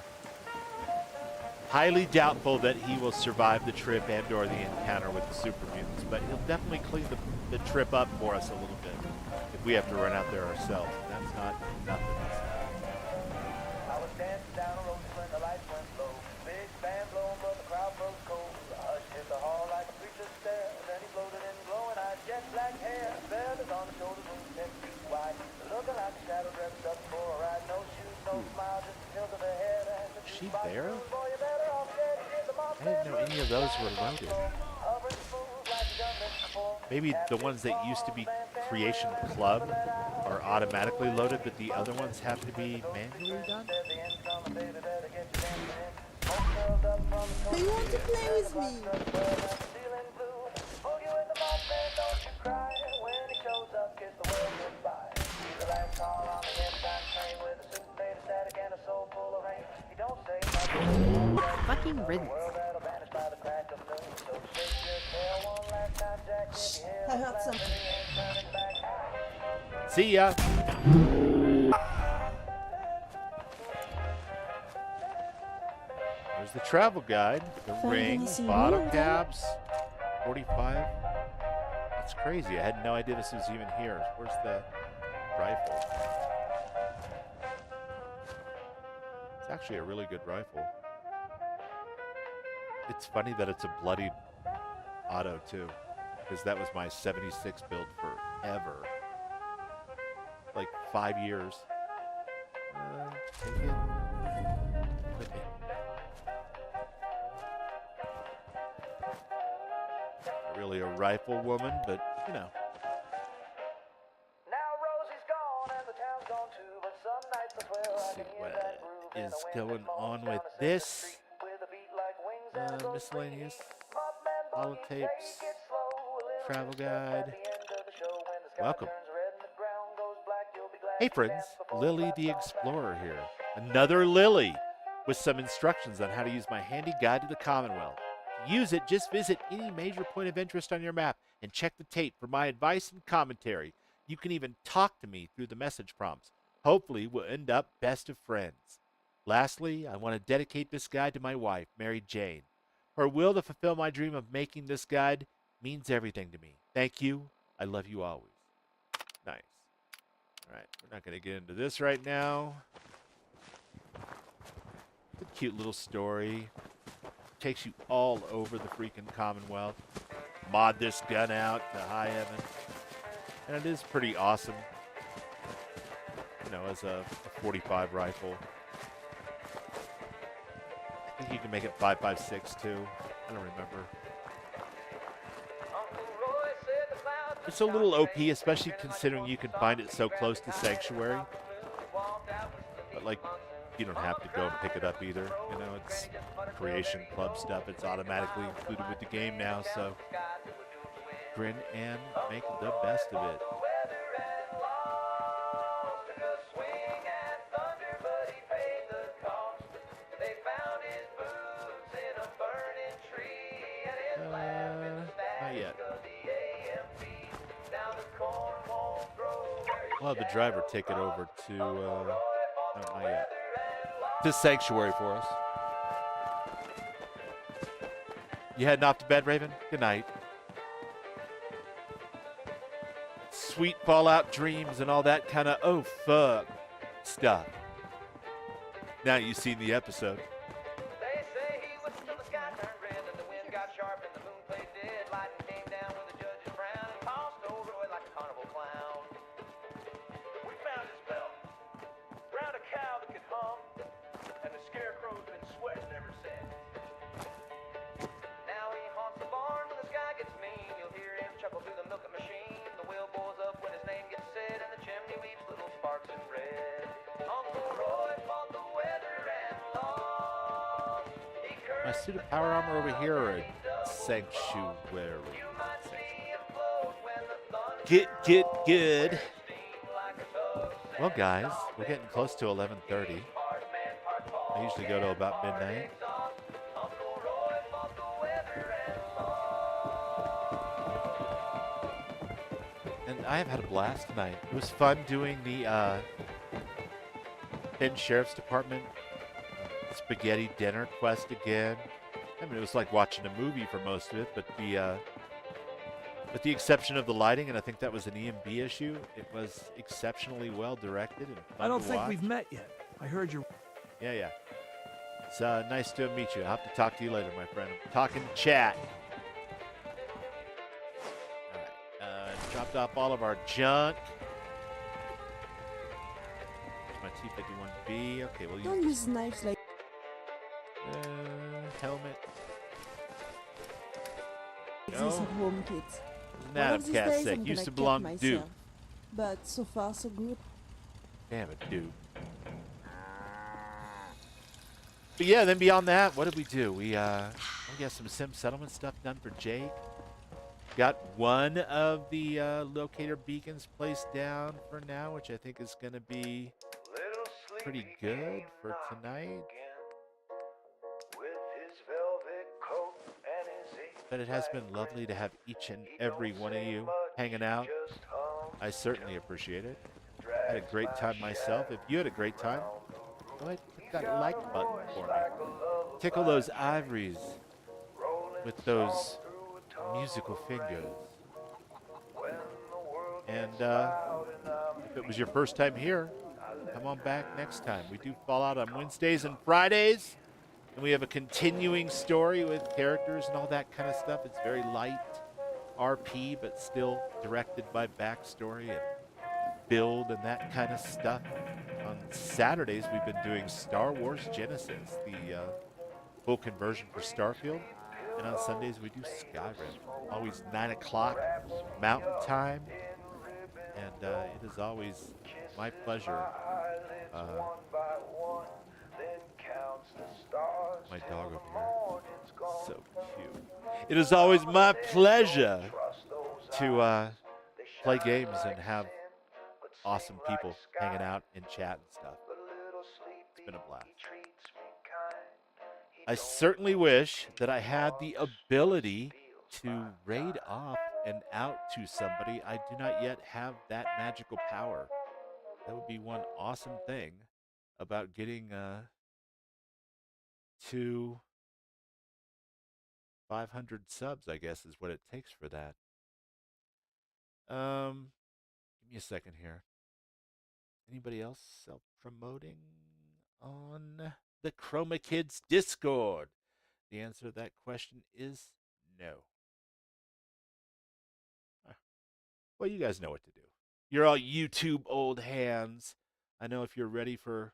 Highly doubtful that he will survive the trip and or the encounter with the super mutants, but he'll definitely clean the trip up for us a little bit if we have to run out there ourselves. That's not nothing. I was dancing down a road when the lights went low. Big band blowing, but the crowd froze cold. A hush hit the hall like a preacher's stare. Then he floated in glowing eyes, jet black hair. Feathers on his shoulders, wings 10 feet wide. Looking like a shadow dressed up for a ride. No shoes, no smile, just the tilt of the head. Is she there? I didn't know any of those were loaded. Maybe the ones that used to be Creation Club are automatically loaded, but the other ones have to be manually done? Do you want to play with me? Fucking riddance. I heard something. See ya. There's the travel guide, the Find ring, anything bottle new, caps, 45. That's crazy. I had no idea this was even here. Where's the rifle? It's actually a really good rifle. It's funny that it's a bloodied auto too, because that was my 76 build forever. Like 5 years. Take it. Equip it. Not really a rifle woman, but you know. Let's see what is going on with this. Miscellaneous, holotapes, travel guide. Welcome. Hey friends, Lily the Explorer here. Another Lily with some instructions on how to use my handy guide to the Commonwealth. To use it, just visit any major point of interest on your map and check the tape for my advice and commentary. You can even talk to me through the message prompts. Hopefully, we'll end up best of friends. Lastly, I want to dedicate this guide to my wife, Mary Jane. Her will to fulfill my dream of making this guide means everything to me. Thank you. I love you always. Nice. All right, we're not going to get into this right now. It's a cute little story. Takes you all over the freaking Commonwealth. Mod this gun out to high heaven. And it is pretty awesome. You know, as a 45 rifle. I think you can make it 5.56 too. I don't remember. It's a little OP, especially considering you can find it so close to Sanctuary. But like, you don't have to go and pick it up either. You know, it's Creation Club stuff. It's automatically included with the game now, so grin and make the best of it. We'll have the driver take it over to, no, not yet. To Sanctuary for us. You heading off to bed, Raven? Good night. Sweet Fallout dreams and all that kind of, oh, fuck stuff. Now you've seen the episode. They say he looked till the sky turned red and the wind got sharp and the moon played dead. Lightning came down with the judge's frown and Paul stole Roy like a carnival clown. We found his belt, round a cow that could hum, and the scarecrow's been sweating ever since. Now he haunts the barn when the sky gets mean. You'll hear him chuckle through the milking machine. The wheel boils up when his name gets said and the chimney weeps little sparks in red. Uncle Roy fought the weather and lost. My suit of power armor over here or a sanctuary? Get good. Well, guys, we're getting close to 11:30. I usually go to about midnight. And I have had a blast tonight. It was fun doing the Fens Sheriff's Department spaghetti dinner quest again. I mean, it was like watching a movie for most of it, but with the exception of the lighting, and I think that was an EMB issue, it was exceptionally well directed and fun I don't to think watch. we've met yet. I heard you're... Yeah. It's nice to meet you. I'll have to talk to you later, my friend. I'm talking chat. All right. Dropped off all of our junk. Here's my T-51B. Okay, we'll Don't use use knives like... helmet. this No. at home, kids. Nah, One of these cat's days, sake. I'm Used gonna to cut belong to Duke. myself. But so far, so good. Damn it, dude. But yeah, then beyond that, what did we do? We got some sim settlement stuff done for Jake. Got one of the locator beacons placed down for now, which I think is going to be pretty good for tonight. But it has been lovely to have each and every one of you hanging out. I certainly appreciate it. I had a great time myself. If you had a great time, go ahead and click that like button for me. Tickle those ivories with those musical fingers. And if it was your first time here, come on back next time. We do Fallout on Wednesdays and Fridays. And we have a continuing story with characters and all that kind of stuff. It's very light RP, but still directed by backstory and build and that kind of stuff. On Saturdays, we've been doing Star Wars Genesis, the full conversion for Starfield. And on Sundays, we do Skyrim. Always 9 o'clock Mountain Time. And it is always my pleasure. My dog over here. So cute. It is always my pleasure to play games and have awesome people hanging out and chat and stuff. It's been a blast. I certainly wish that I had the ability to raid off and out to somebody. I do not yet have that magical power. That would be one awesome thing about getting to 500 subs, I guess, is what it takes for that. Give me a second here. Anybody else self-promoting on the Chroma Kids Discord? The answer to that question is no. Well, you guys know what to do. You're all YouTube old hands. I know if you're ready for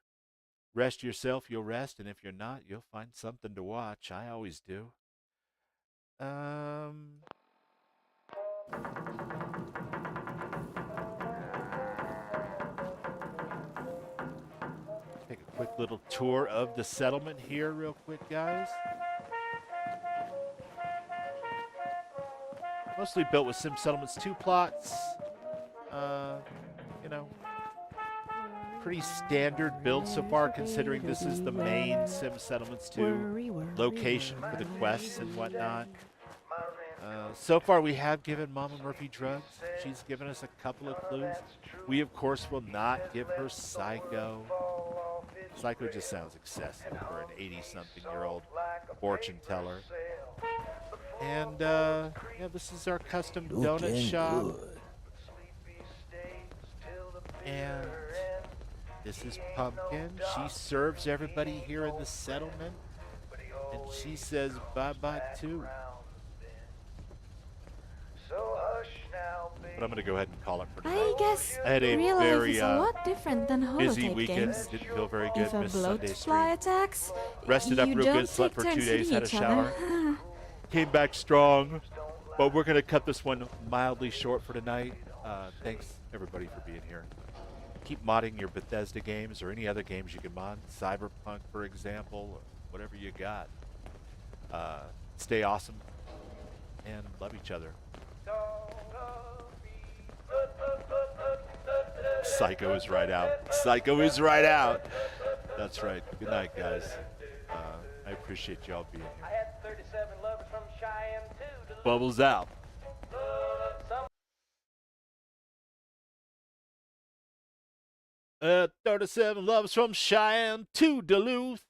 rest yourself, you'll rest, and if you're not, you'll find something to watch. I always do. Take a quick little tour of the settlement here real quick, guys. Mostly built with Sim Settlements 2 plots. You know, pretty standard build so far, considering this is the main Sim Settlements 2 location for the quests and whatnot. So far, we have given Mama Murphy drugs. She's given us a couple of clues. We, of course, will not give her Psycho. Psycho just sounds excessive for an 80-something-year-old fortune teller. And, yeah, this is our custom donut shop. And this is Pumpkin. She serves everybody here in the settlement. And she says bye-bye, too. But I'm going to go ahead and call it for tonight. I guess I had a real life very is a lot different than busy holotape weekend. games. Didn't feel very good. If a Missed Sunday bloat stream. fly attacks, Rested up you real don't good. Slept take for 2 turns days. hitting Had a each shower. other. Came back strong. But we're going to cut this one mildly short for tonight. Thanks, everybody, for being here. Keep modding your Bethesda games or any other games you can mod. Cyberpunk, for example, or whatever you got. Stay awesome and love each other. Psycho is right out. Psycho is right out. That's right. Good night, guys. I appreciate y'all being here. Bubbles out. 37 loves from Cheyenne to Duluth.